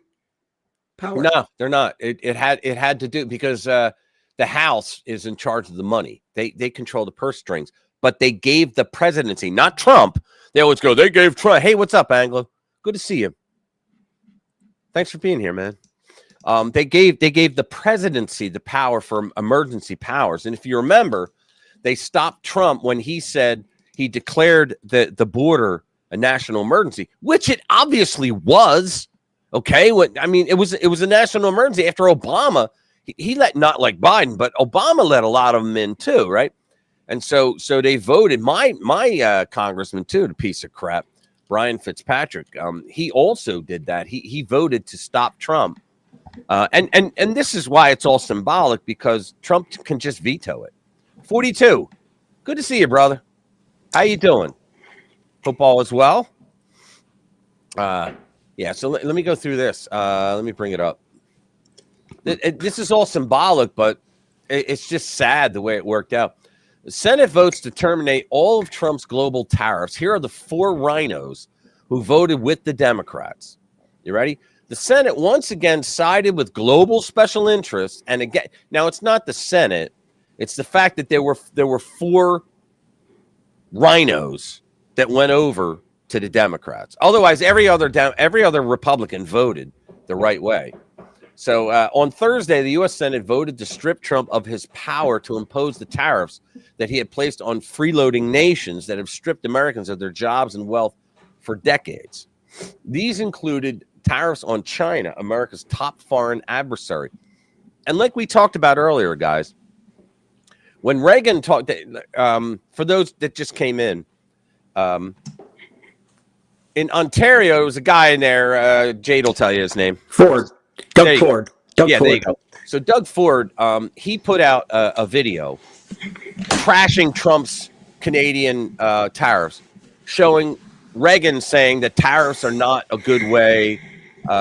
power. No, they're not. It had to do because the House is in charge of the money. They control the purse strings. But they gave the presidency, not Trump. They always go, they gave Trump. Hey, what's up, Anglo? Good to see you. Thanks for being here, man. They gave the presidency the power for emergency powers. And if you remember, they stopped Trump when he said he declared the border a national emergency, which it obviously was. Okay. It was a national emergency after Obama. He let, not like Biden, but Obama let a lot of them in too, right? And so they voted. My congressman too, the piece of crap, Brian Fitzpatrick. He also did that. He voted to stop Trump, and this is why it's all symbolic, because Trump can just veto it. 42. Good to see you, brother. How you doing? Hope all is well. Yeah. So let me go through this. Let me bring it up. This is all symbolic, but it's just sad the way it worked out. The Senate votes to terminate all of Trump's global tariffs. Here are the 4 rhinos who voted with the Democrats. You ready? The Senate once again sided with global special interests. And again, now it's not the Senate. It's the fact that there were 4 rhinos that went over to the Democrats. Otherwise, every other Republican voted the right way. So on Thursday, the U.S. Senate voted to strip Trump of his power to impose the tariffs that he had placed on freeloading nations that have stripped Americans of their jobs and wealth for decades. These included tariffs on China, America's top foreign adversary. And like we talked about earlier, guys, when Reagan talked, for those that just came in Ontario, there was a guy in there, Jade will tell you his name. Ford. Doug Ford. There you go. So Doug Ford, he put out a video trashing Trump's Canadian tariffs, showing Reagan saying that tariffs are not a good way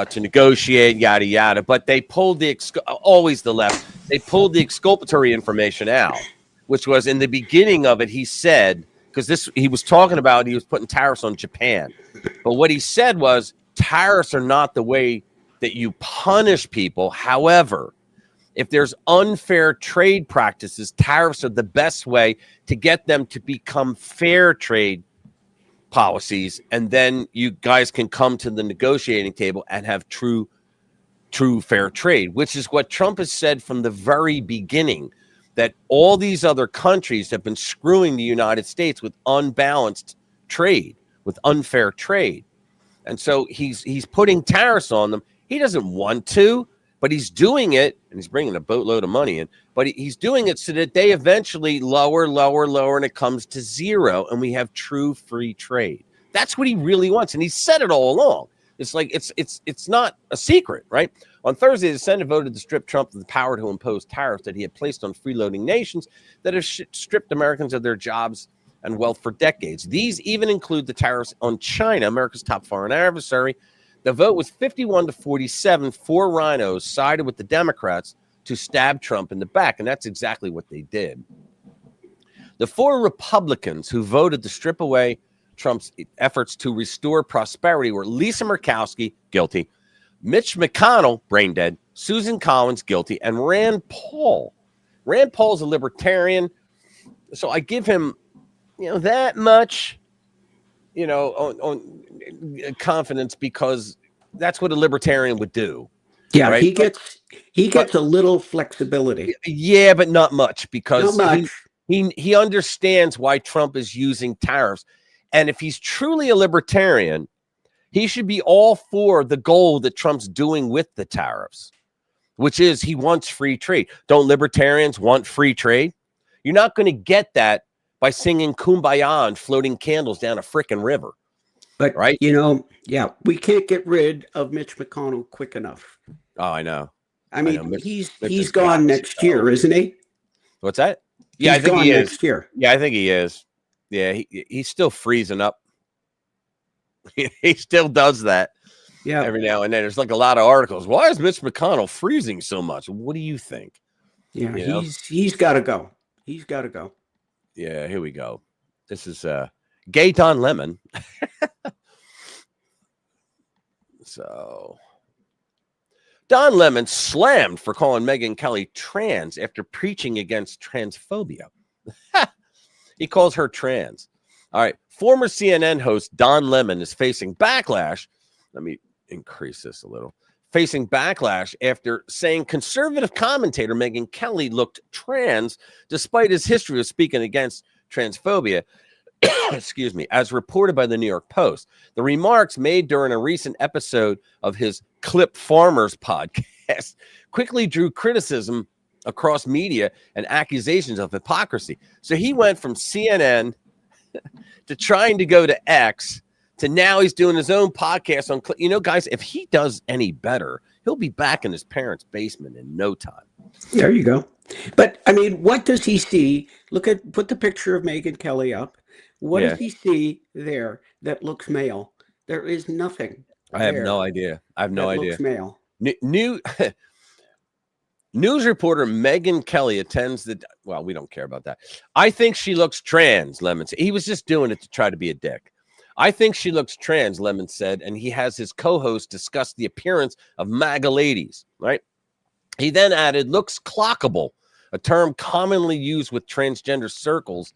to negotiate, yada, yada. But they pulled always the left, they pulled the exculpatory information out, which was in the beginning of it, he said, because he was talking about, he was putting tariffs on Japan. But what he said was tariffs are not the way that you punish people. However, if there's unfair trade practices, tariffs are the best way to get them to become fair trade policies. And then you guys can come to the negotiating table and have true fair trade, which is what Trump has said from the very beginning, that all these other countries have been screwing the United States with unbalanced trade, with unfair trade. And so he's putting tariffs on them. He doesn't want to, but he's doing it, and he's bringing a boatload of money in, but he's doing it so that they eventually lower, and it comes to zero, and we have true free trade. That's what he really wants, and he said it all along. It's like it's not a secret, right? On Thursday, the Senate voted to strip Trump of the power to impose tariffs that he had placed on freeloading nations that have stripped Americans of their jobs and wealth for decades. These even include the tariffs on China, America's top foreign adversary. The vote was 51-47. 4 rhinos sided with the Democrats to stab Trump in the back, and that's exactly what they did. The 4 Republicans who voted to strip away Trump's efforts to restore prosperity were Lisa Murkowski, guilty, Mitch McConnell, brain dead, Susan Collins, guilty, and Rand Paul. Rand Paul's a libertarian, so I give him, that much, on confidence, because that's what a libertarian would do. Yeah, right? he gets a little flexibility. Yeah, but not much, because not much. He understands why Trump is using tariffs. And if he's truly a libertarian, he should be all for the goal that Trump's doing with the tariffs, which is he wants free trade. Don't libertarians want free trade? You're not going to get that by singing Kumbaya and floating candles down a frickin' river. But, right? yeah, we can't get rid of Mitch McConnell quick enough. Oh, I know. I mean, Mitch he's gone next year, isn't he? What's that? Yeah, I think he is. Next year. Yeah, I think he is. Yeah, he's still freezing up. He still does that. Yeah. Every now and then. There's like a lot of articles. Why is Mitch McConnell freezing so much? What do you think? Yeah, he's got to go. He's got to go. Yeah, here we go. This is Gay Don Lemon. So Don Lemon slammed for calling Megyn Kelly trans after preaching against transphobia. He calls her trans. All right. Former CNN host Don Lemon is facing backlash. Let me increase this a little. Facing backlash after saying conservative commentator Megyn Kelly looked trans despite his history of speaking against transphobia. Excuse me, as reported by the New York Post. The remarks made during a recent episode of his Clip Farmers podcast quickly drew criticism across media and accusations of hypocrisy. So he went from CNN to trying to go to X to now he's doing his own podcast on, guys, if he does any better, he'll be back in his parents' basement in no time. There you go. But I mean, what does he see? Put the picture of Megyn Kelly up. What does he see there that looks male? There is nothing. I have no idea. Looks male. News reporter Megyn Kelly attends well, we don't care about that. I think she looks trans, Lemon said. He was just doing it to try to be a dick. I think she looks trans, Lemon said, and he has his co-host discuss the appearance of MAGA ladies, right? He then added, looks clockable, a term commonly used with transgender circles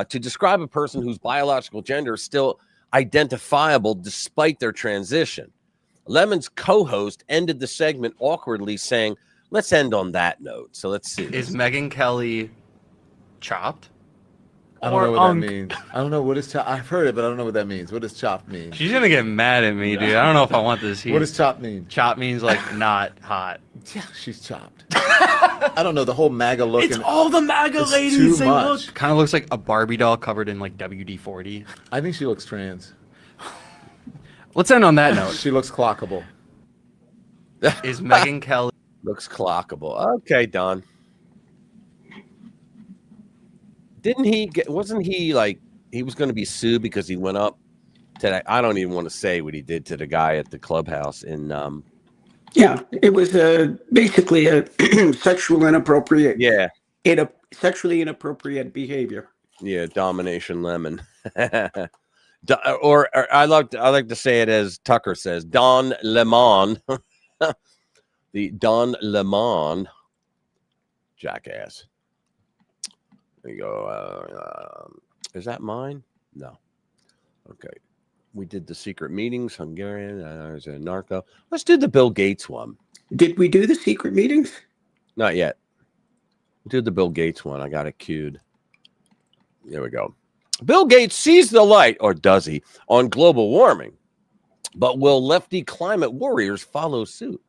to describe a person whose biological gender is still identifiable despite their transition. Lemon's co-host ended the segment awkwardly saying, let's end on that note. So let's see. Is Megyn Kelly chopped? I don't know what that means. I don't know what is chopped. I've heard it, but I don't know what that means. What does chopped mean? She's going to get mad at me, dude. I don't know if I want this here. What does chopped mean? Chopped means like not hot. Yeah, she's chopped. I don't know. The whole MAGA look. It's all the MAGA ladies. Too much. Kind of looks like a Barbie doll covered in like WD-40. I think she looks trans. Let's end on that note. She looks clockable. Is Megyn Kelly... Looks clockable. Okay, Don. Wasn't he like, he was going to be sued because he went up to that? I don't even want to say what he did to the guy at the clubhouse in, yeah, it was basically a sexually inappropriate behavior. Yeah, Domination Lemon. or I like to say it as Tucker says, Don Lemon. The Don Lemon jackass. There you go. Is that mine? No. Okay. We did the secret meetings, Hungarian. There's a narco. Let's do the Bill Gates one. Did we do the secret meetings? Not yet. We did the Bill Gates one. I got it queued. There we go. Bill Gates sees the light, or does he, on global warming? But will lefty climate warriors follow suit?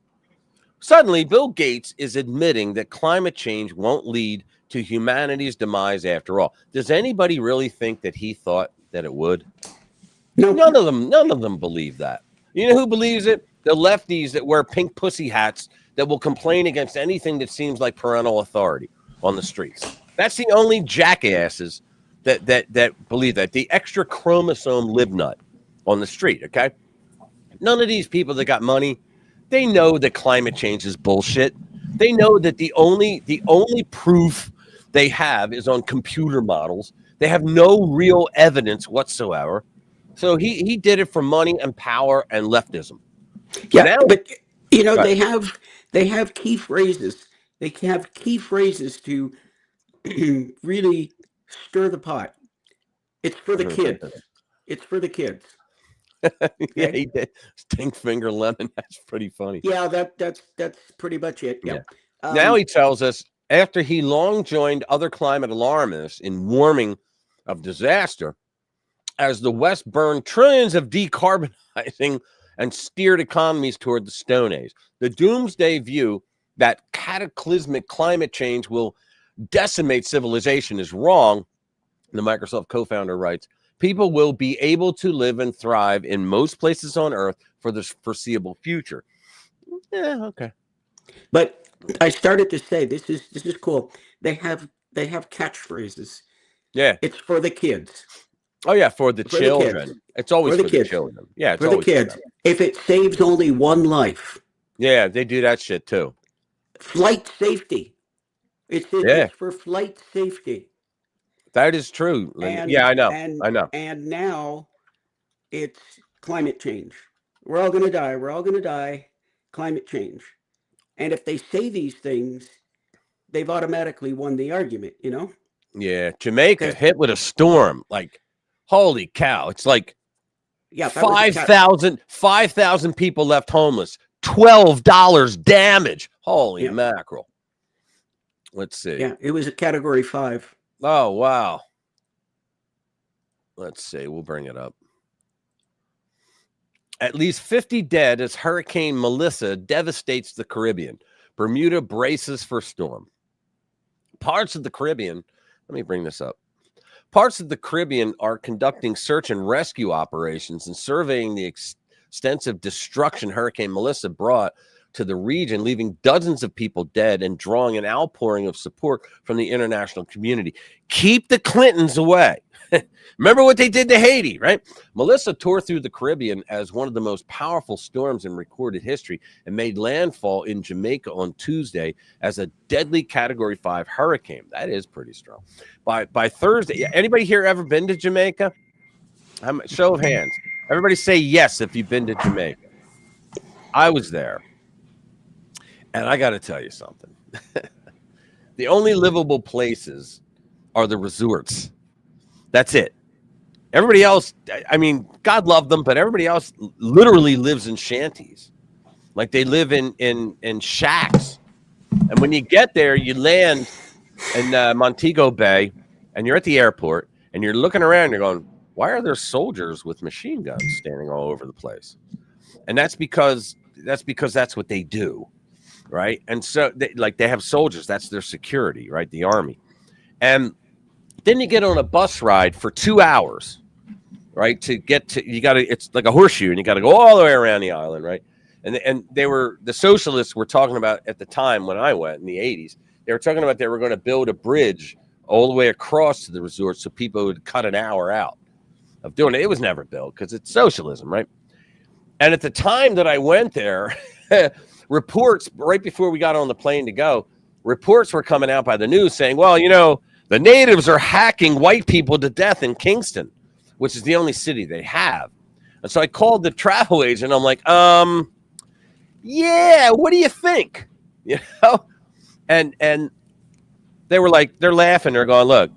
Suddenly, Bill Gates is admitting that climate change won't lead to humanity's demise after all. Does anybody really think that he thought that it would? No. None of them believe that. You know who believes it? The lefties that wear pink pussy hats that will complain against anything that seems like parental authority on the streets. That's the only jackasses that believe that. The extra chromosome libnut on the street, okay? None of these people that got money, they know that climate change is bullshit. They know that the only proof they have is on computer models. They have no real evidence whatsoever. So he did it for money and power and leftism. Yeah, now, but they have key phrases. They have key phrases to really stir the pot. It's for the kids. It's for the kids. Okay? Yeah, he did. Stink finger lemon. That's pretty funny. Yeah, that's pretty much it. Yeah. Now he tells us, after he long joined other climate alarmists in warming of disaster, as the West burned trillions of decarbonizing and steered economies toward the Stone Age. The doomsday view that cataclysmic climate change will decimate civilization is wrong. The Microsoft co-founder writes, People will be able to live and thrive in most places on Earth for the foreseeable future. Yeah, okay. But I started to say this is cool. They have catchphrases. Yeah. It's for the kids. Oh yeah, for the children. It's always for the children. Yeah, it's for the kids. If it saves only one life. Yeah, they do that shit too. Flight safety. It's for flight safety. That is true. Yeah, I know. I know. And now it's climate change. We're all going to die. We're all going to die. Climate change. And if they say these things, they've automatically won the argument, you know? Yeah, Jamaica hit with a storm. Like, holy cow. It's like 5,000 people left homeless. $12 damage. Holy mackerel. Let's see. Yeah, it was a category 5. Oh, wow. Let's see. We'll bring it up. At least 50 dead as Hurricane Melissa devastates the Caribbean. Bermuda braces for storm. Parts of the Caribbean, let me bring this up. Parts of the Caribbean are conducting search and rescue operations and surveying the extensive destruction Hurricane Melissa brought to the region, leaving dozens of people dead and drawing an outpouring of support from the international community. Keep the Clintons away. Remember what they did to Haiti, right? Melissa tore through the Caribbean as one of the most powerful storms in recorded history and made landfall in Jamaica on Tuesday as a deadly Category 5 hurricane. That is pretty strong. By Thursday, anybody here ever been to Jamaica? Show of hands. Everybody say yes if you've been to Jamaica. I was there. And I got to tell you something. The only livable places are the resorts. That's it. Everybody else, I mean, God love them, but everybody else literally lives in shanties. Like they live in shacks. And when you get there, you land in Montego Bay, and you're at the airport, and you're looking around, you're going, why are there soldiers with machine guns standing all over the place? And that's because that's what they do. Right. And so they have soldiers. That's their security. Right. The army. And then you get on a bus ride for 2 hours. Right. To get to it's like a horseshoe and you got to go all the way around the island. Right. And the socialists were talking about at the time when I went in the 80s, they were talking about they were going to build a bridge all the way across to the resort so people would cut an hour out of doing it. It was never built because it's socialism. Right. And at the time that I went there, reports right before we got on the plane to go, reports were coming out by the news saying, well, you know, the natives are hacking white people to death in Kingston, which is the only city they have. And so I called the travel agent. I'm like, yeah, what do you think? You know? And they were like, they're laughing. They're going, look,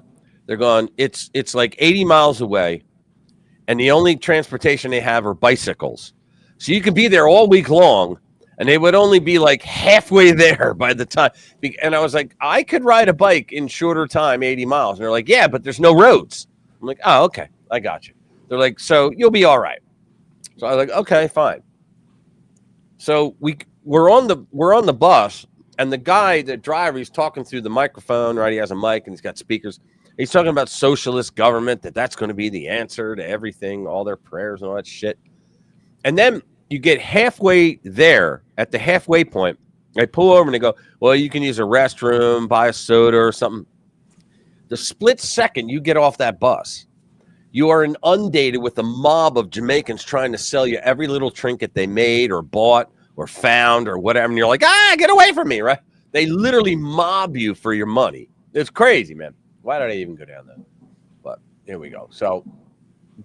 they're going, it's like 80 miles away. And the only transportation they have are bicycles. So you could be there all week long. And they would only be like halfway there by the time. And I was like, I could ride a bike in shorter time, 80 miles. And they're like, yeah, but there's no roads. I'm like, oh, okay. I got you. They're like, so you'll be all right. So I was like, okay, fine. So we're on the bus, and the driver, he's talking through the microphone, right? He has a mic and he's got speakers. He's talking about socialist government, that's going to be the answer to everything, all their prayers and all that shit. And then you get halfway there at the halfway point. They pull over and they go, well, you can use a restroom, buy a soda or something. The split second you get off that bus, you are inundated with a mob of Jamaicans trying to sell you every little trinket they made or bought or found or whatever. And you're like, get away from me, right? They literally mob you for your money. It's crazy, man. Why did I even go down there? But here we go. So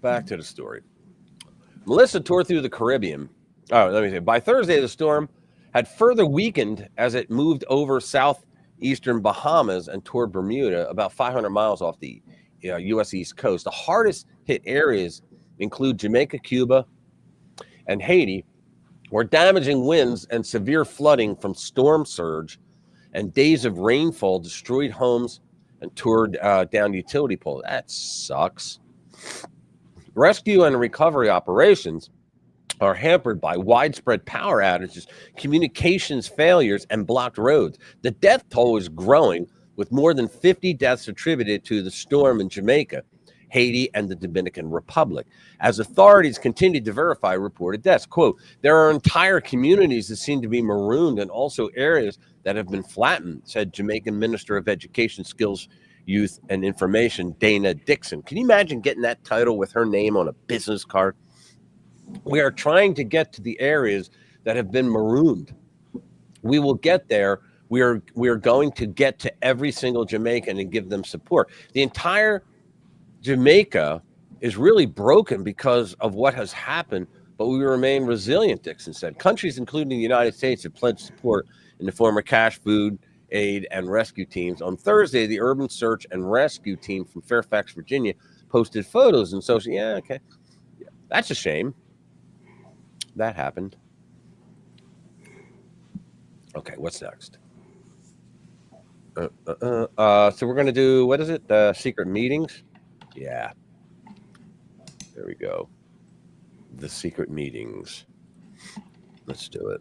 back to the story. Melissa tore through the Caribbean. Oh, let me say, by Thursday, the storm had further weakened as it moved over southeastern Bahamas and toward Bermuda, about 500 miles off the U.S. East Coast. The hardest hit areas include Jamaica, Cuba, and Haiti, where damaging winds and severe flooding from storm surge and days of rainfall destroyed homes and tore down utility poles. That sucks. Rescue and recovery operations are hampered by widespread power outages, communications failures, and blocked roads. The death toll is growing, with more than 50 deaths attributed to the storm in Jamaica Haiti, and the Dominican Republic. As authorities continue to verify reported deaths, quote, there are entire communities that seem to be marooned and also areas that have been flattened, said Jamaican Minister of Education, Skills, Youth, and Information, Dana Dixon. Can you imagine getting that title with her name on a business card? We are trying to get to the areas that have been marooned. We will get there. We are going to get to every single Jamaican and give them support. The entire Jamaica is really broken because of what has happened, but we remain resilient, Dixon said. Countries, including the United States, have pledged support in the form of cash, food, aid, and rescue teams. On Thursday, the Urban Search and Rescue Team from Fairfax, Virginia, posted photos and social. Yeah, okay. Yeah, that's a shame. That happened. Okay, what's next? So we're going to do, what is it? Secret meetings? Yeah. There we go. The secret meetings. Let's do it.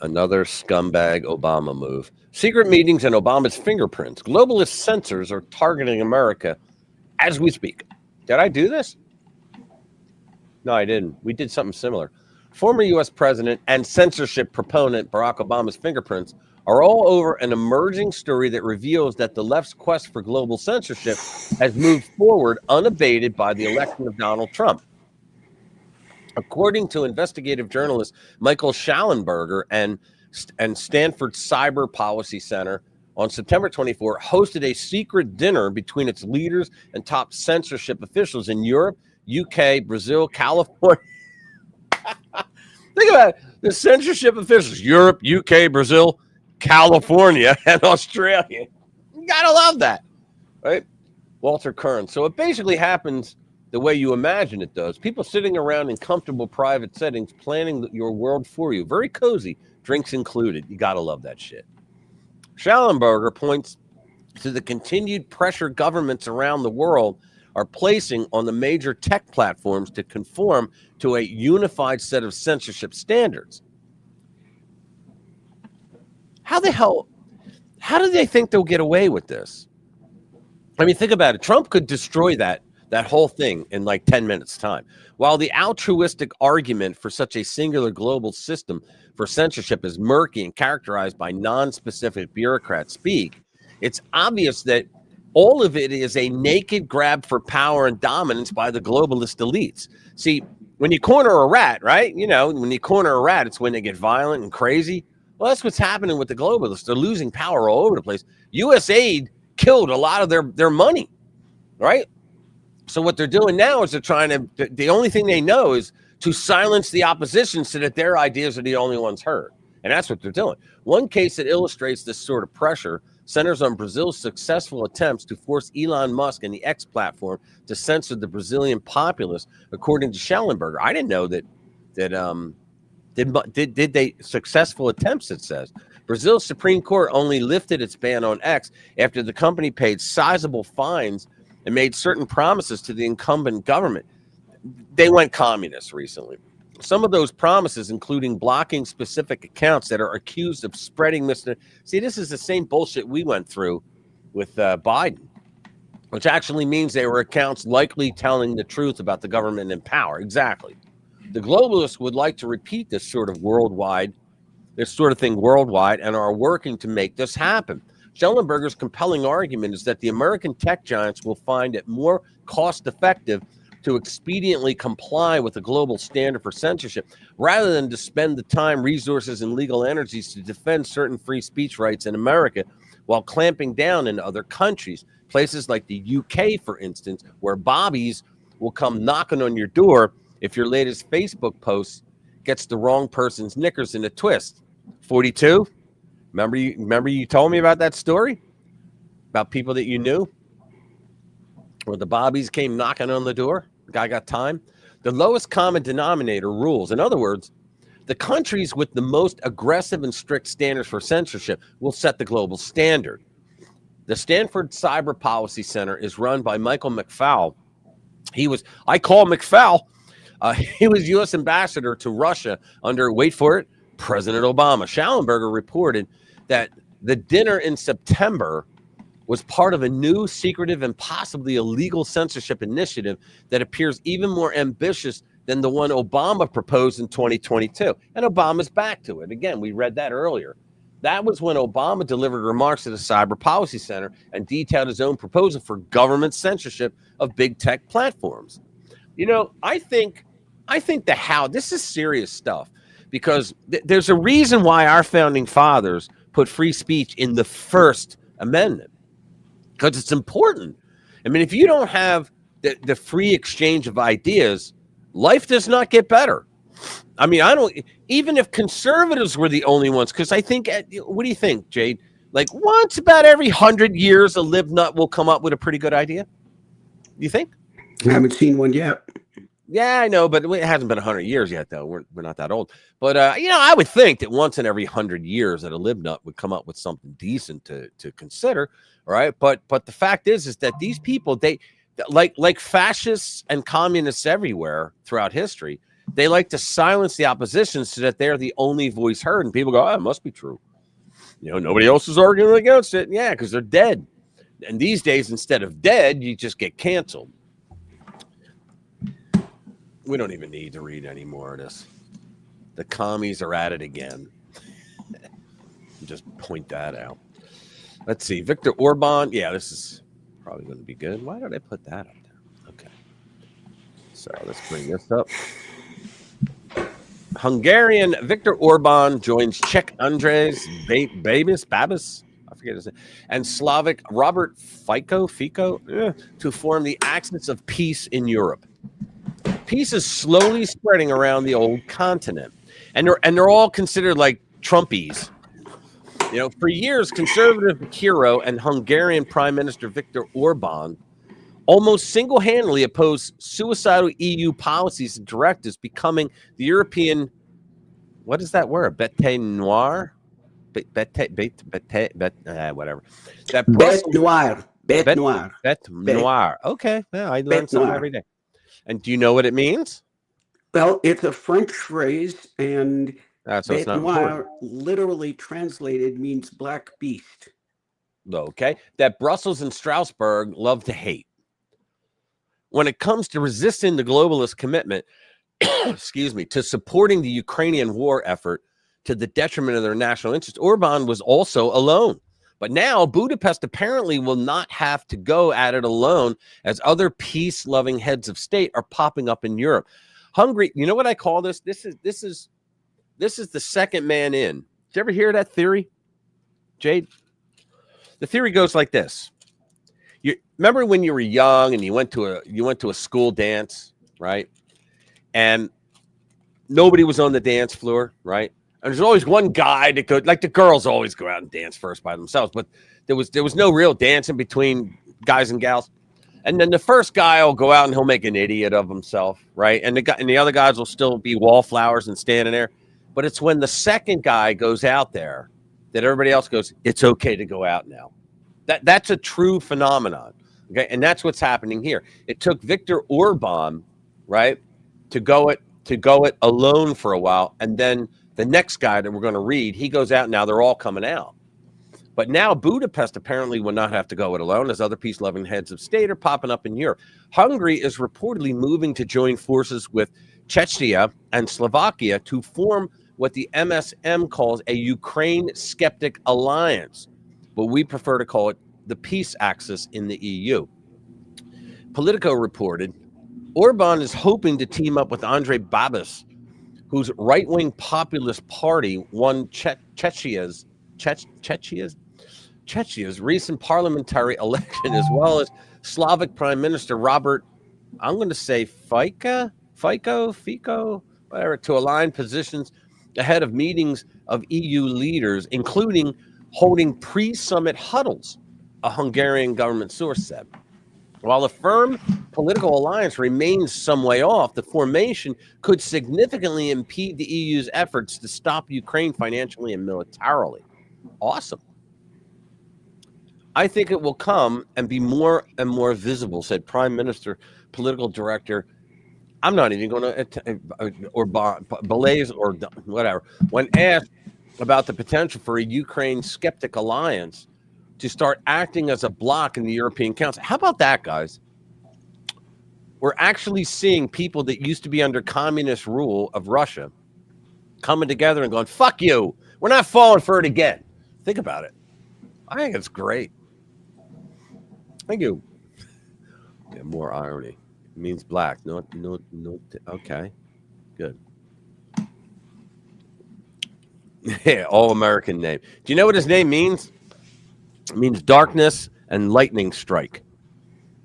Another scumbag Obama move. Secret meetings and Obama's fingerprints. Globalist censors are targeting America as we speak. Did I do this? No, I didn't. We did something similar. Former U.S. president and censorship proponent Barack Obama's fingerprints are all over an emerging story that reveals that the left's quest for global censorship has moved forward unabated by the election of Donald Trump. According to investigative journalist Michael Schallenberger and Stanford Cyber Policy Center, on September 24, hosted a secret dinner between its leaders and top censorship officials in Europe, UK, Brazil, California. Think about it. The censorship officials, Europe, UK, Brazil, California, and Australia. You gotta love that, right? Walter Kern. So it basically happens the way you imagine it does. People sitting around in comfortable private settings planning your world for you. Very cozy, drinks included. You gotta love that shit. Schallenberger points to the continued pressure governments around the world are placing on the major tech platforms to conform to a unified set of censorship standards. How do they think they'll get away with this? I mean, think about it. Trump could destroy that whole thing in like 10 minutes time. While the altruistic argument for such a singular global system for censorship is murky and characterized by non-specific bureaucrat speak, it's obvious that all of it is a naked grab for power and dominance by the globalist elites. See, when you corner a rat, right? You know, when you corner a rat, it's when they get violent and crazy. Well, that's what's happening with the globalists. They're losing power all over the place. USAID killed a lot of their money, right? So what they're doing now is they're trying to, the only thing they know is to silence the opposition so that their ideas are the only ones heard. And that's what they're doing. One case that illustrates this sort of pressure centers on Brazil's successful attempts to force Elon Musk and the X platform to censor the Brazilian populace, according to Schallenberger. I didn't know that did they successful attempts, it says. Brazil's Supreme Court only lifted its ban on X after the company paid sizable fines and made certain promises to the incumbent government. They went communist recently. Some of those promises, including blocking specific accounts that are accused of spreading See, this is the same bullshit we went through with Biden, which actually means they were accounts likely telling the truth about the government in power. Exactly. The globalists would like to repeat this sort of thing worldwide, and are working to make this happen. Schellenberger's compelling argument is that the American tech giants will find it more cost-effective to expediently comply with the global standard for censorship, rather than to spend the time, resources, and legal energies to defend certain free speech rights in America while clamping down in other countries. Places like the UK, for instance, where bobbies will come knocking on your door if your latest Facebook post gets the wrong person's knickers in a twist. 42? Remember you told me about that story? About people that you knew? Where the bobbies came knocking on the door? The guy got time? The lowest common denominator rules. In other words, the countries with the most aggressive and strict standards for censorship will set the global standard. The Stanford Cyber Policy Center is run by Michael McFaul. I call McFaul. He was U.S. ambassador to Russia under, wait for it, President Obama. Schallenberger reported that the dinner in September was part of a new, secretive, and possibly illegal censorship initiative that appears even more ambitious than the one Obama proposed in 2022. And Obama's back to it. Again, we read that earlier. That was when Obama delivered remarks at the Cyber Policy Center and detailed his own proposal for government censorship of big tech platforms. You know, I think this is serious stuff, because there's a reason why our founding fathers put free speech in the First Amendment, because it's important. I mean, if you don't have the free exchange of ideas, life does not get better. I mean, even if conservatives were the only ones, because I think, what do you think, Jade? Like, once about every 100 years, a lib nut will come up with a pretty good idea. You think? I haven't seen one yet. Yeah, I know, but it hasn't been 100 years yet, though. We're not that old. But, you know, I would think that once in every 100 years that a lib nut would come up with something decent to consider, right? But the fact is that these people, they like fascists and communists everywhere throughout history, they like to silence the opposition so that they're the only voice heard. And people go, oh, it must be true. You know, nobody else is arguing against it. Yeah, because they're dead. And these days, instead of dead, you just get canceled. We don't even need to read any more of this. The commies are at it again. Just point that out. Let's see. Viktor Orban. Yeah, this is probably going to be good. Why did I put that up there? Okay. So let's bring this up. Hungarian Viktor Orban joins Czech Andres Babis, I forget his name, and Slavic Robert Fico to form the Axis of Peace in Europe. Peace is slowly spreading around the old continent, and they're all considered like Trumpies. You know, for years, conservative hero and Hungarian Prime Minister Viktor Orban almost single-handedly opposed suicidal EU policies and directives, becoming the European, what is that word? Bête noire? Whatever. That Bête noire. Bête noire. Bête noire. Okay. Well, I learn something every day. And do you know what it means? Well, it's a French phrase, and so bête noire literally translated means black beast. Okay. That Brussels and Strasbourg love to hate. When it comes to resisting the globalist commitment, to supporting the Ukrainian war effort to the detriment of their national interest, Orban was also alone. But now Budapest apparently will not have to go at it alone, as other peace-loving heads of state are popping up in Europe. Hungary, you know what I call this? This is the second man in. Did you ever hear that theory, Jade? The theory goes like this. You remember when you were young and you went to a school dance, right? And nobody was on the dance floor, right? And there's always one guy that goes, like the girls always go out and dance first by themselves, but there was no real dancing between guys and gals. And then the first guy will go out and he'll make an idiot of himself, right? And the other guys will still be wallflowers and standing there. But it's when the second guy goes out there that everybody else goes, it's okay to go out now. That's a true phenomenon. Okay. And that's what's happening here. It took Viktor Orban, right, to go it alone for a while. And then the next guy that we're going to read, he goes out. Now they're all coming out. But now Budapest apparently will not have to go it alone, as other peace-loving heads of state are popping up in Europe. Hungary is reportedly moving to join forces with Czechia and Slovakia to form what the MSM calls a Ukraine skeptic alliance, but we prefer to call it the peace axis in the EU. Politico reported Orban is hoping to team up with Andrej Babis, whose right-wing populist party won Czechia's recent parliamentary election, as well as Slavic Prime Minister Robert, I'm going to say Fico, whatever, to align positions ahead of meetings of EU leaders, including holding pre-summit huddles, a Hungarian government source said. While the firm political alliance remains some way off, the formation could significantly impede the EU's efforts to stop Ukraine financially and militarily. Awesome. I think it will come and be more and more visible, said Prime Minister, political director. I'm not even going to, or Belays or whatever. When asked about the potential for a Ukraine skeptic alliance to start acting as a bloc in the European Council. How about that, guys? We're actually seeing people that used to be under communist rule of Russia coming together and going, fuck you. We're not falling for it again. Think about it. I think it's great. Thank you. Yeah, more irony. It means black. No. Okay. Good. Yeah, all American name. Do you know what his name means? It means darkness and lightning strike.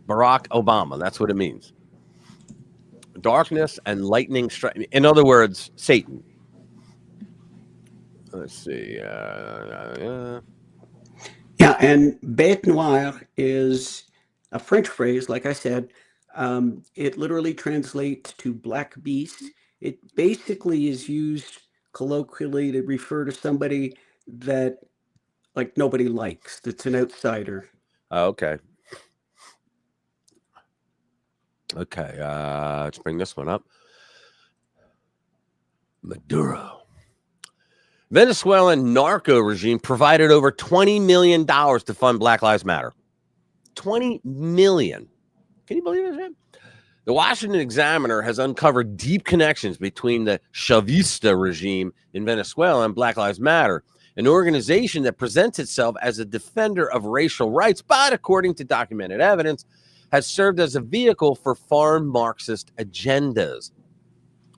Barack Obama. That's what it means. Darkness and lightning strike. In other words, Satan. Let's see. Yeah, and bête noire is a French phrase, like I said. It literally translates to black beast. It basically is used colloquially to refer to somebody that like nobody likes, that's an outsider. Okay. Okay, let's bring this one up. Maduro. Venezuelan narco regime provided over $20 million to fund Black Lives Matter. $20 million. Can you believe it? The Washington Examiner has uncovered deep connections between the Chavista regime in Venezuela and Black Lives Matter, an organization that presents itself as a defender of racial rights, but according to documented evidence, has served as a vehicle for foreign Marxist agendas.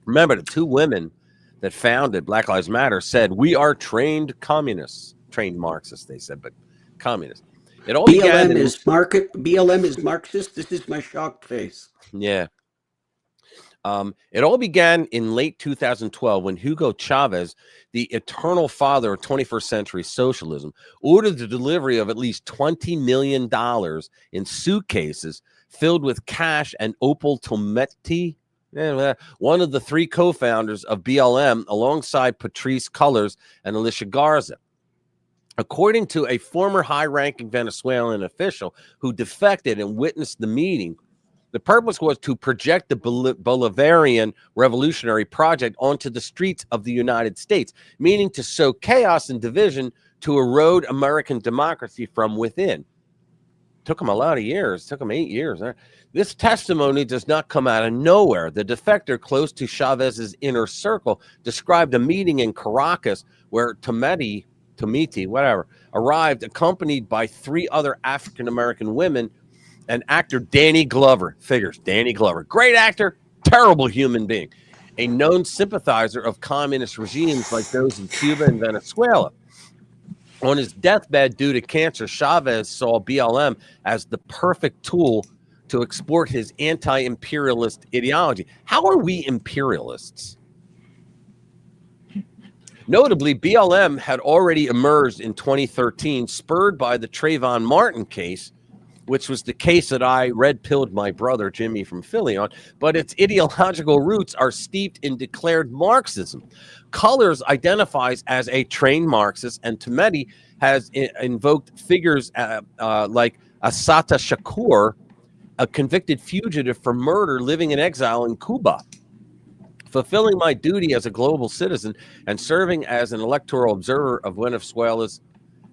Remember, the two women that founded Black Lives Matter said, we are trained communists, trained Marxists, they said, but communists. It all BLM is Marxist. This is my shocked face. Yeah. It all began in late 2012 when Hugo Chavez, the eternal father of 21st century socialism, ordered the delivery of at least $20 million in suitcases filled with cash, and Opal Tometi, one of the three co-founders of BLM, alongside Patrice Cullors and Alicia Garza. According to a former high-ranking Venezuelan official who defected and witnessed the meeting, the purpose was to project the Bolivarian Revolutionary Project onto the streets of the United States, meaning to sow chaos and division to erode American democracy from within. Took them a lot of years. Took them 8 years. This testimony does not come out of nowhere. The defector close to Chavez's inner circle described a meeting in Caracas where Tometi, arrived accompanied by three other African-American women and actor Danny Glover. Figures, Danny Glover. Great actor, terrible human being. A known sympathizer of communist regimes like those in Cuba and Venezuela. On his deathbed due to cancer, Chavez saw BLM as the perfect tool to export his anti-imperialist ideology. How are we imperialists? Notably, BLM had already emerged in 2013, spurred by the Trayvon Martin case, which was the case that I red-pilled my brother Jimmy from Philly on, but its ideological roots are steeped in declared Marxism. Cullors identifies as a trained Marxist, and Tometi has invoked figures like Assata Shakur, a convicted fugitive for murder living in exile in Cuba. Fulfilling my duty as a global citizen and serving as an electoral observer of Venezuela's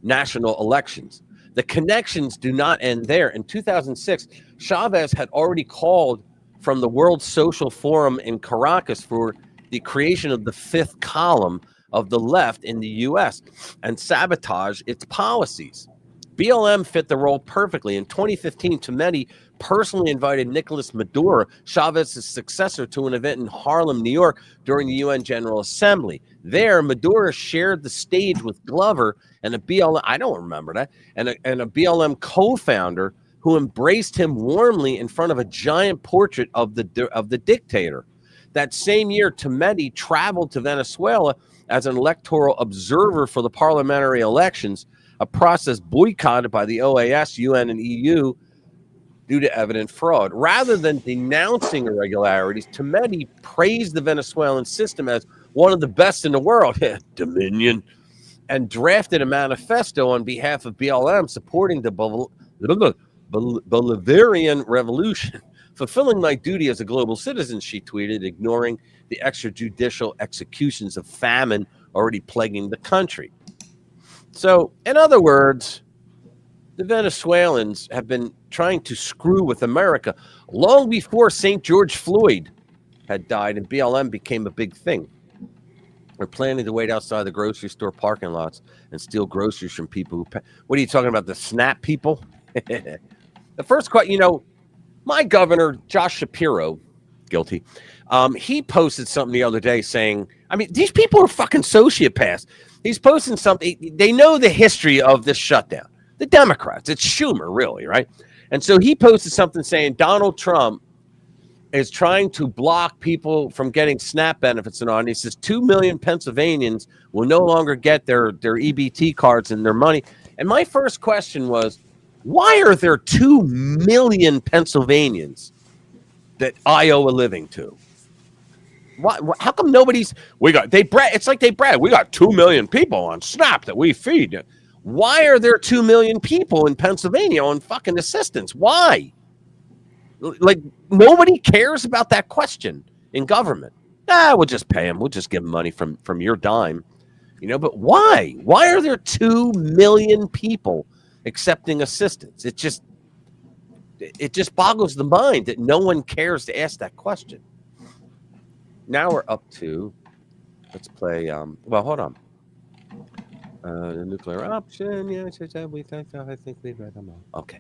national elections. The connections do not end there. In 2006, Chavez had already called from the World Social Forum in Caracas for the creation of the fifth column of the left in the U.S. and sabotage its policies. BLM fit the role perfectly. In 2015, Tometi personally invited Nicolas Maduro, Chavez's successor, to an event in Harlem, New York, during the UN General Assembly. There, Maduro shared the stage with Glover and a BLM, I don't remember that, and a BLM co-founder who embraced him warmly in front of a giant portrait of the dictator. That same year, Tometi traveled to Venezuela as an electoral observer for the parliamentary elections, a process boycotted by the OAS, UN, and EU due to evident fraud. Rather than denouncing irregularities, Tometi praised the Venezuelan system as one of the best in the world, Dominion, and drafted a manifesto on behalf of BLM supporting the Bolivarian Revolution. Fulfilling my duty as a global citizen, she tweeted, ignoring the extrajudicial executions of famine already plaguing the country. So, in other words, the Venezuelans have been trying to screw with America long before St. George Floyd had died and BLM became a big thing. They're planning to wait outside the grocery store parking lots and steal groceries from people who what are you talking about, the SNAP people? The first question, my governor, Josh Shapiro, guilty, he posted something the other day saying, I mean, these people are fucking sociopaths. He's posting something. They know the history of this shutdown. The Democrats, it's Schumer, really, right? And so he posted something saying Donald Trump is trying to block people from getting SNAP benefits and all. And he says 2 million Pennsylvanians will no longer get their EBT cards and their money. And my first question was, why are there 2 million Pennsylvanians that I owe a living to? Why? How come nobody's? It's like they brag. We got 2 million people on SNAP that we feed. Why are there 2 million people in Pennsylvania on fucking assistance? Why? Like, nobody cares about that question in government. We'll just pay them. We'll just give them money from your dime. But why? Why are there 2 million people accepting assistance? It just boggles the mind that no one cares to ask that question. Now we're up to, let's play, hold on. The nuclear option, we think, I think we read them all. Okay.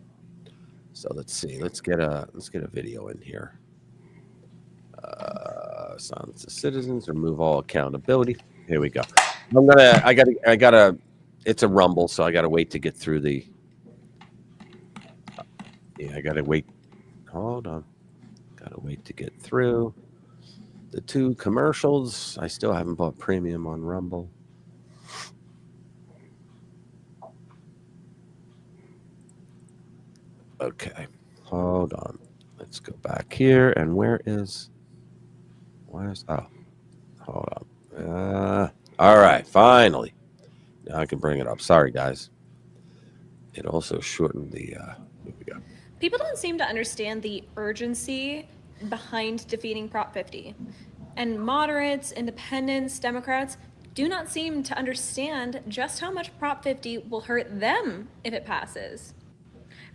So let's see. Let's get a video in here. Silence the citizens, remove all accountability. Here we go. I gotta it's a rumble, so I gotta wait to get through the I gotta wait. Hold on. Gotta wait to get through the 2 commercials. I still haven't bought premium on Rumble. Okay, hold on. Let's go back here. And where's hold on. All right, finally. Now I can bring it up. Sorry, guys. It also shortened the, here we go. People don't seem to understand the urgency behind defeating Prop 50. And moderates, independents, Democrats do not seem to understand just how much Prop 50 will hurt them if it passes.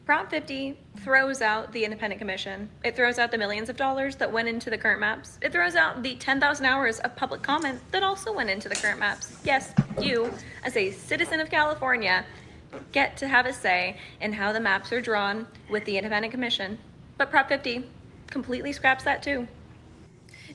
Prop 50 throws out the independent commission. It throws out the millions of dollars that went into the current maps. It throws out the 10,000 hours of public comment that also went into the current maps. Yes, you, as a citizen of California, get to have a say in how the maps are drawn with the independent commission. But Prop 50 completely scraps that too.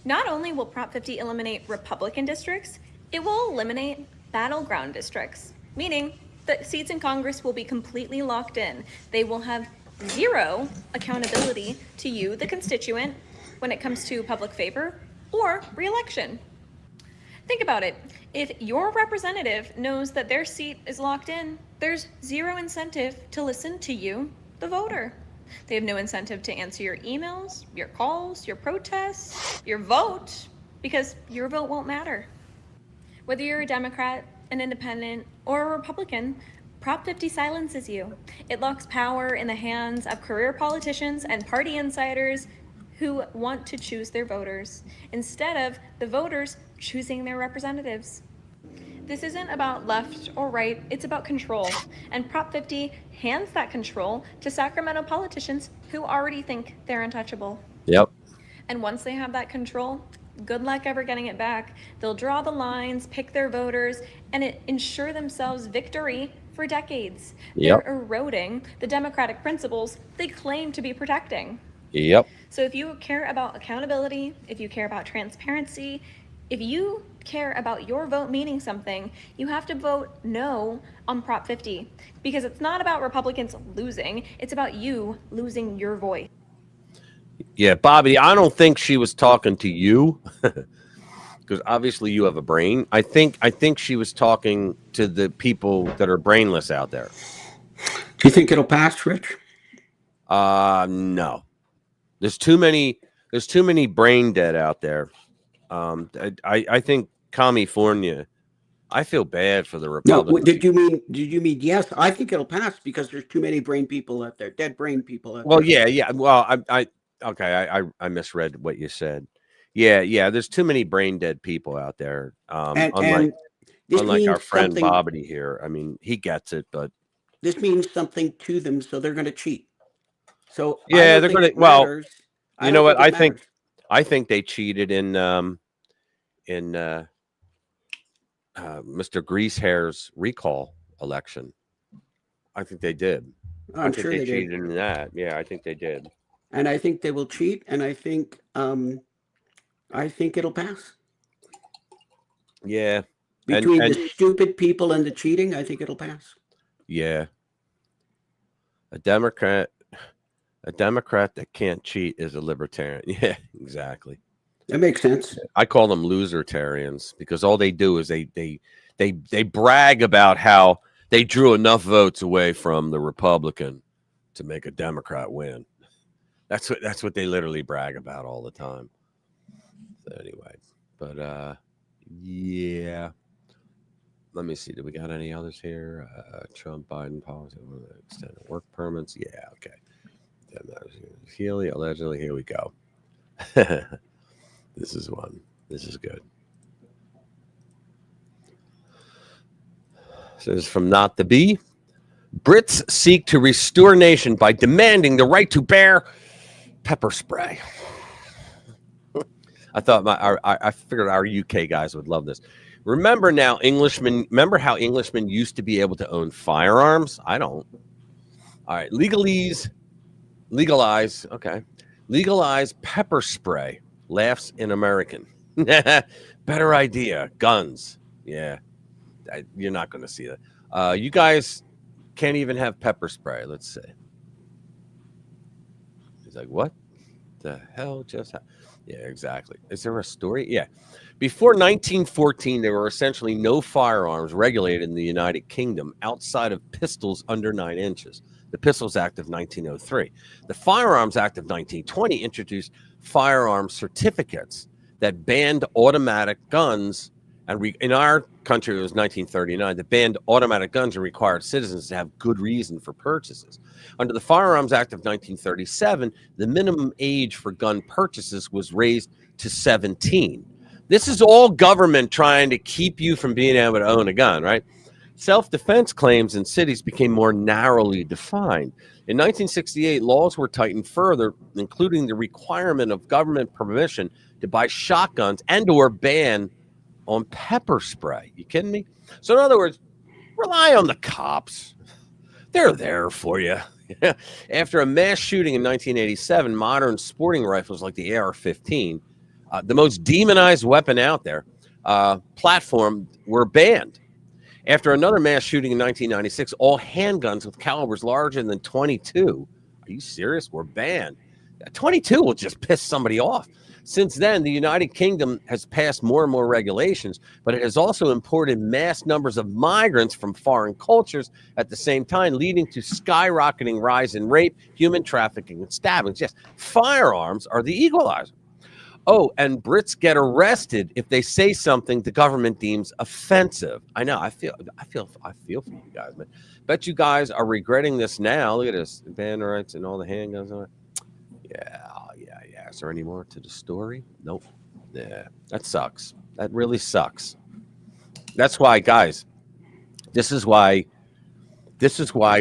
Not only will Prop 50 eliminate Republican districts, it will eliminate battleground districts, meaning that seats in Congress will be completely locked in. They will have zero accountability to you, the constituent, when it comes to public favor or re-election. Think about it. If your representative knows that their seat is locked in, there's zero incentive to listen to you, the voter. They have no incentive to answer your emails, your calls, your protests, your vote, because your vote won't matter. Whether you're a Democrat, an independent, or a Republican, Prop 50 silences you. It locks power in the hands of career politicians and party insiders who want to choose their voters, instead of the voters choosing their representatives. This isn't about left or right, it's about control. And Prop 50 hands that control to Sacramento politicians who already think they're untouchable. Yep. And once they have that control, good luck ever getting it back. They'll draw the lines, pick their voters, and ensure themselves victory for decades. Yep. They're eroding the democratic principles they claim to be protecting. Yep. So if you care about accountability, if you care about transparency, if you care about your vote meaning something, you have to vote no on Prop 50, because it's not about Republicans losing, it's about you losing your voice. Yeah, Bobby, I don't think she was talking to you because obviously you have a brain. I think she was talking to the people that are brainless out there. Do you think it'll pass, Rich? No. There's too many brain dead out there. I think California, I feel bad for the Republicans. No, did you mean yes? I think it'll pass because there's too many brain people out there, dead brain people out there. Well, yeah. Well, I misread what you said. Yeah. There's too many brain dead people out there. Unlike our friend Bobby here. I mean, he gets it, but This means something to them, so they're going to cheat. So yeah, they're going to. Well, you know what? I think they cheated in Mr. Greasehair's recall election. I think they did. I'm sure they cheated did. in that. Yeah, I think they did. And I think they will cheat, and I think it'll pass. Yeah. Between the stupid people and the cheating, I think it'll pass. Yeah. A Democrat that can't cheat is a libertarian. Yeah, exactly. That makes sense. I call them losertarians because all they do is they brag about how they drew enough votes away from the Republican to make a Democrat win. That's what they literally brag about all the time. So anyway, but yeah. Let me see. Do we got any others here? Trump, Biden policy, extended work permits. Yeah, okay. Healy, allegedly. Here we go. This is one. This is good. So this is from Not the Bee. Brits seek to restore nation by demanding the right to bear pepper spray. I thought I figured our UK guys would love this. Remember how Englishmen used to be able to own firearms? I don't. All right, legalize pepper spray. Laughs in American. Better idea. Guns. Yeah, you're not going to see that. You guys can't even have pepper spray. Let's see. He's like, what the hell just happened? Yeah, exactly. Is there a story? Yeah. Before 1914, there were essentially no firearms regulated in the United Kingdom outside of pistols under 9 inches. The Pistols Act of 1903. The Firearms Act of 1920 introduced firearm certificates that banned automatic guns. And in our country, it was 1939, that banned automatic guns and required citizens to have good reason for purchases. Under the Firearms Act of 1937, the minimum age for gun purchases was raised to 17. This is all government trying to keep you from being able to own a gun, right? Self-defense claims in cities became more narrowly defined. In 1968, laws were tightened further, including the requirement of government permission to buy shotguns and or ban on pepper spray. You kidding me? So in other words, rely on the cops. They're there for you. After a mass shooting in 1987, modern sporting rifles like the AR-15, the most demonized weapon out there, platform, were banned. After another mass shooting in 1996, all handguns with calibers larger than 22, are you serious? Were banned. 22 will just piss somebody off. Since then, the United Kingdom has passed more and more regulations, but it has also imported mass numbers of migrants from foreign cultures at the same time, leading to skyrocketing rise in rape, human trafficking, and stabbings. Yes, firearms are the equalizer. Oh, and Brits get arrested if they say something the government deems offensive. I know. I feel for you guys, man. Bet you guys are regretting this now. Look at this, ban rights and all the handguns on it. Yeah. Is there any more to the story? Nope. Yeah, that sucks. That really sucks. That's why, guys. This is why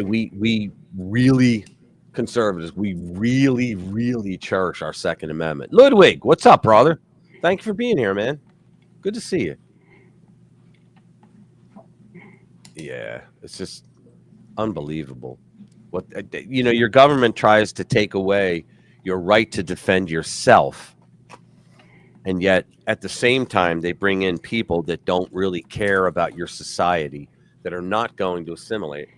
we really, conservatives, we really, really cherish our Second Amendment. Ludwig, what's up, brother? Thank you for being here, man. Good to see you. Yeah, it's just unbelievable. What your government tries to take away your right to defend yourself, and yet at the same time they bring in people that don't really care about your society, that are not going to assimilate,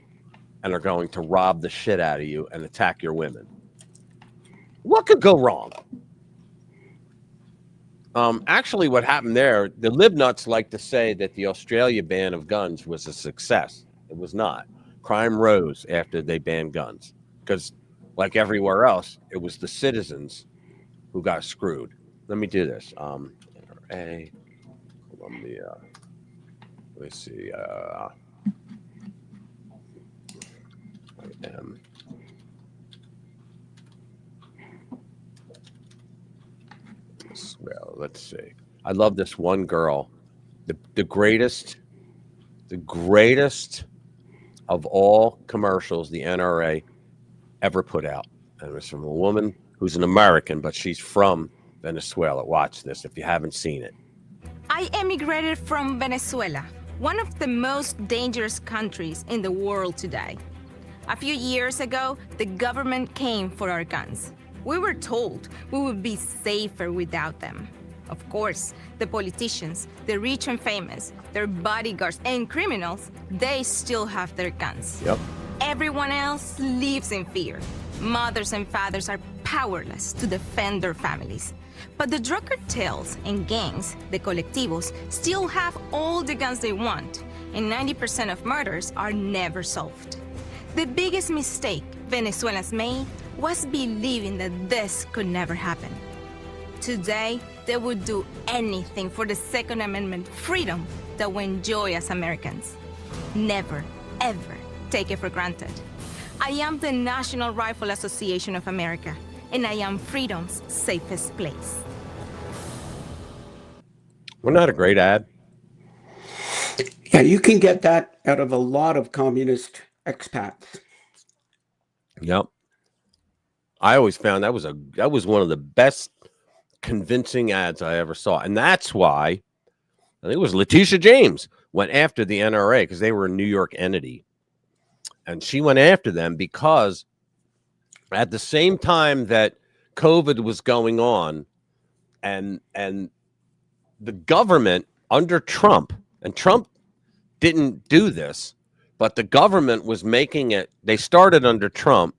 and are going to rob the shit out of you and attack your women. What could go wrong? Actually, what happened there, the libnuts like to say that the Australia ban of guns was a success. It was not. Crime rose after they banned guns because, like everywhere else, it was the citizens who got screwed. Let me do this. NRA, Columbia. Let me see. I am. Well, let's see. I love this one girl, the greatest of all commercials the NRA ever put out. And it was from a woman who's an American, but she's from Venezuela. Watch this if you haven't seen it. I emigrated from Venezuela, one of the most dangerous countries in the world today. A few years ago, the government came for our guns. We were told we would be safer without them. Of course, the politicians, the rich and famous, their bodyguards and criminals, they still have their guns. Yep. Everyone else lives in fear. Mothers and fathers are powerless to defend their families. But the drug cartels and gangs, the colectivos, still have all the guns they want, and 90% of murders are never solved. The biggest mistake Venezuelans made was believing that this could never happen. Today, they would do anything for the Second Amendment freedom that we enjoy as Americans. Never, ever take it for granted. I am the National Rifle Association of America, and I am freedom's safest place. Wasn't that a great ad? Yeah, you can get that out of a lot of communist expats. Yep. I always found that was one of the best convincing ads I ever saw. And that's why I think it was Letitia James went after the NRA because they were a New York entity. And she went after them because at the same time that COVID was going on and the government under Trump, and Trump didn't do this, but the government was making it, they started under Trump,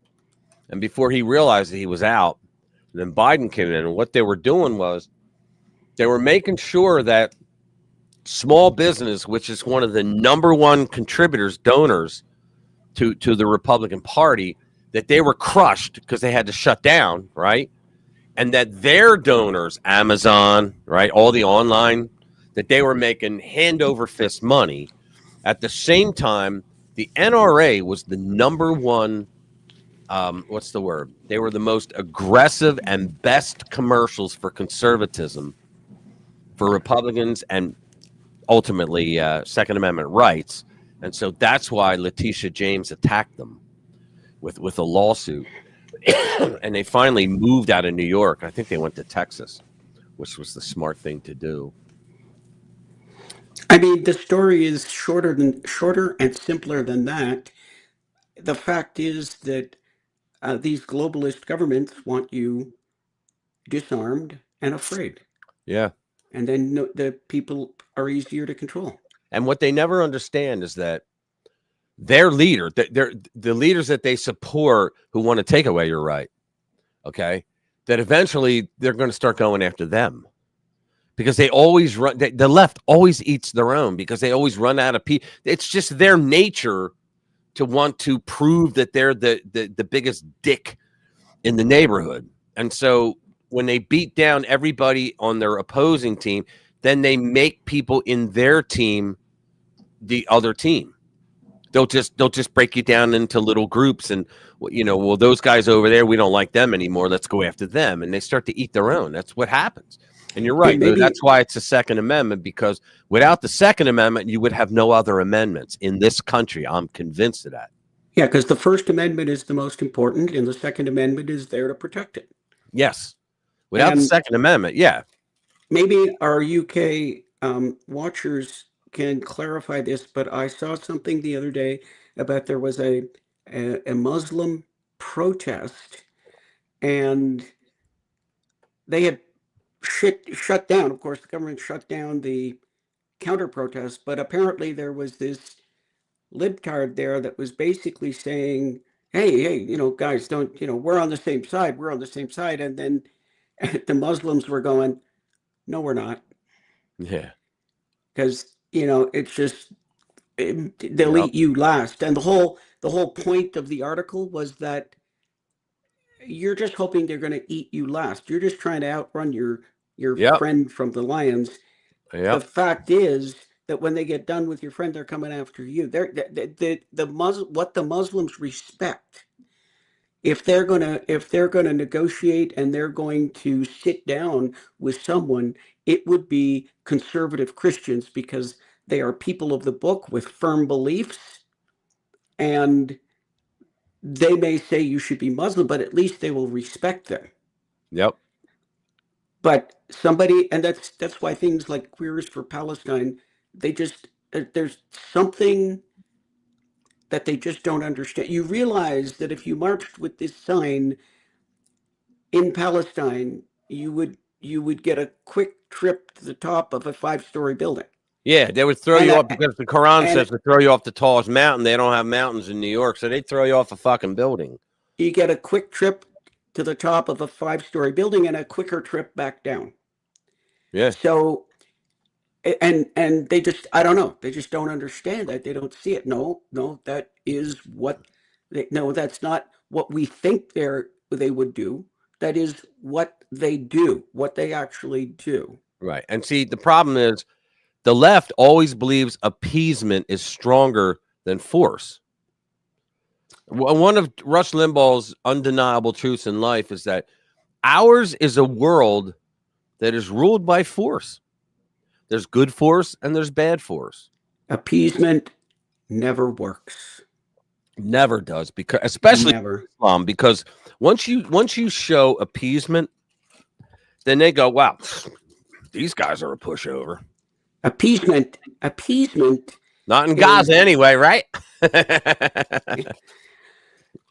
and before he realized that he was out, then Biden came in, and what they were doing was they were making sure that small business, which is one of the number one contributors, donors to the Republican Party, that they were crushed because they had to shut down, right? And that their donors, Amazon, right, all the online, that they were making hand over fist money. At the same time, the NRA was the number one, what's the word? They were the most aggressive and best commercials for conservatism, for Republicans, and ultimately Second Amendment rights. And so that's why Letitia James attacked them with a lawsuit. And they finally moved out of New York. I think they went to Texas, which was the smart thing to do. I mean, the story is shorter and simpler than that. The fact is that these globalist governments want you disarmed and afraid. Yeah. And then the people are easier to control. And what they never understand is that their leader, the leaders that they support who want to take away your right, okay, that eventually they're going to start going after them because they always run. The left always eats their own because they always run out of people. It's just their nature to want to prove that they're the biggest dick in the neighborhood. And so when they beat down everybody on their opposing team, then they make people in their team the other team. They'll just break you down into little groups and, well, those guys over there, we don't like them anymore. Let's go after them. And they start to eat their own. That's what happens. And you're right. That's why it's the Second Amendment, because without the Second Amendment, you would have no other amendments in this country. I'm convinced of that. Yeah, because the First Amendment is the most important and the Second Amendment is there to protect it. Yes. Without the Second Amendment, yeah. Maybe our UK watchers can clarify this, but I saw something the other day about there was a Muslim protest and they had shut down. Of course, the government shut down the counter protest, but apparently there was this libtard there that was basically saying, hey, guys, don't, we're on the same side. We're on the same side. And then the Muslims were going, no, we're not. Yeah. Because, it's just, they'll eat you last. And the whole point of the article was that you're just hoping they're going to eat you last. You're just trying to outrun your friend from the lions. Yep. The fact is that when they get done with your friend, they're coming after you. What the Muslims respect, if they're gonna negotiate and they're going to sit down with someone, it would be conservative Christians because they are people of the book with firm beliefs. And they may say you should be Muslim, but at least they will respect them. Yep. But somebody, and that's why things like Queers for Palestine, they just, there's something that they just don't understand. You realize that if you marched with this sign in Palestine, you would get a quick trip to the top of a 5-story building. Yeah, they would throw you off because the Quran says to throw you off the tallest mountain. They don't have mountains in New York, so they'd throw you off a fucking building. You get a quick trip to the top of a 5-story building and a quicker trip back down. Yeah. So, and they just, I don't know, they just don't understand that. They don't see it. No, that is what that's not what we think they would do. That is what they do, what they actually do. Right. And see, the problem is the left always believes appeasement is stronger than force. One of Rush Limbaugh's undeniable truths in life is that ours is a world that is ruled by force. There's good force and there's bad force. Appeasement never works. Never does, because especially Islam, because once you show appeasement, then they go, wow, these guys are a pushover. Appeasement. Not in Gaza anyway, right?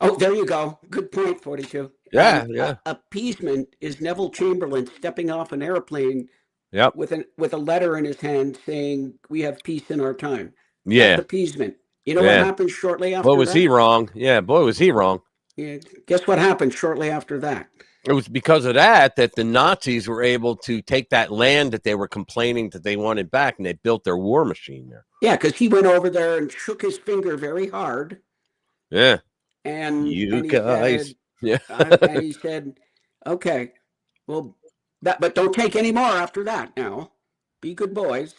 Oh, there you go. Good point, 42. Yeah. Appeasement is Neville Chamberlain stepping off an airplane Yep. with a letter in his hand saying, "We have peace in our time." Yeah. That's appeasement. You know what happened shortly after Boy, was that? he wrong. Yeah, boy, was he wrong. Yeah. Guess what happened shortly after that? It was because of that the Nazis were able to take that land that they were complaining that they wanted back, and they built their war machine there. Yeah, because he went over there and shook his finger very hard. Yeah. And you guys. And he said, okay, well, but don't take any more after that now. Be good boys.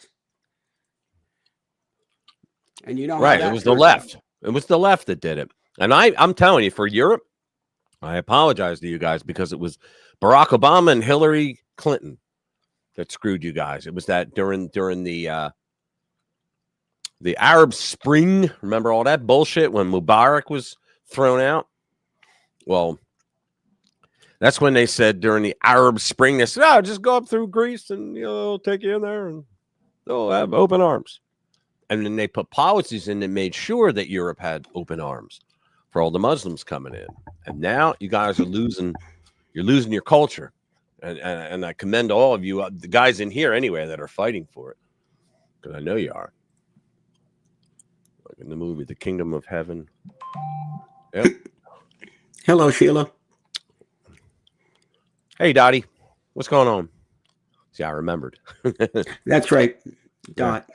And you know, right? It was the left. It was the left that did it. And I'm telling you, for Europe, I apologize to you guys because it was Barack Obama and Hillary Clinton that screwed you guys. It was that during the Arab Spring. Remember all that bullshit when Mubarak was thrown out? Well, that's when they said during the Arab Spring, they said, "Oh, just go up through Greece and they'll take you in there and they'll have open arms." And then they put policies in that made sure that Europe had open arms for all the Muslims coming in. And now you guys are losing. You're losing your culture. And I commend all of you, the guys in here anyway, that are fighting for it, because I know you are. Like in the movie, The Kingdom of Heaven. Yep. Hello, Sheila. Hey, Dottie. What's going on? See, I remembered. That's right. Dot.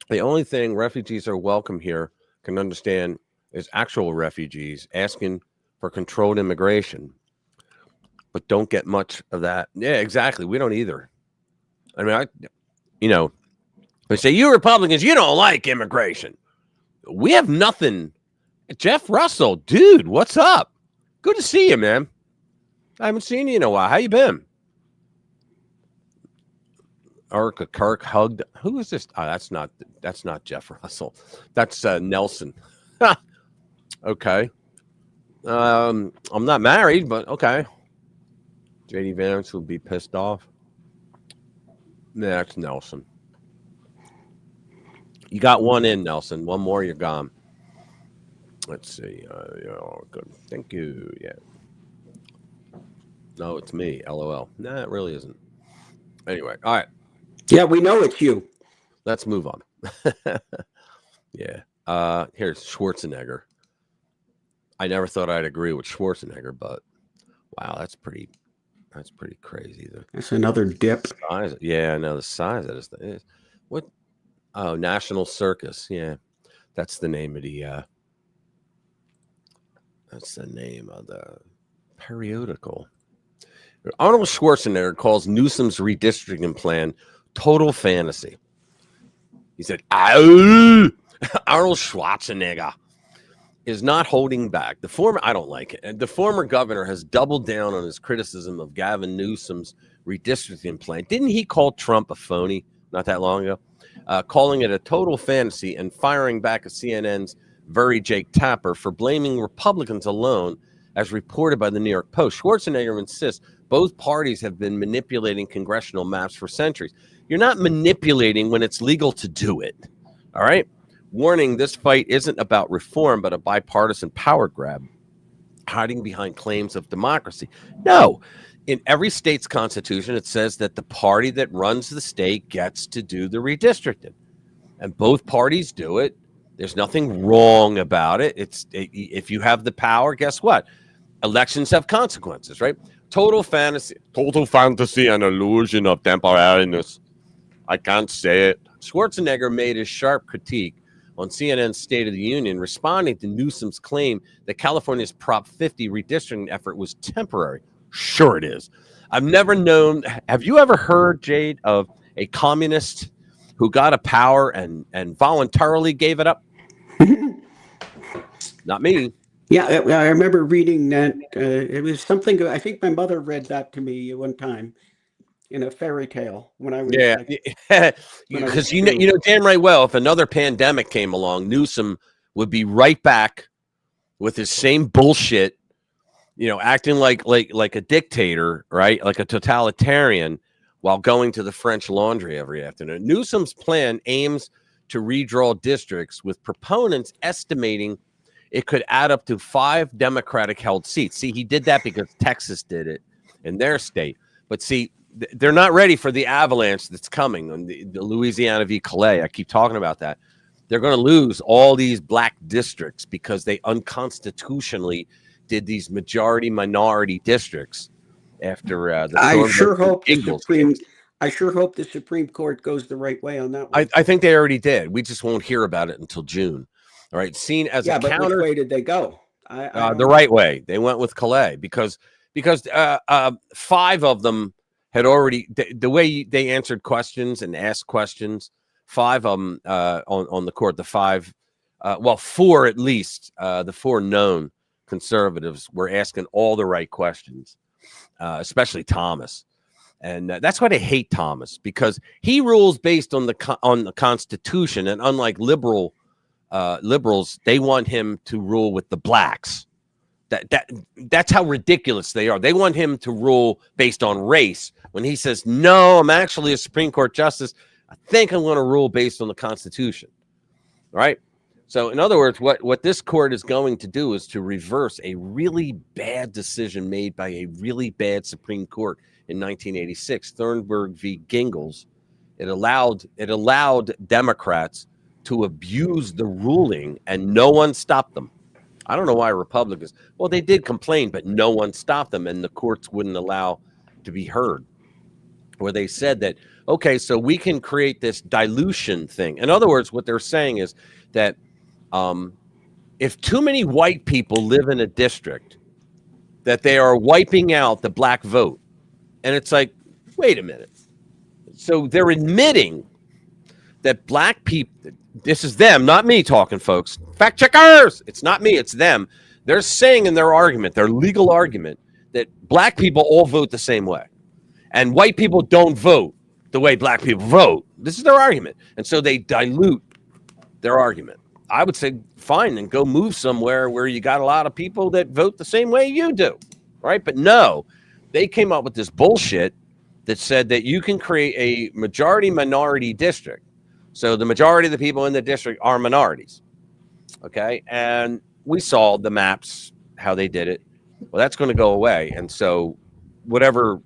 The only thing refugees are welcome here can understand is actual refugees asking for controlled immigration, but don't get much of that. Yeah, exactly. We don't either. I mean, they say, you Republicans, you don't like immigration. We have nothing. Jeff Russell, dude, what's up? Good to see you, man. I haven't seen you in a while. How you been? Erica Kirk hugged. Who is this? Oh, that's not Jeff Russell. That's Nelson. Okay. I'm not married, but okay. JD Vance will be pissed off. That's Nelson. You got one in, Nelson. One more, you're gone. Let's see. Good. Thank you. Yeah. No, it's me. LOL. Nah, it really isn't. Anyway, all right. Yeah, we know it's you. Let's move on. Yeah. Here's Schwarzenegger. I never thought I'd agree with Schwarzenegger, but wow, that's pretty crazy. That's another dip. Size, yeah, I know the size of this thing. What? Oh, National Circus. Yeah, that's the name of the. That's the name of the periodical. Arnold Schwarzenegger calls Newsom's redistricting plan total fantasy. He said, Arnold Schwarzenegger is not holding back. I don't like it. And the former governor has doubled down on his criticism of Gavin Newsom's redistricting plan. Didn't he call Trump a phony not that long ago? Calling it a total fantasy and firing back at CNN's very Jake Tapper, for blaming Republicans alone, as reported by the New York Post. Schwarzenegger insists both parties have been manipulating congressional maps for centuries. You're not manipulating when it's legal to do it. All right? Warning, this fight isn't about reform, but a bipartisan power grab, hiding behind claims of democracy. No. In every state's constitution, it says that the party that runs the state gets to do the redistricting. And both parties do it. There's nothing wrong about it. If you have the power, guess what? Elections have consequences, right? Total fantasy and illusion of temporariness. I can't say it. Schwarzenegger made his sharp critique on CNN's State of the Union, responding to Newsom's claim that California's Prop 50 redistricting effort was temporary. Sure it is. I've never known. Have you ever heard, Jade, of a communist who got a power and voluntarily gave it up? Not me. Yeah, I remember reading that. It was something, I think my mother read that to me one time in a fairy tale when I was because you know damn right well, if another pandemic came along, Newsom would be right back with his same bullshit, acting like a dictator, right? Like a totalitarian, while going to the French Laundry every afternoon. Newsom's plan aims to redraw districts, with proponents estimating it could add up to 5 Democratic-held seats. See, he did that because Texas did it in their state. But see, they're not ready for the avalanche that's coming on the Louisiana v. Calais. I keep talking about that. They're going to lose all these black districts because they unconstitutionally did these majority-minority districts after the I sure hope the Supreme Court goes the right way on that one. I think they already did. We just won't hear about it until June. All right, seen as a counter. But which way did they go? The right way. They went with Calais because 5 of them had already, the way they answered questions and asked questions, 5 of them on the court, the 5, 4 at least, the 4 known conservatives were asking all the right questions, especially Thomas. And that's why they hate Thomas, because he rules based on the Constitution, and unlike liberals, they want him to rule with the blacks. That's how ridiculous they are. They want him to rule based on race, when he says, no, I'm actually a Supreme Court justice. I think I'm going to rule based on the Constitution. Right? So in other words, what this court is going to do is to reverse a really bad decision made by a really bad Supreme Court in 1986, Thornburg v. Gingles. It allowed Democrats to abuse the ruling, and no one stopped them. I don't know why Republicans. Well, they did complain, but no one stopped them, and the courts wouldn't allow to be heard. Where they said that, okay, so we can create this dilution thing. In other words, what they're saying is that if too many white people live in a district, that they are wiping out the black vote. And it's like, wait a minute. So they're admitting that black people, this is them, not me talking, folks. Fact checkers. It's not me, it's them. They're saying in their argument, their legal argument, that black people all vote the same way. And white people don't vote the way black people vote. This is their argument. And so they dilute their argument. I would say, fine, then go move somewhere where you got a lot of people that vote the same way you do. Right? But no, they came up with this bullshit that said that you can create a majority-minority district. So the majority of the people in the district are minorities. Okay? And we saw the maps, how they did it. Well, that's going to go away. And so whatever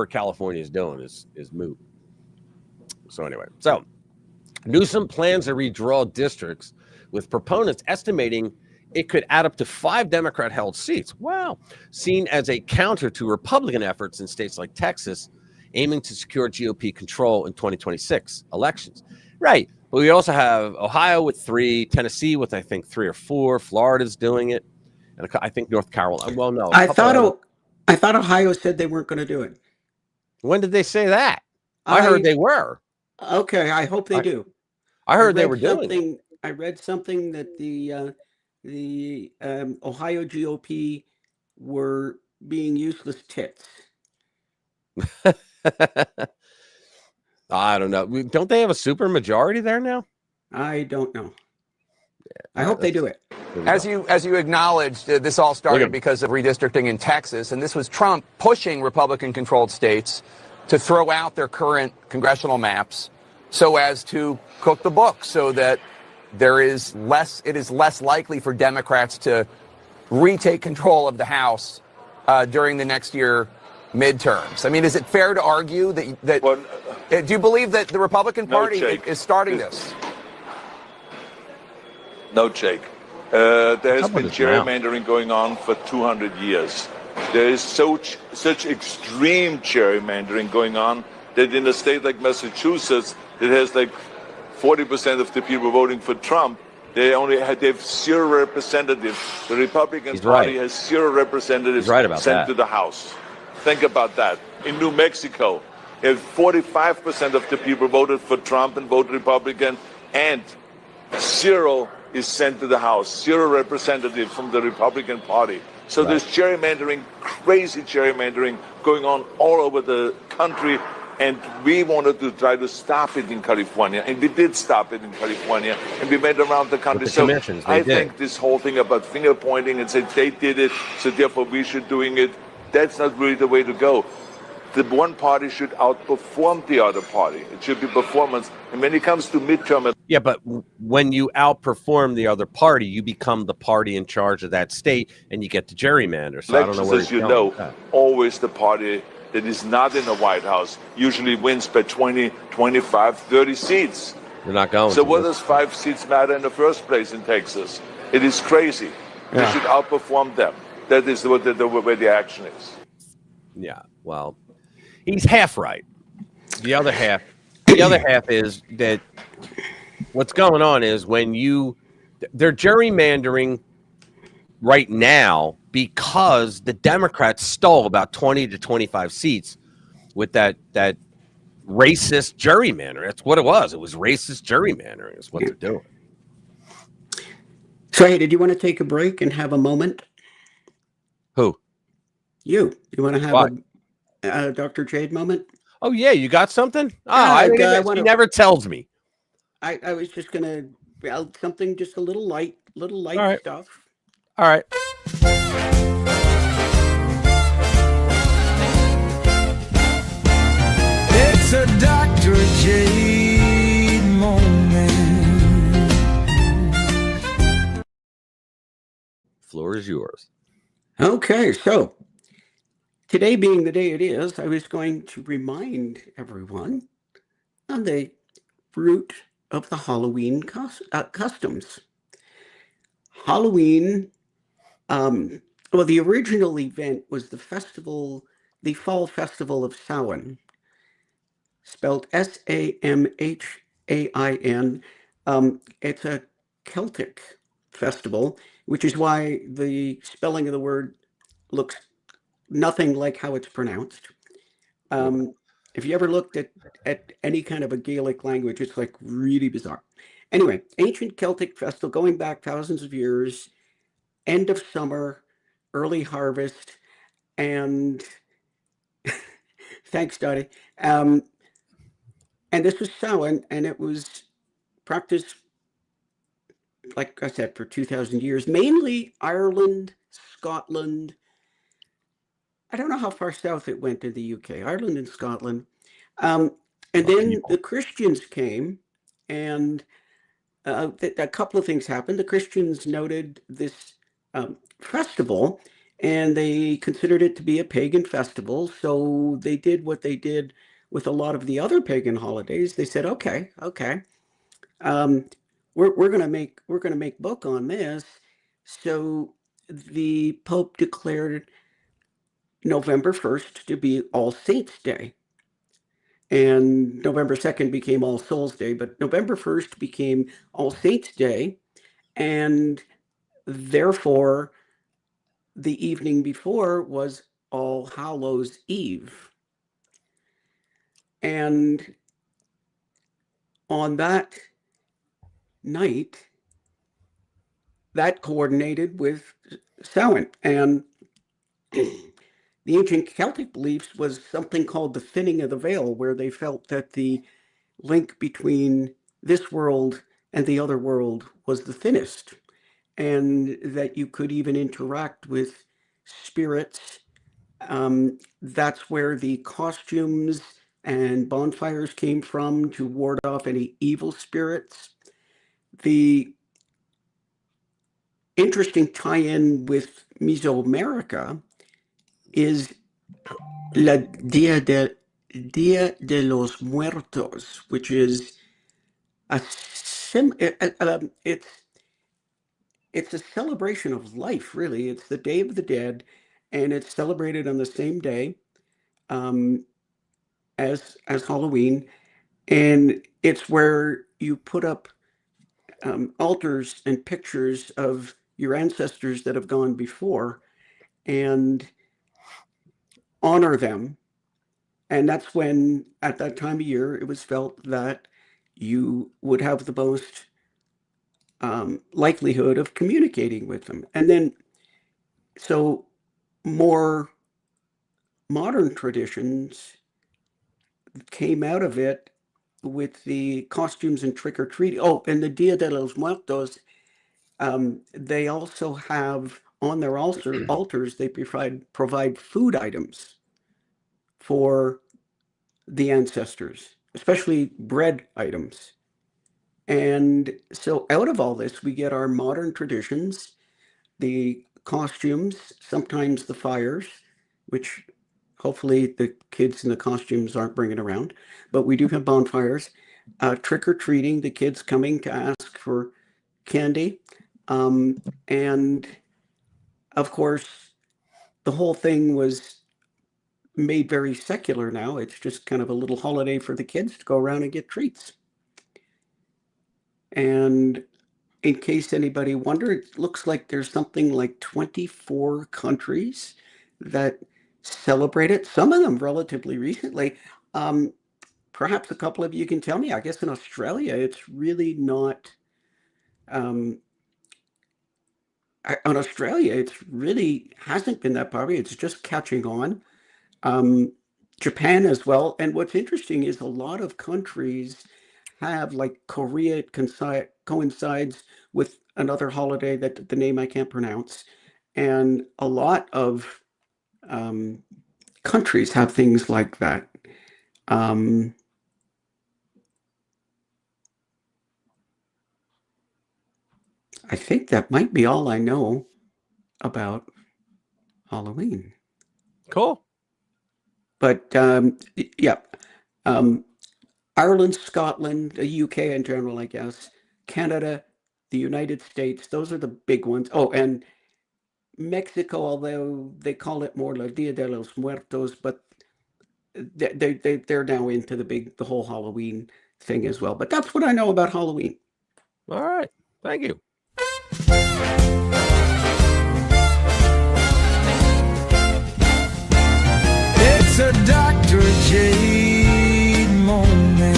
California is doing is moot. So anyway, so Newsom plans to redraw districts, with proponents estimating it could add up to 5 Democrat-held seats. Wow. Seen as a counter to Republican efforts in states like Texas, aiming to secure GOP control in 2026 elections. Right. But we also have Ohio with 3, Tennessee with, I think, 3 or 4, Florida's doing it, and I think North Carolina. Well, no. I thought Ohio said they weren't going to do it. When did they say that? I heard they were. Okay, I hope they do. I heard they were doing it. I read something that the Ohio GOP were being useless tits. I don't know. Don't they have a super majority there now? I don't know. I hope they do it. As you acknowledged, this all started because of redistricting in Texas, and this was Trump pushing Republican-controlled states to throw out their current congressional maps so as to cook the books, so that it is less likely for Democrats to retake control of the House during the next year midterms. I mean, is it fair to argue that do you believe that the Republican Party is starting this? No, Jake. There has been gerrymandering going on for 200 years. There is such extreme gerrymandering going on that in a state like Massachusetts, it has like 40% of the people voting for Trump. They have 0 representatives. The Republican Party has 0 representatives sent to the House. Think about that. In New Mexico, if 45% of the people voted for Trump and voted Republican, and 0 is sent to the House, 0 representatives from the Republican Party. So there's gerrymandering, crazy gerrymandering going on all over the country. And we wanted to try to stop it in California, and we did stop it in California, and we went around the country. So I think this whole thing about finger pointing and saying they did it, so therefore we should doing it, that's not really the way to go. The one party should outperform the other party. It should be performance. And when it comes to midterm... Yeah, but when you outperform the other party, you become the party in charge of that state, and you get to gerrymander. So I don't know where as you know, always the party that is not in the White House usually wins by 20, 25, 30 seats. You're not going. So what does 5 seats matter in the first place in Texas? It is crazy. You should outperform them. That is where the action is. Yeah, well, he's half right. The other half is that what's going on is they're gerrymandering right now because the Democrats stole about 20 to 25 seats with that racist gerrymandering. That's what it was. It was racist gerrymandering. Is what they're doing. So, hey, did you want to take a break and have a moment? Who? You want to have a Dr. Jade moment? Oh, yeah. You got something? Oh, he never tells me. I was just going to, something just a little light stuff. All right. It's a Dr. Jade moment. Floor is yours. Okay, so today being the day it is, I was going to remind everyone on the root of the Halloween customs. Halloween, well, the original event was the Fall Festival of Samhain, spelled Samhain. It's a Celtic festival, which is why the spelling of the word looks nothing like how it's pronounced. If you ever looked at any kind of a Gaelic language, it's like really bizarre. Anyway, ancient Celtic festival going back thousands of years, end of summer, early harvest, and thanks, Dottie. And this was Samhain, and it was practiced, like I said, for 2,000 years, mainly Ireland, Scotland. I don't know how far south it went in the UK, Ireland and Scotland. And then the Christians came, and a couple of things happened. The Christians noted this festival, and they considered it to be a pagan festival. So they did what they did with a lot of the other pagan holidays. They said, okay, we're gonna make book on this. So the Pope declared November 1st to be All Saints Day. And November 2nd became All Souls Day, but November 1st became All Saints Day. And therefore, the evening before was All Hallows Eve. And on that night, that coordinated with Samhain. And the ancient Celtic beliefs was something called the thinning of the veil, where they felt that the link between this world and the other world was the thinnest, and that you could even interact with spirits. That's where the costumes and bonfires came from, to ward off any evil spirits. The interesting tie-in with Mesoamerica is Dia de los Muertos, which is it's a celebration of life, really. It's the Day of the Dead, and it's celebrated on the same day as Halloween, and it's where you put up altars and pictures of your ancestors that have gone before and honor them. And that's when, at that time of year, it was felt that you would have the most likelihood of communicating with them. And then, so more modern traditions came out of it with the costumes and trick-or-treating. Oh, and the Dia de los Muertos, they also have on their altars, they provide food items for the ancestors, especially bread items. And so out of all this, we get our modern traditions, the costumes, sometimes the fires, which hopefully the kids in the costumes aren't bringing around, but we do have bonfires, trick-or-treating, the kids coming to ask for candy. And of course, the whole thing was made very secular now. It's just kind of a little holiday for the kids to go around and get treats. And in case anybody wondered, it looks like there's something like 24 countries that celebrate it, some of them relatively recently. Perhaps a couple of you can tell me. I guess in Australia, it's really not. In Australia, it's really hasn't been that popular. It's just catching on. Japan as well. And what's interesting is a lot of countries have, like Korea coincides with another holiday that the name I can't pronounce. And a lot of countries have things like that. I think that might be all I know about Halloween. Cool. But yeah, Ireland, Scotland, the UK in general, I guess, Canada, the United States, those are the big ones. Oh, and Mexico, although they call it more La Dia de los Muertos, but they're now into the whole Halloween thing as well. But that's what I know about Halloween. All right. Thank you. It's a Dr. J moment.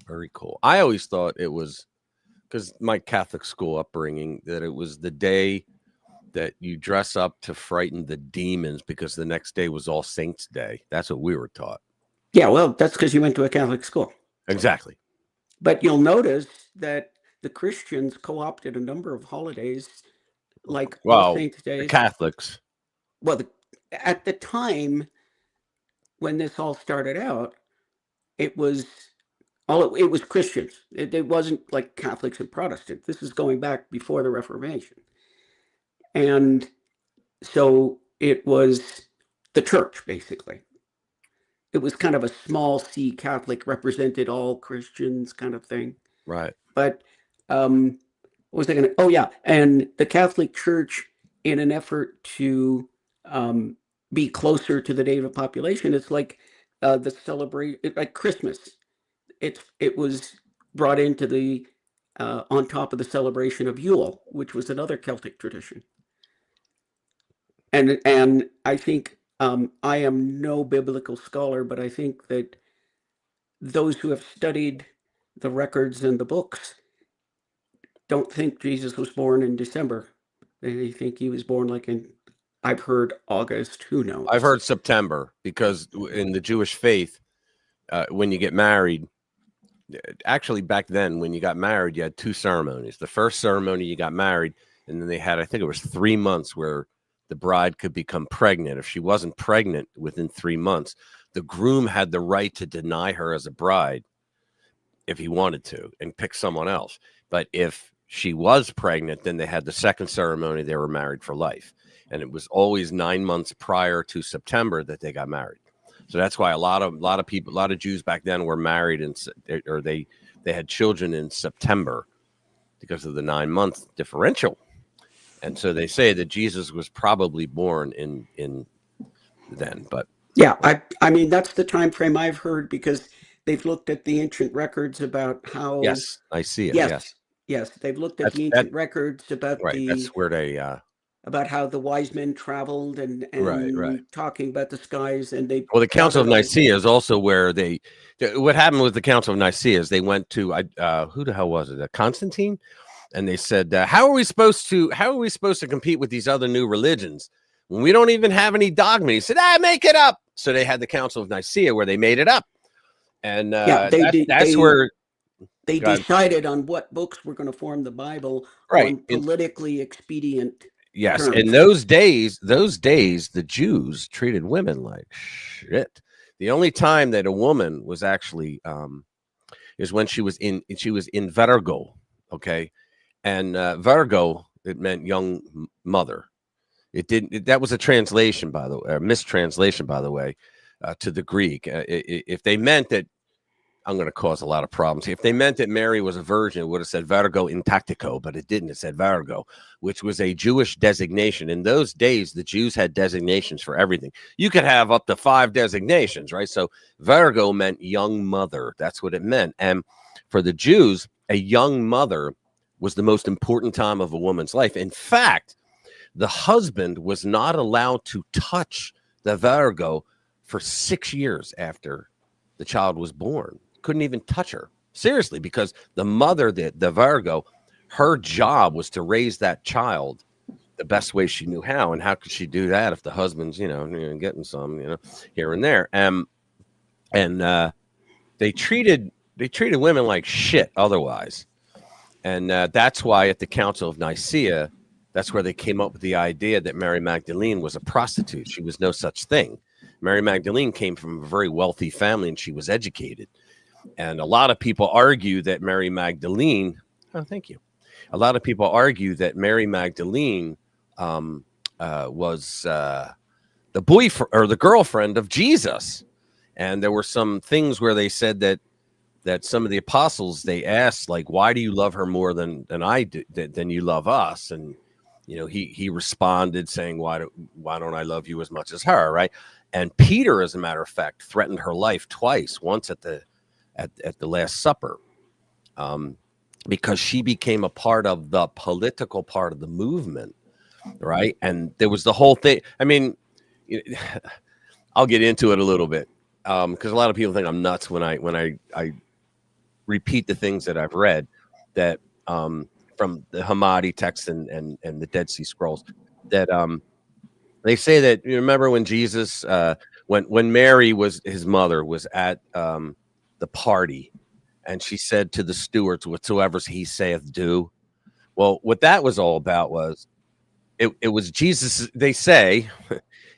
Very cool. I always thought it was, because my Catholic school upbringing, that it was the day that you dress up to frighten the demons, because the next day was All Saints Day. That's what we were taught. Yeah, well, that's because you went to a Catholic school. Exactly. But you'll notice that the Christians co-opted a number of holidays, like All Saints Day. The Catholics. Well, at the time when this all started out, it was Christians. It wasn't like Catholics and Protestants. This is going back before the Reformation. And so it was the church, basically. It was kind of a small C Catholic, represented all Christians kind of thing. Right. But what was I going to? Oh, yeah. And the Catholic Church, in an effort to be closer to the native population, it's like the celebration, like Christmas. It was brought into the on top of the celebration of Yule, which was another Celtic tradition. And I think I am no biblical scholar, but I think that those who have studied the records and the books don't think Jesus was born in December. They think he was born like in, I've heard August, who knows? I've heard September, because in the Jewish faith, when you get married, actually back then when you got married, you had 2 ceremonies. The first ceremony you got married, and then they had, I think it was 3 months where the bride could become pregnant. If she wasn't pregnant within 3 months, the groom had the right to deny her as a bride if he wanted to and pick someone else. But if she was pregnant, then they had the second ceremony. They were married for life. And it was always 9 months prior to September that they got married. So that's why a lot of people, a lot of Jews back then were married or they had children in September because of the 9-month differential. And so they say that Jesus was probably born in then. But yeah, I mean, that's the time frame I've heard, because they've looked at the ancient records about how. Yes, I see it. Yes, they've looked at the ancient records about that's where they about how the wise men traveled and right. talking about the skies, and they. Well, the Council of Nicaea is also where what happened with the Council of Nicaea is they went to who the hell was it? Constantine, and they said, how are we supposed to compete with these other new religions when we don't even have any dogma? He said, make it up. So they had the Council of Nicaea where they made it up, and that's where they decided on what books were going to form the Bible, right, on politically expedient. Yes, terms. in those days, the Jews treated women like shit. The only time that a woman was actually is when she was in Virgo, okay, and Virgo, it meant young mother. It didn't. That was a translation, by the way, a mistranslation, by the way, to the Greek. If they meant that, I'm going to cause a lot of problems. If they meant that Mary was a virgin, it would have said Virgo intactico, but it didn't. It said Virgo, which was a Jewish designation. In those days, the Jews had designations for everything. You could have up to 5 designations, right? So Virgo meant young mother. That's what it meant. And for the Jews, a young mother was the most important time of a woman's life. In fact, the husband was not allowed to touch the Virgo for 6 years after the child was born. Couldn't even touch her, seriously, because the mother, the Virgo, her job was to raise that child the best way she knew how. And how could she do that if the husband's, getting some, here and there? And they treated women like shit otherwise. And that's why at the Council of Nicaea, that's where they came up with the idea that Mary Magdalene was a prostitute. She was no such thing. Mary Magdalene came from a very wealthy family and she was educated. And a lot of people argue that Mary Magdalene, thank you. A lot of people argue that Mary Magdalene was the boyfriend or the girlfriend of Jesus. And there were some things where they said that some of the apostles, they asked, like, why do you love her more than I do, than you love us? And, he responded saying, why don't I love you as much as her? Right. And Peter, as a matter of fact, threatened her life twice, once at the Last Supper, because she became a part of the political part of the movement, right? And there was the whole thing. I mean, I'll get into it a little bit because a lot of people think I'm nuts when I repeat the things that I've read that from the Hammadi text and the Dead Sea Scrolls, that they say that, you remember when Jesus, when Mary his mother was at the party, and she said to the stewards, whatsoever he saith do. Well, what that was all about was it was Jesus. They say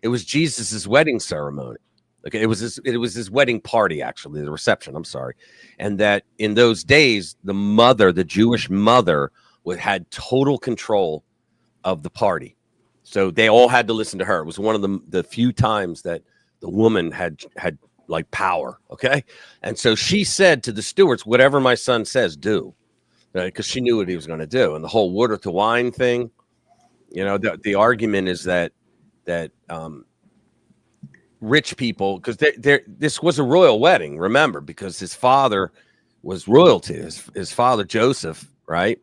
it was Jesus's wedding ceremony. Okay, it was his wedding party, actually, the reception. I'm sorry, and that in those days, the Jewish mother, had total control of the party, so they all had to listen to her. It was one of the few times that the woman had like power. Okay. And so she said to the stewards, whatever my son says, do, because she knew what he was going to do. And the whole water to wine thing, the argument is that rich people, because this was a royal wedding, remember, because his father was royalty. His father, Joseph, right?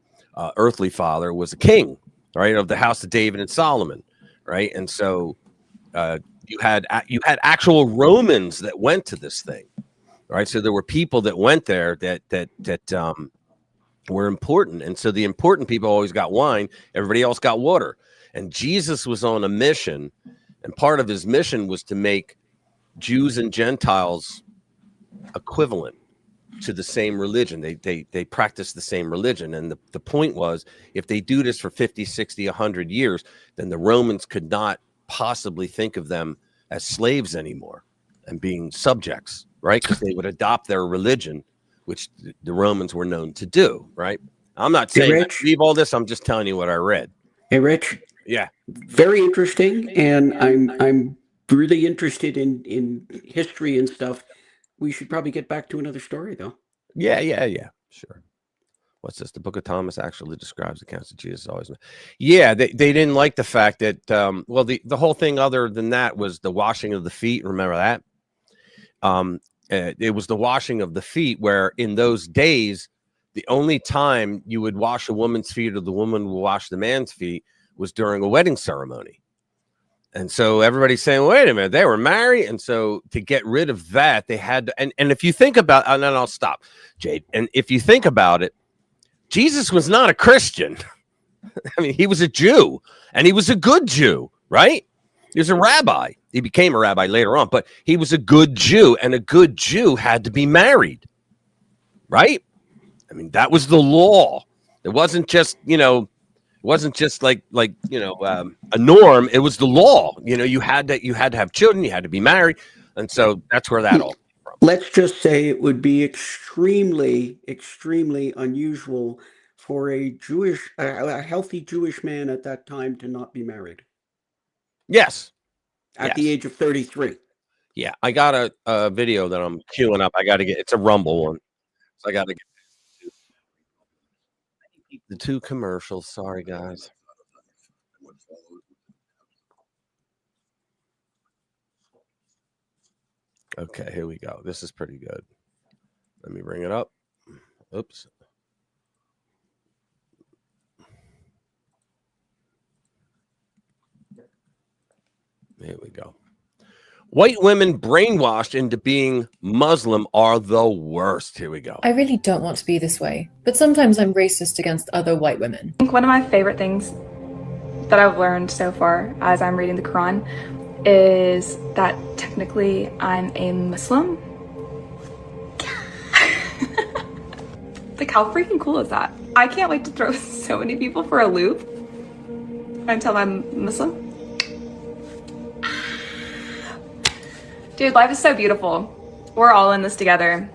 Earthly father, was a king, right? Of the house of David and Solomon. Right. And so, you had actual Romans that went to this thing, right? So there were people that went there that were important, and so the important people always got wine. Everybody else got water. And Jesus was on a mission, and part of his mission was to make Jews and Gentiles equivalent to the same religion. They practice the same religion. And the point was, if they do this for 50, 60, 100 years, then the Romans could not possibly think of them as slaves anymore and being subjects, right? Because they would adopt their religion, which the Romans were known to do, right? I'm not saying I believe all this. I'm just telling you what I read. Hey, Rich. Yeah. Very interesting. And I'm really interested in history and stuff. We should probably get back to another story, though. Yeah. Sure. What's this? The Book of Thomas actually describes accounts of Jesus always. Yeah, they didn't like the fact that, well, the whole thing other than that was the washing of the feet. Remember that? It was the washing of the feet, where in those days, the only time you would wash a woman's feet or the woman would wash the man's feet was during a wedding ceremony. And so everybody's saying, wait a minute, they were married. And so to get rid of that, they had to, and if you think about, and then I'll stop, Jade. And if you think about it, Jesus was not a Christian. I mean, he was a Jew, and he was a good Jew, right? He was a rabbi. He became a rabbi later on, but he was a good Jew, and a good Jew had to be married, right? I mean, that was the law. It wasn't just, it wasn't just like a norm. It was the law. You had to have children. You had to be married, and so that's where that all came from. Let's just say it would be extremely, extremely unusual for a healthy Jewish man at that time to not be married. Yes. At the age of 33. Yeah, I got a video that I'm queuing up. I got to get. It's a Rumble one, so I got to get the two commercials. Sorry, guys. Okay, here we go. This is pretty good. Let me bring it up. Oops. Here we go. White women brainwashed into being Muslim are the worst. Here we go. I really don't want to be this way, but sometimes I'm racist against other white women. I think one of my favorite things that I've learned so far as I'm reading the Quran is that technically I'm a Muslim. Like, how freaking cool is that? I can't wait to throw so many people for a loop until I'm Muslim. Dude, life is so beautiful. We're all in this together.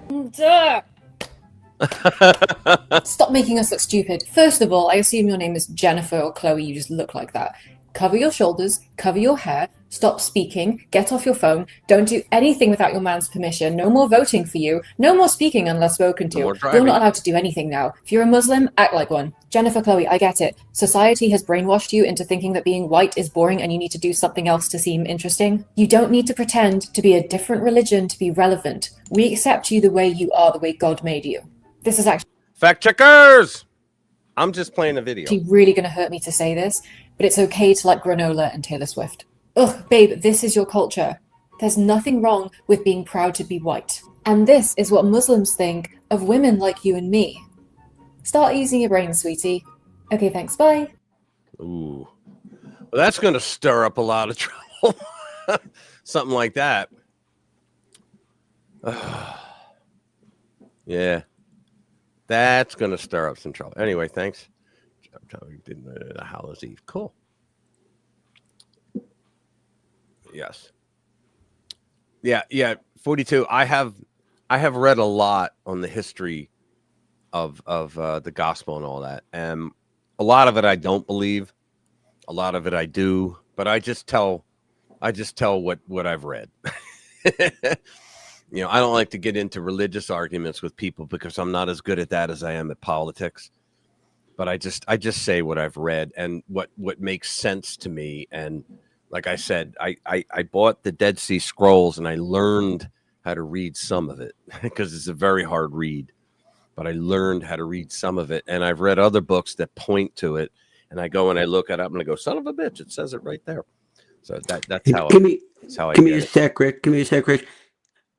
Stop making us look stupid. First of all, I assume your name is Jennifer or Chloe. You just look like that. Cover your shoulders, cover your hair, stop speaking, get off your phone, don't do anything without your man's permission, no more voting for you, no more speaking unless spoken to. You're not allowed to do anything now. If you're a Muslim, act like one. Jennifer, Chloe, I get it. Society has brainwashed you into thinking that being white is boring and you need to do something else to seem interesting. You don't need to pretend to be a different religion to be relevant. We accept you the way you are, the way God made you. This is actually... Fact checkers! I'm just playing a video. It's really going to hurt me to say this, but it's okay to like granola and Taylor Swift. Ugh, babe, this is your culture. There's nothing wrong with being proud to be white. And this is what Muslims think of women like you and me. Start using your brain, sweetie. Okay, thanks, bye. Ooh. Well, that's going to stir up a lot of trouble. Something like that. Yeah. That's going to stir up some trouble. Anyway, thanks. The Hallows Eve. Cool. Yes. Yeah. 42. I have read a lot on the history of the gospel and all that, and a lot of it I don't believe, a lot of it I do, but I just tell what I've read. I don't like to get into religious arguments with people because I'm not as good at that as I am at politics. But I just say what I've read and what makes sense to me. And like I said, I bought the Dead Sea Scrolls and I learned how to read some of it because it's a very hard read. But I learned how to read some of it. And I've read other books that point to it. And I go and I look it up and I go, son of a bitch, it says it right there. So that's how Give me a sec, Rick. Give me a sec, Rick.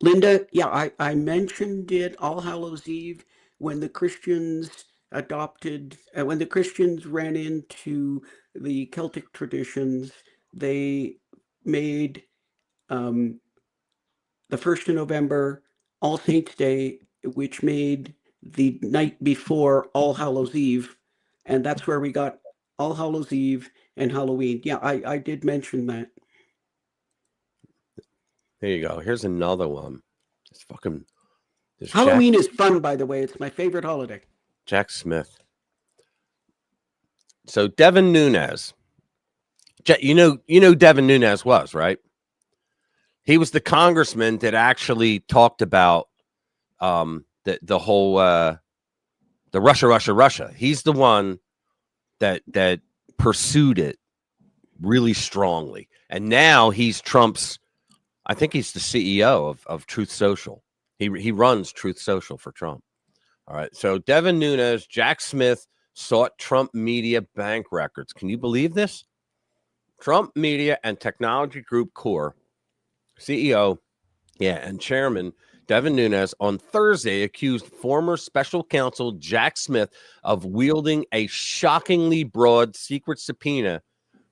Linda, yeah, I mentioned it All Hallows Eve when the Christians when the Christians ran into the Celtic traditions. They made the 1st of November All Saints Day, which made the night before All Hallows Eve, and that's where we got All Hallows Eve and Halloween. Yeah, I did mention that. There you go. Here's another one. It's fucking. Halloween is fun, by the way. It's my favorite holiday. Jack Smith. So Devin Nunes. You know Devin Nunes was, right? He was the congressman that actually talked about the whole the Russia. He's the one that pursued it really strongly. And now he's Trump's, I think he's the CEO of Truth Social. He runs Truth Social for Trump. All right. So Devin Nunes, Jack Smith sought Trump Media bank records. Can you believe this? Trump Media and Technology Group Corp. CEO, and Chairman Devin Nunes on Thursday accused former special counsel Jack Smith of wielding a shockingly broad secret subpoena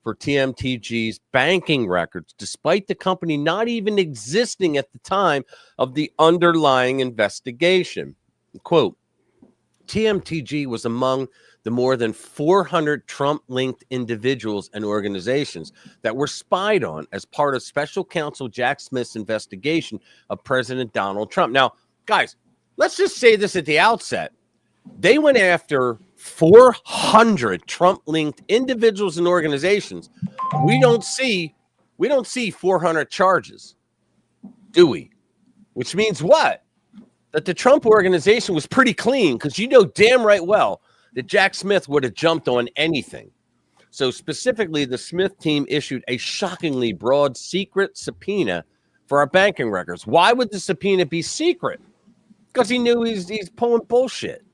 for TMTG's banking records, despite the company not even existing at the time of the underlying investigation. Quote, TMTG was among the more than 400 Trump-linked individuals and organizations that were spied on as part of special counsel Jack Smith's investigation of President Donald Trump. Now, guys, let's just say this at the outset. They went after 400 Trump-linked individuals and organizations. We don't see 400 charges, do we? Which means what? That the Trump organization was pretty clean, because you know damn right well that Jack Smith would have jumped on anything. So specifically, the Smith team issued a shockingly broad secret subpoena for our banking records. Why would the subpoena be secret? Because he knew he's pulling bullshit.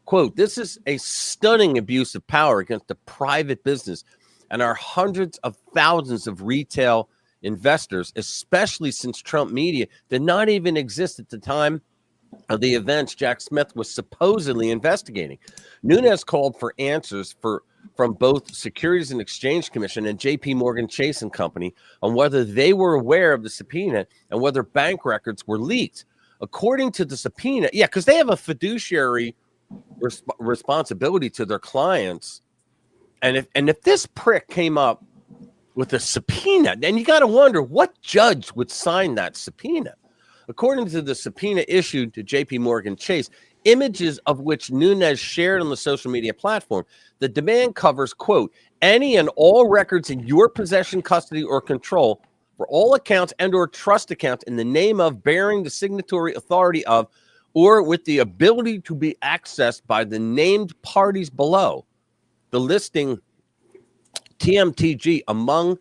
Quote, this is a stunning abuse of power against the private business and our hundreds of thousands of retail investors, especially since Trump Media did not even exist at the time of the events Jack Smith was supposedly investigating. Nunes called for answers from both Securities and Exchange Commission and JP Morgan Chase and Company on whether they were aware of the subpoena and whether bank records were leaked. According to the subpoena, because they have a fiduciary responsibility to their clients. And if this prick came up with a subpoena, then you got to wonder what judge would sign that subpoena. According to the subpoena issued to JP Morgan Chase, images of which Nunes shared on the social media platform, the demand covers, quote, any and all records in your possession, custody, or control for all accounts and or trust accounts in the name of, bearing the signatory authority of, or with the ability to be accessed by the named parties below. The listing TMTG among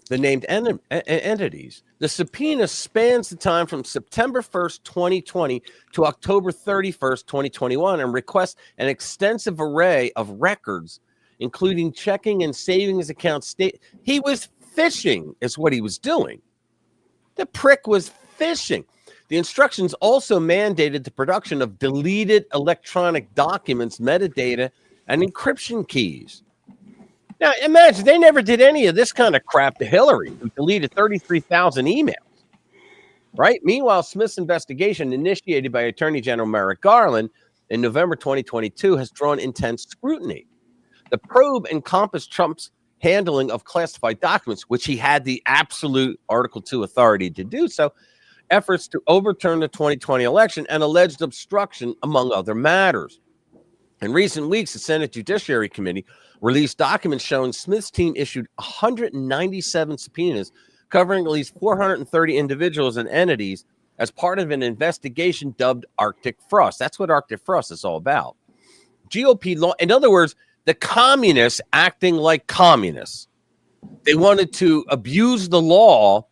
the named entities. The subpoena spans the time from September 1st, 2020 to October 31st, 2021, and requests an extensive array of records, including checking and savings accounts. He was fishing is what he was doing. The prick was fishing. The instructions also mandated the production of deleted electronic documents, metadata, and encryption keys. Now, imagine they never did any of this kind of crap to Hillary, who deleted 33,000 emails, right? Meanwhile, Smith's investigation, initiated by Attorney General Merrick Garland in November 2022, has drawn intense scrutiny. The probe encompassed Trump's handling of classified documents, which he had the absolute Article 2 authority to do so, efforts to overturn the 2020 election, and alleged obstruction, among other matters. In recent weeks, the Senate Judiciary Committee released documents showing Smith's team issued 197 subpoenas covering at least 430 individuals and entities as part of an investigation dubbed Arctic Frost. That's what Arctic Frost is all about. GOP law, in other words, the communists acting like communists. They wanted to abuse the law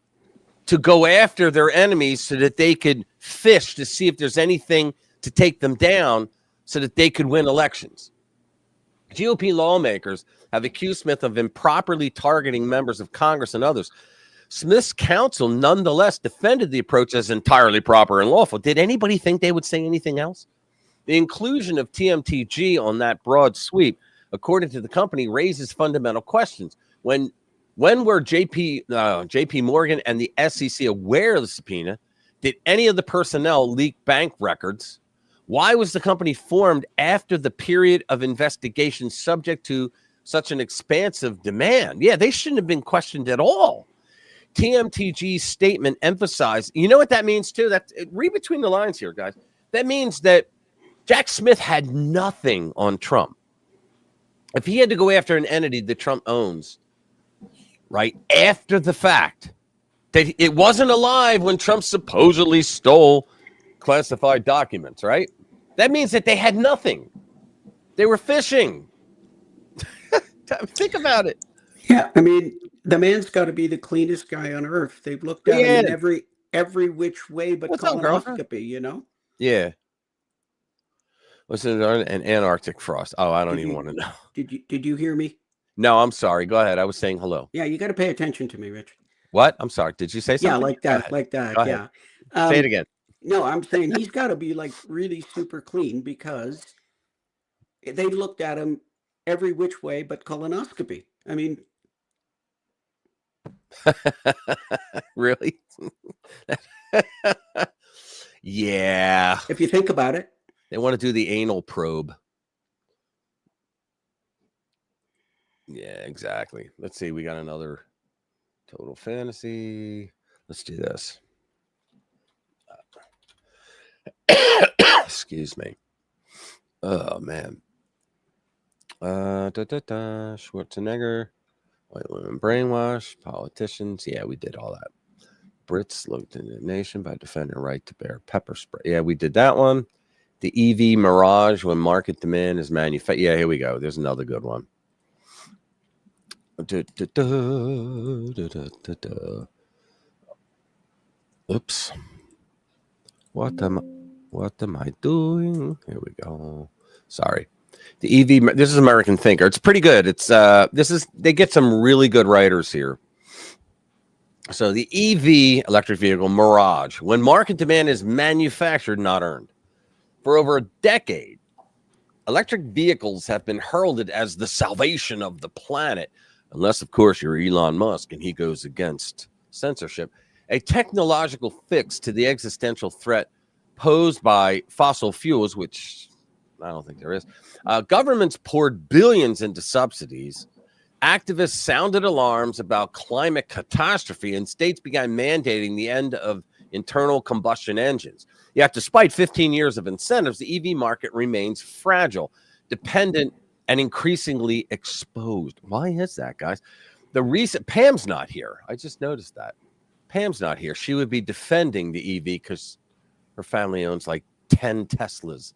to go after their enemies so that they could fish to see if there's anything to take them down so that they could win elections. GOP lawmakers have accused Smith of improperly targeting members of Congress and others. Smith's counsel nonetheless defended the approach as entirely proper and lawful. Did anybody think they would say anything else? The inclusion of TMTG on that broad sweep, according to the company, raises fundamental questions. When were JP Morgan and the SEC aware of the subpoena? Did any of the personnel leak bank records? Why was the company formed after the period of investigation subject to such an expansive demand? Yeah, they shouldn't have been questioned at all. TMTG's statement emphasized, you know what that means too? Read between the lines here, guys. That means that Jack Smith had nothing on Trump. If he had to go after an entity that Trump owns, right, after the fact, that it wasn't alive when Trump supposedly stole classified documents, right? That means that they had nothing. They were fishing. Think about it. Yeah, I mean, the man's got to be the cleanest guy on earth. They've looked at him in every which way but colonoscopy, you know? Yeah. Listen, an Antarctic frost. Oh, I don't even want to know. Did you hear me? No, I'm sorry. Go ahead. I was saying hello. Yeah, you got to pay attention to me, Rich. What? I'm sorry. Did you say something? Yeah, like that. Yeah. Say it again. No, I'm saying he's got to be like really super clean because they looked at him every which way but colonoscopy. I mean, really? Yeah. If you think about it. They want to do the anal probe. Yeah, exactly. Let's see. We got another Total Fantasy. Let's do this. Excuse me. Oh, man. Schwarzenegger. White women brainwash. Politicians. Yeah, we did all that. Brits looked into the nation by defending right to bear pepper spray. Yeah, we did that one. The EV Mirage, when market demand is manufactured. Yeah, here we go. There's another good one. Oops. What am I doing? Here we go. Sorry. The EV, this is American Thinker. It's pretty good. It's they get some really good writers here. So the EV, electric vehicle Mirage, when market demand is manufactured, not earned. For over a decade, electric vehicles have been heralded as the salvation of the planet, unless, of course, you're Elon Musk and he goes against censorship. A technological fix to the existential threat posed by fossil fuels, which I don't think there is. Governments poured billions into subsidies. Activists sounded alarms about climate catastrophe, and states began mandating the end of internal combustion engines. Yet, despite 15 years of incentives, the EV market remains fragile, dependent, and increasingly exposed. Why is that, guys? Pam's not here. I just noticed that. Pam's not here. She would be defending the EV because her family owns like 10 Teslas.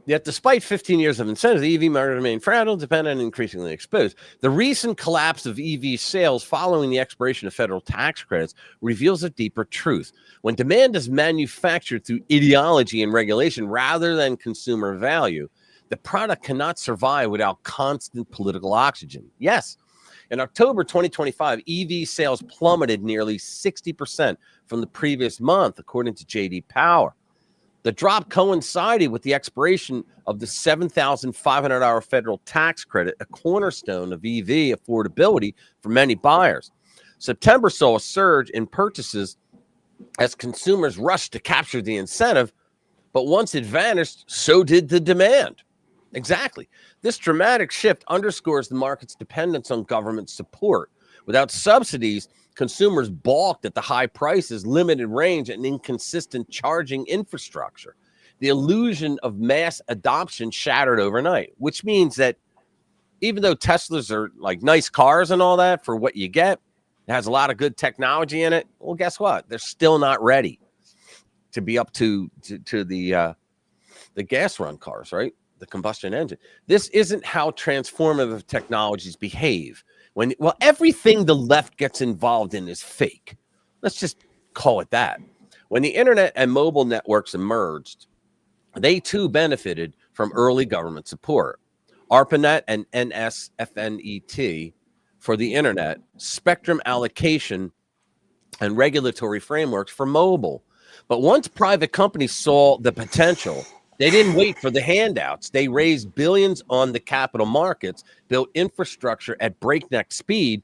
Yet, despite 15 years of incentives, the EV market remained fragile, dependent, and increasingly exposed. The recent collapse of EV sales following the expiration of federal tax credits reveals a deeper truth. When demand is manufactured through ideology and regulation rather than consumer value, the product cannot survive without constant political oxygen. Yes. In October 2025, EV sales plummeted nearly 60% from the previous month, according to J.D. Power. The drop coincided with the expiration of the $7,500 federal tax credit, a cornerstone of EV affordability for many buyers. September saw a surge in purchases as consumers rushed to capture the incentive, but once it vanished, so did the demand. Exactly. This dramatic shift underscores the market's dependence on government support. Without subsidies, consumers balked at the high prices, limited range, and inconsistent charging infrastructure. The illusion of mass adoption shattered overnight, which means that even though Teslas are like nice cars and all that for what you get, it has a lot of good technology in it. Well, guess what? They're still not ready to be up to the gas run cars, right? The combustion engine. This isn't how transformative technologies behave. Everything the left gets involved in is fake. Let's just call it that. When the internet and mobile networks emerged, they too benefited from early government support. ARPANET and NSFNET for the internet, spectrum allocation, and regulatory frameworks for mobile. But once private companies saw the potential, they didn't wait for the handouts. They raised billions on the capital markets, built infrastructure at breakneck speed,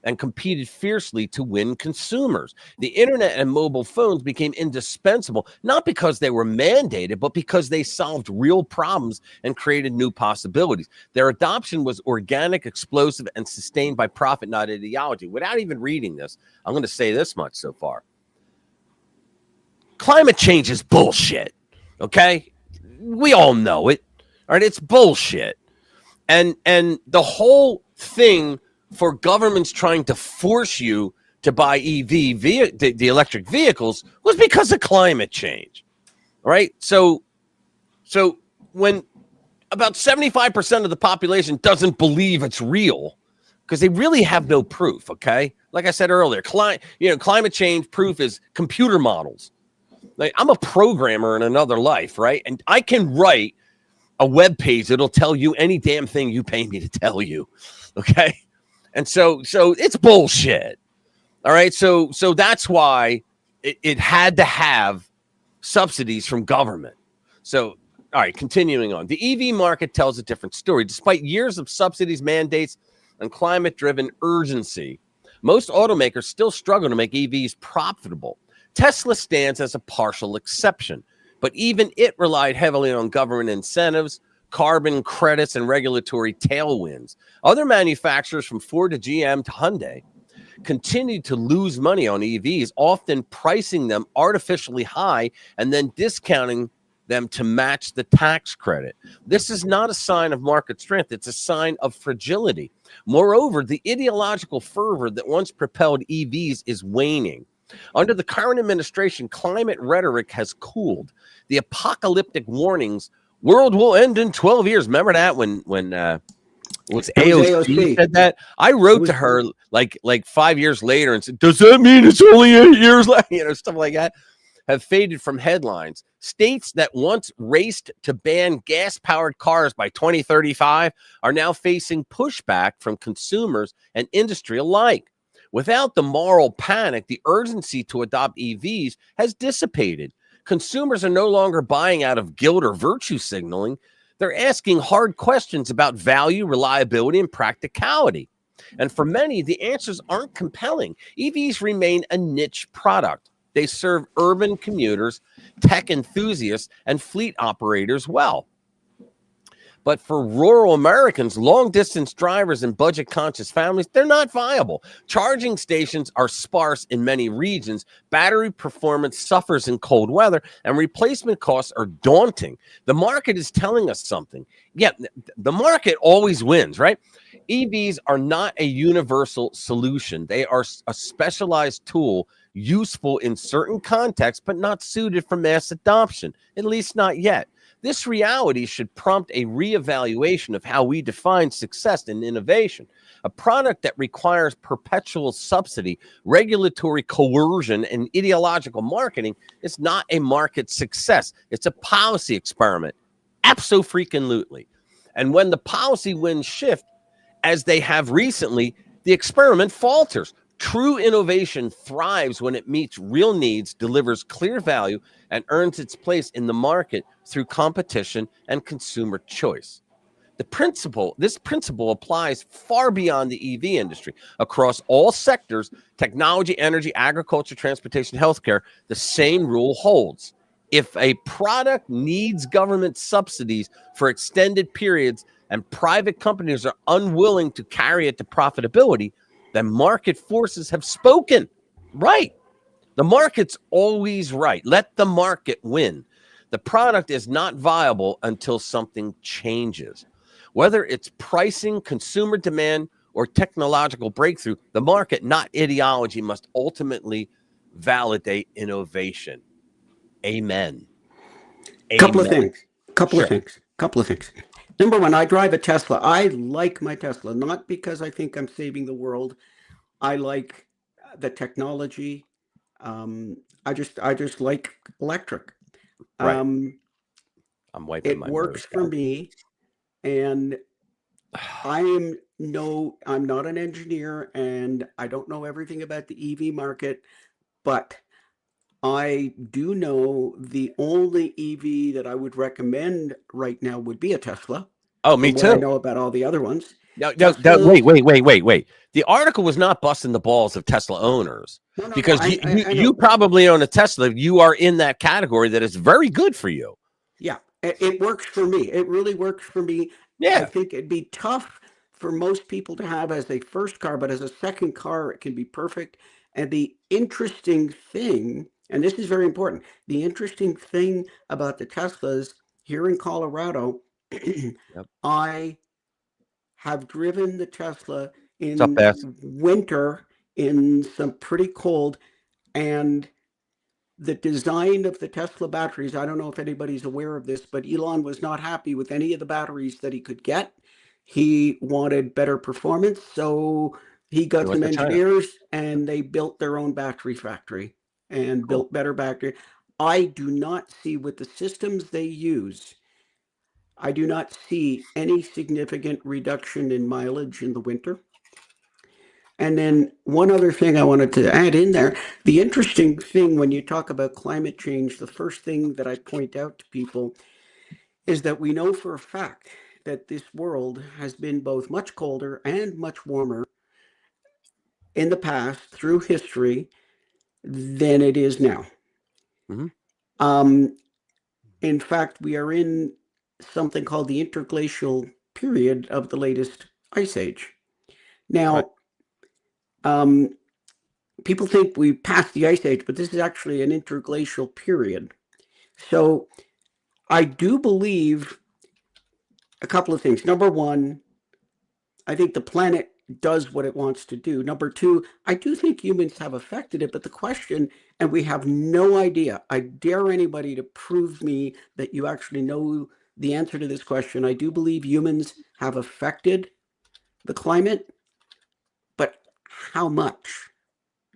and competed fiercely to win consumers. The internet and mobile phones became indispensable, not because they were mandated, but because they solved real problems and created new possibilities. Their adoption was organic, explosive, and sustained by profit, not ideology. Without even reading this, I'm going to say this much so far. Climate change is bullshit, okay? We all know it, all right? It's bullshit. And the whole thing for governments trying to force you to buy the electric vehicles was because of climate change, all right? So when about 75% of the population doesn't believe it's real, because they really have no proof, okay? Like I said earlier, climate change proof is computer models. Like, I'm a programmer in another life, right? And I can write a web page that'll tell you any damn thing you pay me to tell you, okay? And so it's bullshit, all right? So that's why it had to have subsidies from government. So, all right, continuing on. The EV market tells a different story. Despite years of subsidies, mandates, and climate-driven urgency, most automakers still struggle to make EVs profitable. Tesla stands as a partial exception, but even it relied heavily on government incentives, carbon credits, and regulatory tailwinds. Other manufacturers from Ford to GM to Hyundai continued to lose money on EVs, often pricing them artificially high and then discounting them to match the tax credit. This is not a sign of market strength. It's a sign of fragility. Moreover, the ideological fervor that once propelled EVs is waning. Under the current administration, climate rhetoric has cooled. The apocalyptic warnings, world will end in 12 years. Remember that when was AOC said that? I wrote to her like 5 years later and said, does that mean it's only 8 years left? Stuff like that have faded from headlines. States that once raced to ban gas-powered cars by 2035 are now facing pushback from consumers and industry alike. Without the moral panic, the urgency to adopt EVs has dissipated. Consumers are no longer buying out of guilt or virtue signaling. They're asking hard questions about value, reliability, and practicality. And for many, the answers aren't compelling. EVs remain a niche product. They serve urban commuters, tech enthusiasts, and fleet operators well. But for rural Americans, long-distance drivers, and budget-conscious families, they're not viable. Charging stations are sparse in many regions. Battery performance suffers in cold weather, and replacement costs are daunting. The market is telling us something. Yeah, the market always wins, right? EVs are not a universal solution. They are a specialized tool useful in certain contexts, but not suited for mass adoption, at least not yet. This reality should prompt a reevaluation of how we define success and innovation. A product that requires perpetual subsidy, regulatory coercion, and ideological marketing is not a market success. It's a policy experiment. Abso-freaking-lutely. And when the policy winds shift, as they have recently, the experiment falters. True innovation thrives when it meets real needs, delivers clear value, and earns its place in the market through competition and consumer choice. This principle applies far beyond the EV industry. Across all sectors, technology, energy, agriculture, transportation, healthcare, the same rule holds. If a product needs government subsidies for extended periods and private companies are unwilling to carry it to profitability, then market forces have spoken. Right. The market's always right. Let the market win. The product is not viable until something changes. Whether it's pricing, consumer demand, or technological breakthrough, the market, not ideology, must ultimately validate innovation. Amen. Couple of things. Number one, I drive a Tesla. I like my Tesla, not because I think I'm saving the world. I like the technology. I just like electric. Right. I'm wiping my nose. It works for me, and I'm not an engineer, and I don't know everything about the EV market, but I do know the only EV that I would recommend right now would be a Tesla. Oh, me from too. what I know about all the other ones. No, wait. The article was not busting the balls of Tesla owners because you probably own a Tesla. You are in that category that is very good for you. Yeah, it works for me. It really works for me. Yeah. I think it'd be tough for most people to have as a first car, but as a second car, it can be perfect. And the interesting thing, and this is very important, the interesting thing about the Teslas here in Colorado, I have driven the Tesla in winter in some pretty cold, and the design of the Tesla batteries, I don't know if anybody's aware of this, but Elon was not happy with any of the batteries that he could get. He wanted better performance, so he got some engineers and they built their own battery factory and built better battery. I do not see with the systems they use, I do not see any significant reduction in mileage in the winter. And then one other thing I wanted to add in there, the interesting thing when you talk about climate change, the first thing that I point out to people is that we know for a fact that this world has been both much colder and much warmer in the past through history than it is now. In fact, we are in something called the interglacial period of the latest ice age. Now, people think we passed the ice age, but this is actually an interglacial period. So I do believe a couple of things. Number one, I think the planet does what it wants to do. Number two, I do think humans have affected it, but the question, and we have no idea. I dare anybody to prove me that you actually know the answer to this question. I do believe humans have affected the climate, but how much?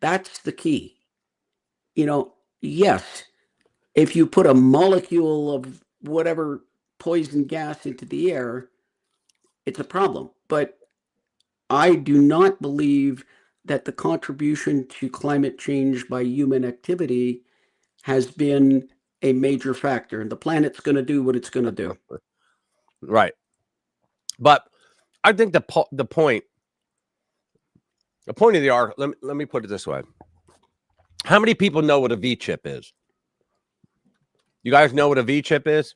That's the key. Yes, if you put a molecule of whatever poison gas into the air, it's a problem. But I do not believe that the contribution to climate change by human activity has been a major factor, and the planet's going to do what it's going to do. Right. But I think the point of the article, let me put it this way. How many people know what a V-chip is? You guys know what a V-chip is?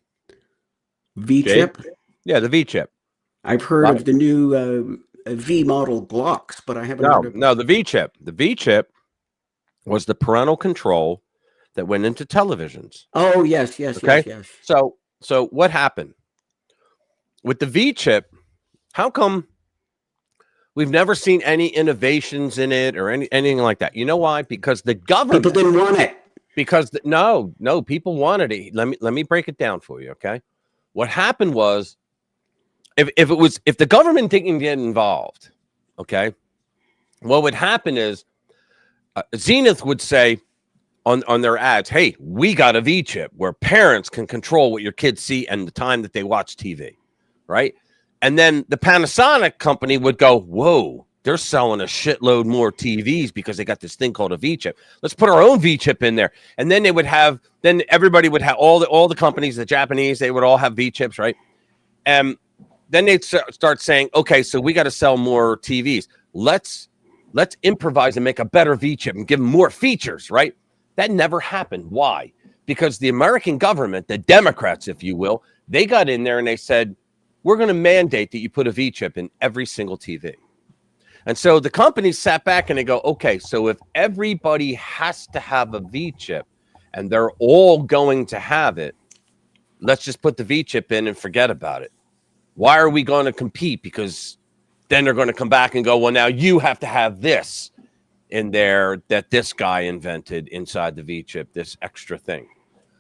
V-chip? Yeah, the V-chip. I've heard of the new V model Glocks, but I haven't heard of the V-chip. The V-chip was the parental control that went into televisions. Oh, yes. So what happened? With the V-chip, how come we've never seen any innovations in it or anything like that? You know why? Because the government... People didn't want it. Because no, people wanted it. Let me break it down for you, okay? What happened was, if the government didn't get involved, okay, what would happen is Zenith would say on their ads, hey, we got a V-chip where parents can control what your kids see and the time that they watch TV, right? And then the Panasonic company would go, whoa, they're selling a shitload more TVs because they got this thing called a V-chip. Let's put our own V-chip in there. And then then everybody would have all the companies, the Japanese, they would all have V-chips, right? And then they'd start saying, okay, so we got to sell more TVs. Let's improvise and make a better V-chip and give them more features, right? That never happened. Why? Because the American government, the Democrats, if you will, they got in there and they said, we're going to mandate that you put a V-chip in every single TV. And so the companies sat back and they go, okay, so if everybody has to have a V-chip and they're all going to have it, let's just put the V-chip in and forget about it. Why are we going to compete? Because then they're going to come back and go, well, now you have to have this in there that this guy invented inside the V-chip, this extra thing.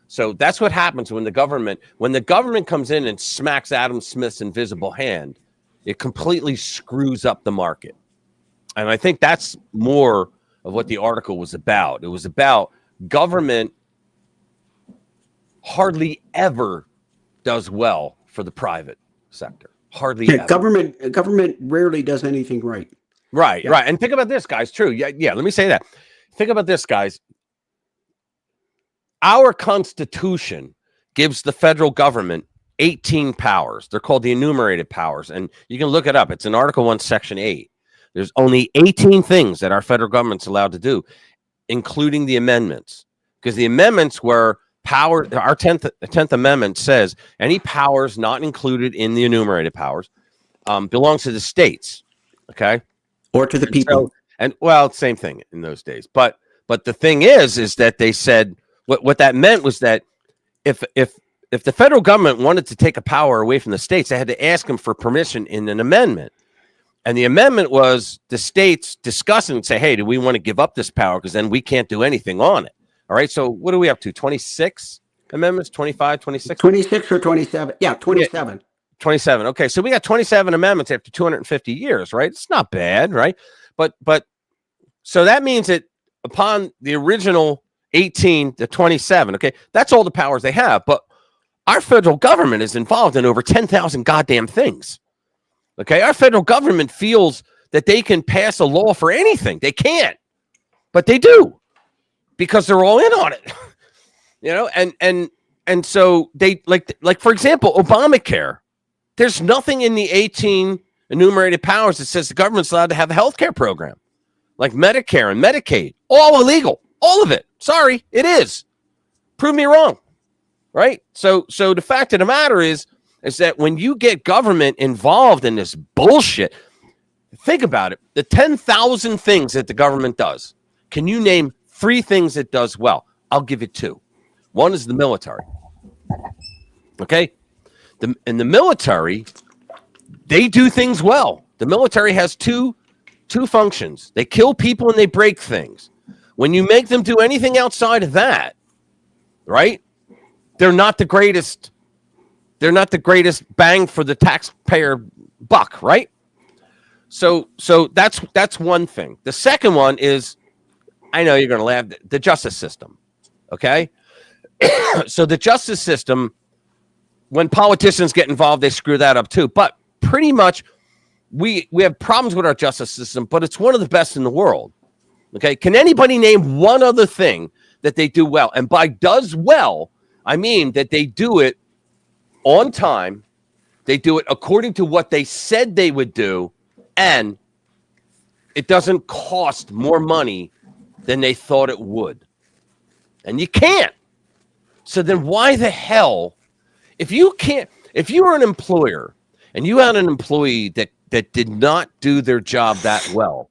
So that's what happens when the government comes in and smacks Adam Smith's invisible hand, it completely screws up the market. And I think that's more of what the article was about. It was about government hardly ever does well for the private sector. Hardly ever. Government rarely does anything right. Right. And think about this, guys. True. Yeah. Let me say that. Think about this, guys. Our Constitution gives the federal government 18 powers. They're called the enumerated powers. And you can look it up. It's in Article 1, Section 8. There's only 18 things that our federal government's allowed to do, including the amendments. Because the amendments were power. Our 10th Amendment says any powers not included in the enumerated powers belongs to the states. Okay. Or to the people. Well, same thing in those days. But the thing is that they said what that meant was that if the federal government wanted to take a power away from the states, they had to ask them for permission in an amendment. And the amendment was the states discussing and say, hey, do we want to give up this power? Because then we can't do anything on it. All right. So what are we up to? 26 amendments, 25, 26? 26 or 27. Yeah, 27. Yeah, 27. Okay. So we got 27 amendments after 250 years, right? It's not bad, right? But so that means that upon the original 18 to 27, okay, that's all the powers they have. But our federal government is involved in over 10,000 goddamn things. Okay, our federal government feels that they can pass a law for anything. They can't, but they do because they're all in on it. You know, and so they like for example, Obamacare. There's nothing in the 18 enumerated powers that says the government's allowed to have a healthcare program like Medicare and Medicaid. All illegal, all of it. Sorry, it is. Prove me wrong, right? So the fact of the matter is that when you get government involved in this bullshit, think about it. The 10,000 things that the government does, can you name 3 things it does well? I'll give you 2. One is the military. Okay? In the military, they do things well. The military has two functions. They kill people and they break things. When you make them do anything outside of that, right? They're not the greatest bang for the taxpayer buck, right? So that's one thing. The second one is, I know you're going to laugh, the justice system. Okay? So the justice system, when politicians get involved, they screw that up too. But pretty much we have problems with our justice system, but it's one of the best in the world. Okay? Can anybody name one other thing that they do well? And by does well, I mean that they do it on time, they do it according to what they said they would do, and it doesn't cost more money than they thought it would. And you can't. So then why the hell, if you were an employer and you had an employee that did not do their job that well,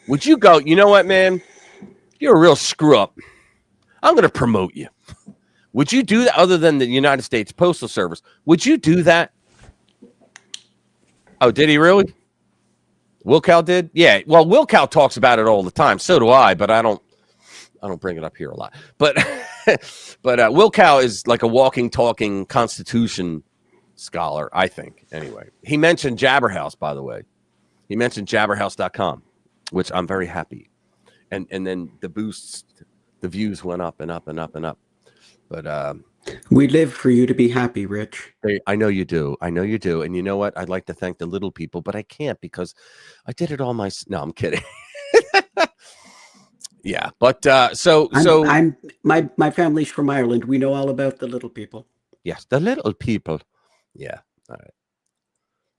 would you go, you know what, man? You're a real screw up. I'm going to promote you. Would you do that other than the United States Postal Service? Would you do that? Oh, did he really? Wilkow did? Yeah. Well, Wilkow talks about it all the time. So do I, but I don't bring it up here a lot. But Wilkow is like a walking, talking Constitution scholar, I think. Anyway, he mentioned Jabberhouse, by the way. He mentioned jabberhouse.com, which I'm very happy. And then the views went up and up and up and up. But we live for you to be happy, Rich. I know you do. I know you do. And you know what? I'd like to thank the little people, but I can't because I did it all myself. No, I'm kidding. Yeah, but my family's from Ireland. We know all about the little people. Yes, the little people. Yeah. All right.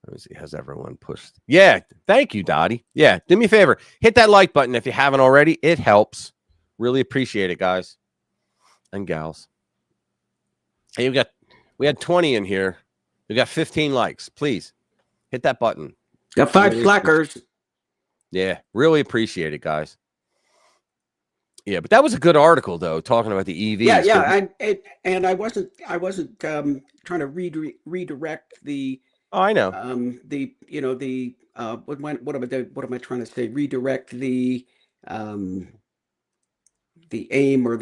Let me see. Has everyone pushed? Yeah. Thank you, Dottie. Yeah. Do me a favor. Hit that like button if you haven't already. It helps. Really appreciate it, guys and gals. Hey, we had 20 in here. We got 15 likes. Please hit that button. Got 5 slackers. Yeah, really appreciate it, guys. Yeah, but that was a good article though, talking about the EVs. And I wasn't trying to redirect the. Oh, I know. What am I trying to say? Redirect the aim or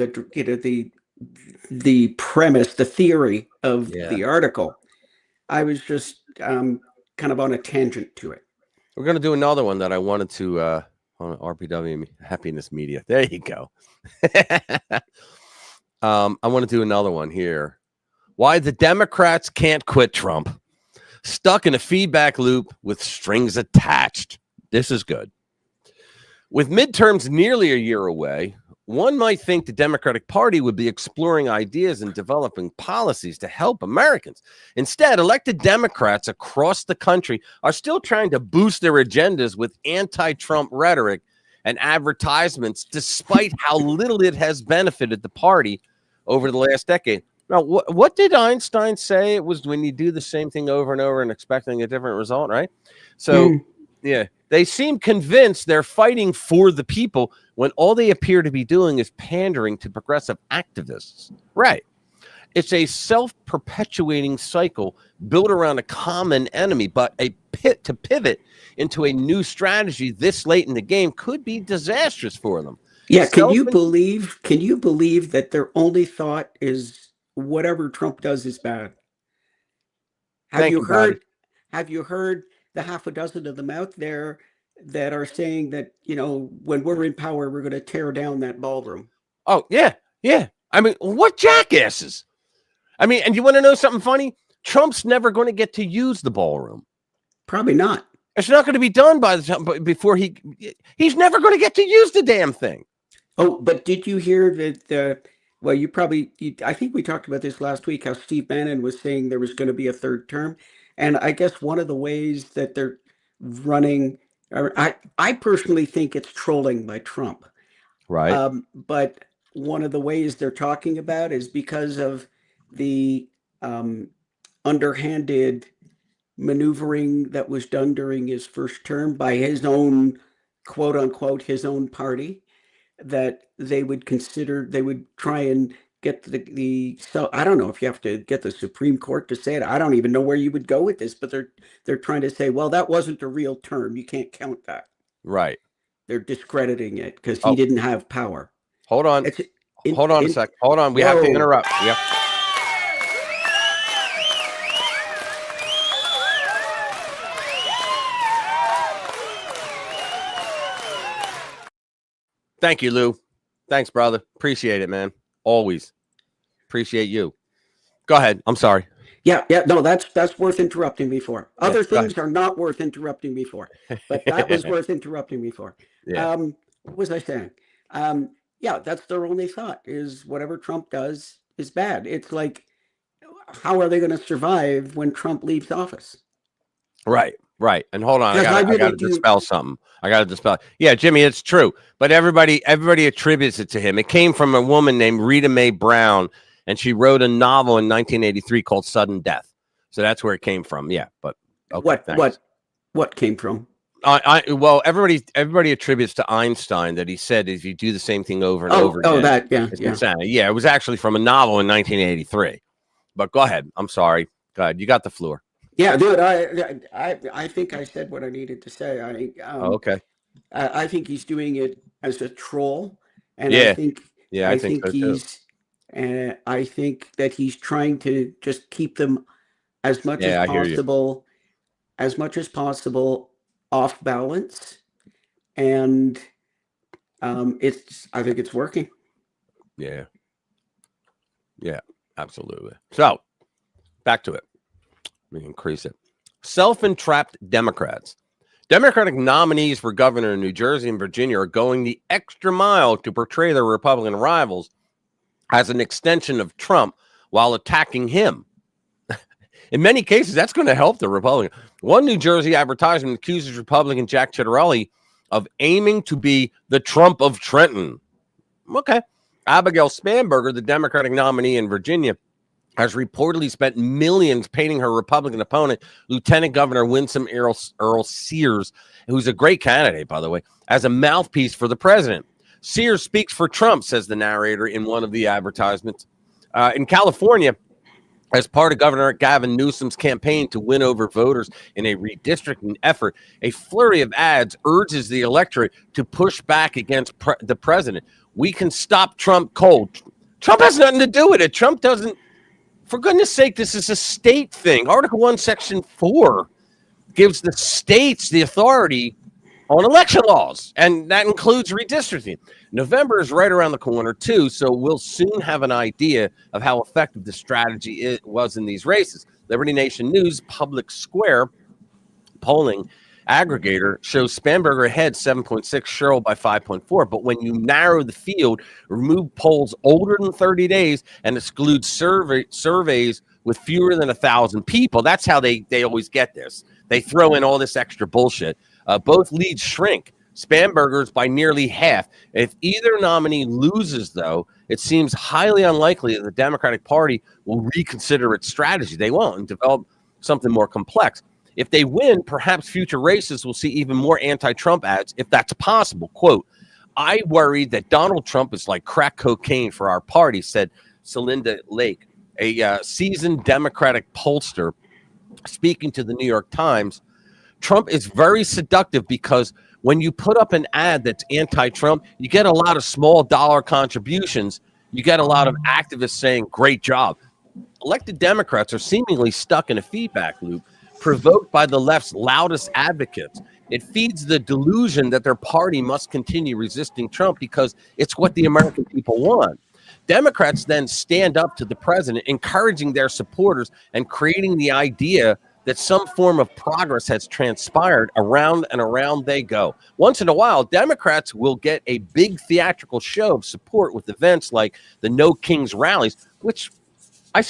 the premise, the theory of the article. I was just kind of on a tangent to it. We're going to do another one that I wanted to on RPW Happiness Media. There you go. I want to do another one here. Why the Democrats can't quit Trump. Stuck in a feedback loop with strings attached. This is good. With midterms nearly a year away, one might think the Democratic Party would be exploring ideas and developing policies to help Americans. Instead, elected Democrats across the country are still trying to boost their agendas with anti-Trump rhetoric and advertisements, despite how little it has benefited the party over the last decade. Now, what did Einstein say? It was when you do the same thing over and over and expecting a different result, right? So, yeah, they seem convinced they're fighting for the people when all they appear to be doing is pandering to progressive activists. Right. It's a self-perpetuating cycle built around a common enemy, but to pivot into a new strategy this late in the game could be disastrous for them. Yeah, can you believe that their only thought is whatever Trump does is bad? Have you heard the half a dozen of them out there that are saying that, when we're in power, we're going to tear down that ballroom? Oh, yeah. Yeah. I mean, what jackasses? I mean, and you want to know something funny? Trump's never going to get to use the ballroom. Probably not. It's not going to be done by the time before he's never going to get to use the damn thing. Oh, but did you hear that? Well, I think we talked about this last week, how Steve Bannon was saying there was going to be a third term. And I guess one of the ways that they're running, I personally think it's trolling by Trump. Right. But one of the ways they're talking about is because of the underhanded maneuvering that was done during his first term by his own, quote unquote, his own party, that they would try and get so I don't know if you have to get the Supreme Court to say it. I don't even know where you would go with this, but they're trying to say, well, that wasn't a real term. You can't count that. Right. They're discrediting it because he didn't have power. Hold on. Hold on a sec. Hold on. We have to interrupt. Yeah. Thank you, Lou. Thanks, brother. Appreciate it, man. Always appreciate you. Go ahead. I'm sorry. Yeah. No, that's worth interrupting me for. Other things are not worth interrupting me for, but that was worth interrupting me for. Yeah. What was I saying? Yeah, that's their only thought is whatever Trump does is bad. It's like, how are they going to survive when Trump leaves office? Right. Right. And hold on. I got to dispel something. Yeah, Jimmy, it's true. But everybody attributes it to him. It came from a woman named Rita Mae Brown, and she wrote a novel in 1983 called Sudden Death. So that's where it came from. Yeah. But okay, what came from? Well, everybody attributes to Einstein that he said if you do the same thing over and over again. Yeah, it was actually from a novel in 1983. But go ahead. I'm sorry. Go ahead. You got the floor. Yeah, dude. I think I said what I needed to say. Okay. I think he's doing it as a troll, and I think I think that he's trying to just keep them as much as possible off balance, and I think it's working. Yeah, absolutely. So back to it. Let me increase it. Self-entrapped Democrats. Democratic nominees for governor in New Jersey and Virginia are going the extra mile to portray their Republican rivals as an extension of Trump while attacking him. In many cases, that's going to help the Republican. One New Jersey advertisement accuses Republican Jack Ciattarelli of aiming to be the Trump of Trenton. Okay. Abigail Spanberger, the Democratic nominee in Virginia, has reportedly spent millions painting her Republican opponent, Lieutenant Governor Winsome Earl Sears, who's a great candidate, by the way, as a mouthpiece for the president. Sears speaks for Trump, says the narrator in one of the advertisements. In California, as part of Governor Gavin Newsom's campaign to win over voters in a redistricting effort, a flurry of ads urges the electorate to push back against the president. We can stop Trump cold. Trump has nothing to do with it. Trump doesn't. For goodness sake, this is a state thing. Article 1, Section 4 gives the states the authority on election laws, and that includes redistricting. November is right around the corner, too, so we'll soon have an idea of how effective the strategy was in these races. Liberty Nation News Public Square polling aggregator shows Spanberger ahead 7.6, Sherrill by 5.4. But when you narrow the field, remove polls older than 30 days, and exclude surveys with fewer than 1,000 people, that's how they always get this. They throw in all this extra bullshit. Both leads shrink. Spanberger's by nearly half. If either nominee loses, though, it seems highly unlikely that the Democratic Party will reconsider its strategy. They won't and develop something more complex. If they win, perhaps future races will see even more anti-Trump ads, if that's possible. Quote, I worry that Donald Trump is like crack cocaine for our party, said Celinda Lake, a seasoned Democratic pollster, speaking to the New York Times. Trump is very seductive because when you put up an ad that's anti-Trump, you get a lot of small dollar contributions. You get a lot of activists saying, great job. Elected Democrats are seemingly stuck in a feedback loop provoked by the left's loudest advocates. It feeds the delusion that their party must continue resisting Trump because it's what the American people want. Democrats then stand up to the president, encouraging their supporters and creating the idea that some form of progress has transpired. Around and around they go. Once in a while, Democrats will get a big theatrical show of support with events like the No Kings rallies, which I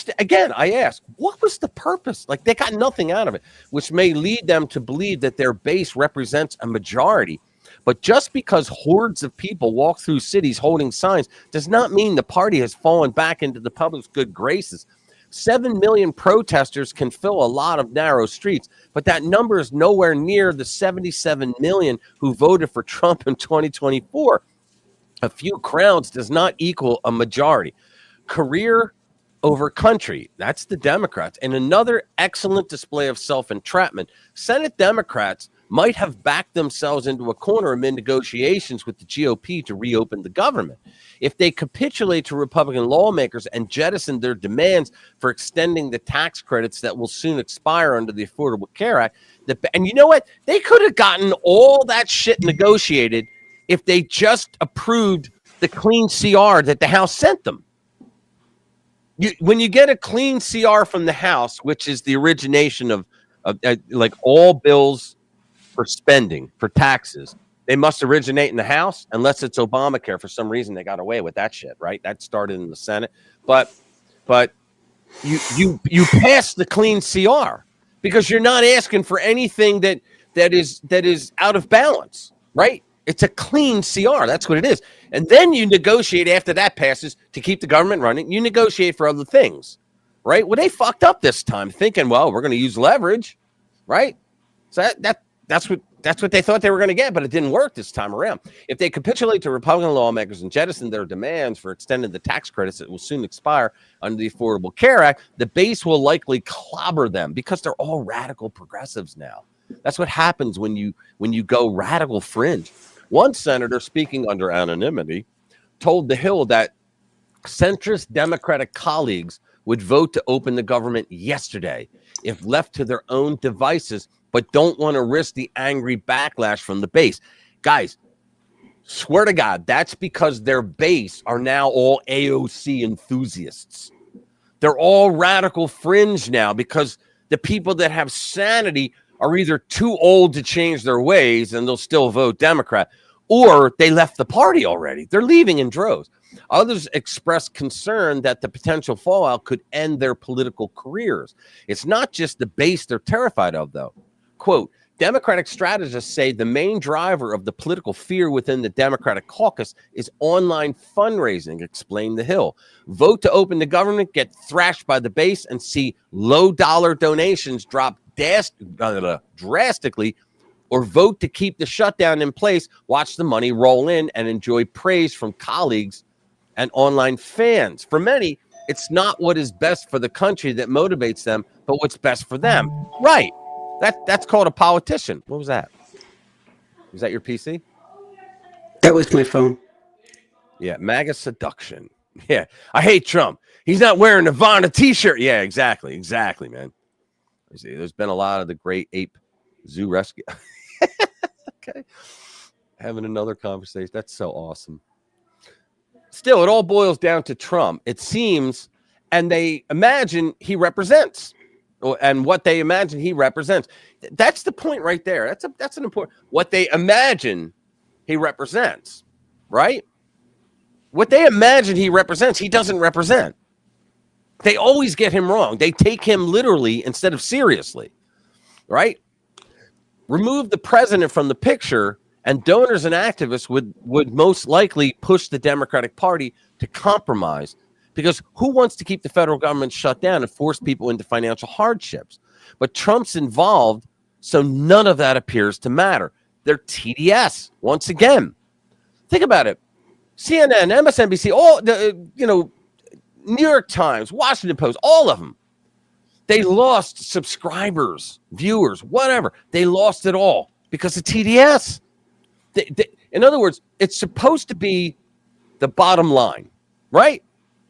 ask, what was the purpose? Like, they got nothing out of it, which may lead them to believe that their base represents a majority. But just because hordes of people walk through cities holding signs does not mean the party has fallen back into the public's good graces. 7 million protesters can fill a lot of narrow streets, but that number is nowhere near the 77 million who voted for Trump in 2024. A few crowds does not equal a majority. Career over country, that's the Democrats. And another excellent display of self-entrapment. Senate Democrats might have backed themselves into a corner amid negotiations with the GOP to reopen the government. If they capitulate to Republican lawmakers and jettison their demands for extending the tax credits that will soon expire under the Affordable Care Act, and you know what? They could have gotten all that shit negotiated if they just approved the clean CR that the House sent them. When you get a clean CR from the House, which is the origination of like all bills for spending, for taxes, they must originate in the House, unless it's Obamacare. For some reason, they got away with that shit, right? That started in the Senate. But you pass the clean CR because you're not asking for anything that is out of balance, right? It's a clean CR. That's what it is. And then you negotiate after that passes to keep the government running. You negotiate for other things, right? Well, they fucked up this time thinking, well, we're going to use leverage, right? So that's what they thought they were going to get, but it didn't work this time around. If they capitulate to Republican lawmakers and jettison their demands for extending the tax credits that will soon expire under the Affordable Care Act, the base will likely clobber them because they're all radical progressives now. That's what happens when you go radical fringe. One senator, speaking under anonymity, told The Hill that centrist Democratic colleagues would vote to open the government yesterday if left to their own devices, but don't want to risk the angry backlash from the base. Guys, swear to God, that's because their base are now all AOC enthusiasts. They're all radical fringe now because the people that have sanity are either too old to change their ways and they'll still vote Democrat, or they left the party already. They're leaving in droves. Others expressed concern that the potential fallout could end their political careers. It's not just the base they're terrified of, though. Quote, Democratic strategists say the main driver of the political fear within the Democratic caucus is online fundraising, explained The Hill. Vote to open the government, get thrashed by the base, and see low-dollar donations drop drastically, or vote to keep the shutdown in place, watch the money roll in, and enjoy praise from colleagues and online fans. For many, it's not what is best for the country that motivates them, but what's best for them. Right. That's called a politician. What was that? Was that your PC? That was my phone. Yeah, MAGA seduction. Yeah, I hate Trump. He's not wearing a Nirvana t-shirt. Yeah, exactly, man. See, there's been a lot of the great ape zoo rescue. Okay. Having another conversation. That's so awesome. Still, it all boils down to Trump, it seems, and they imagine he represents. and what they imagine he represents. That's the point right there. That's an important, what they imagine he represents, right? What they imagine he represents, he doesn't represent. They always get him wrong. They take him literally instead of seriously, right? Remove the president from the picture, and donors and activists would most likely push the Democratic Party to compromise, because who wants to keep the federal government shut down and force people into financial hardships? But Trump's involved, so none of that appears to matter. They're TDS once again. Think about it. CNN, MSNBC, all the New York Times, Washington Post, all of them. They lost subscribers, viewers, whatever. They lost it all because of TDS. In other words, it's supposed to be the bottom line, right?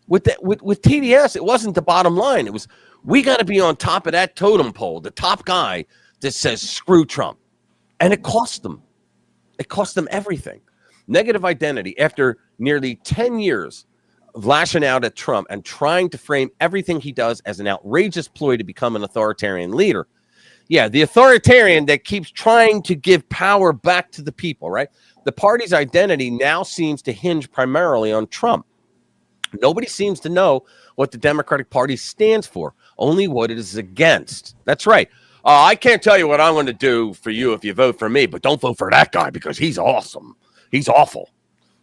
With TDS, it wasn't the bottom line. It was, we got to be on top of that totem pole, the top guy that says screw Trump. And it cost them. It cost them everything. Negative identity. After nearly 10 years of lashing out at Trump and trying to frame everything he does as an outrageous ploy to become an authoritarian leader. Yeah, the authoritarian that keeps trying to give power back to the people, right? The party's identity now seems to hinge primarily on Trump. Nobody seems to know what the Democratic Party stands for, only what it is against. That's right. I can't tell you what I'm going to do for you if you vote for me, but don't vote for that guy because he's awesome. He's awful.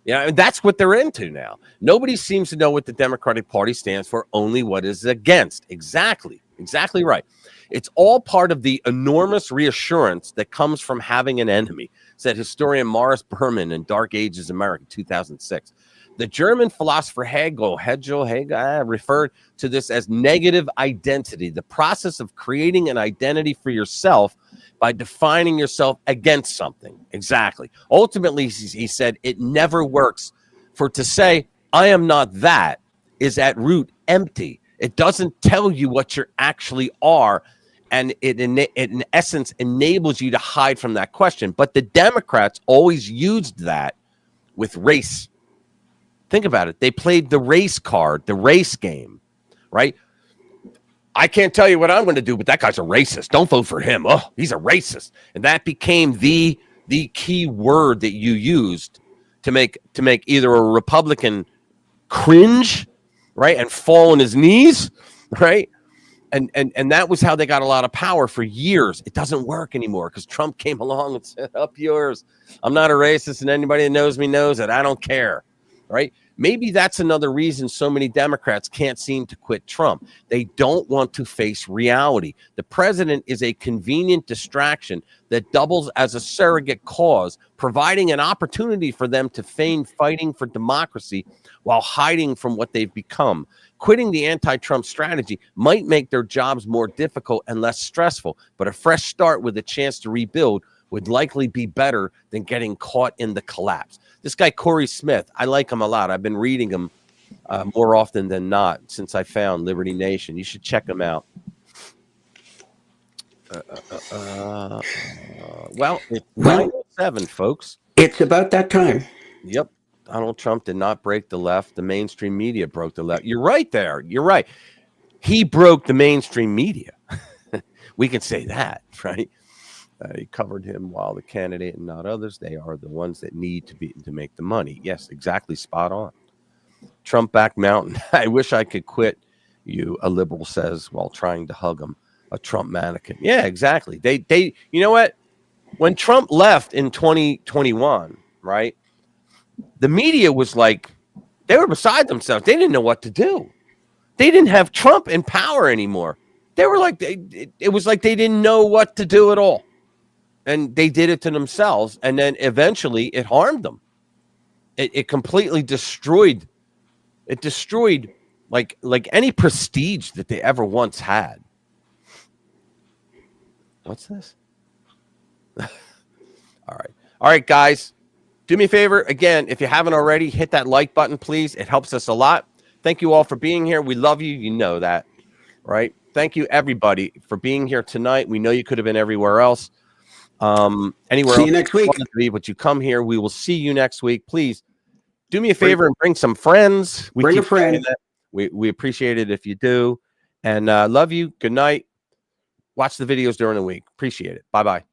Yeah, and that's what they're into now. Nobody seems to know what the Democratic Party stands for, only what is against. Exactly right. It's all part of the enormous reassurance that comes from having an enemy, said historian Morris Berman in Dark Ages America, 2006. The German philosopher Hegel referred to this as negative identity, the process of creating an identity for yourself by defining yourself against something. Exactly. Ultimately, he said, it never works. For to say, I am not that, is at root empty. It doesn't tell you what you actually are, and it in essence enables you to hide from that question. But the Democrats always used that with race. Think about it. They played the race card, the race game, right? I can't tell you what I'm going to do, but that guy's a racist. Don't vote for him. Oh, he's a racist. And that became the key word that you used to make either a Republican cringe, right, and fall on his knees, right? And that was how they got a lot of power for years. It doesn't work anymore because Trump came along and said, up yours. I'm not a racist, and anybody that knows me knows it. I don't care. Right? Maybe that's another reason so many Democrats can't seem to quit Trump. They don't want to face reality. The president is a convenient distraction that doubles as a surrogate cause, providing an opportunity for them to feign fighting for democracy while hiding from what they've become. Quitting the anti-Trump strategy might make their jobs more difficult and less stressful, but a fresh start with a chance to rebuild would likely be better than getting caught in the collapse. This guy, Corey Smith, I like him a lot. I've been reading him more often than not since I found Liberty Nation. You should check him out. Well, it's 9:07, folks. It's about that time. Yep. Donald Trump did not break the left. The mainstream media broke the left. You're right there. You're right. He broke the mainstream media. We can say that, right? He covered him while the candidate and not others. They are the ones that need to make the money. Yes, exactly. Spot on. Trump back mountain. I wish I could quit you, a liberal says while trying to hug him. A Trump mannequin. Yeah, exactly. They you know what? When Trump left in 2021, right? The media was like, they were beside themselves. They didn't know what to do. They didn't have Trump in power anymore. They were like, it was like they didn't know what to do at all. And they did it to themselves. And then eventually it harmed them. It completely destroyed. It destroyed like any prestige that they ever once had. What's this? All right, guys. Do me a favor. Again, if you haven't already, hit that like button, please. It helps us a lot. Thank you all for being here. We love you. You know that, right? Thank you, everybody, for being here tonight. We know you could have been everywhere else. Anywhere see else you next week. But you come here. We will see you next week. Please do me a favor and bring some friends. Bring a friend. We appreciate it if you do. And love you. Good night. Watch the videos during the week. Appreciate it. Bye-bye.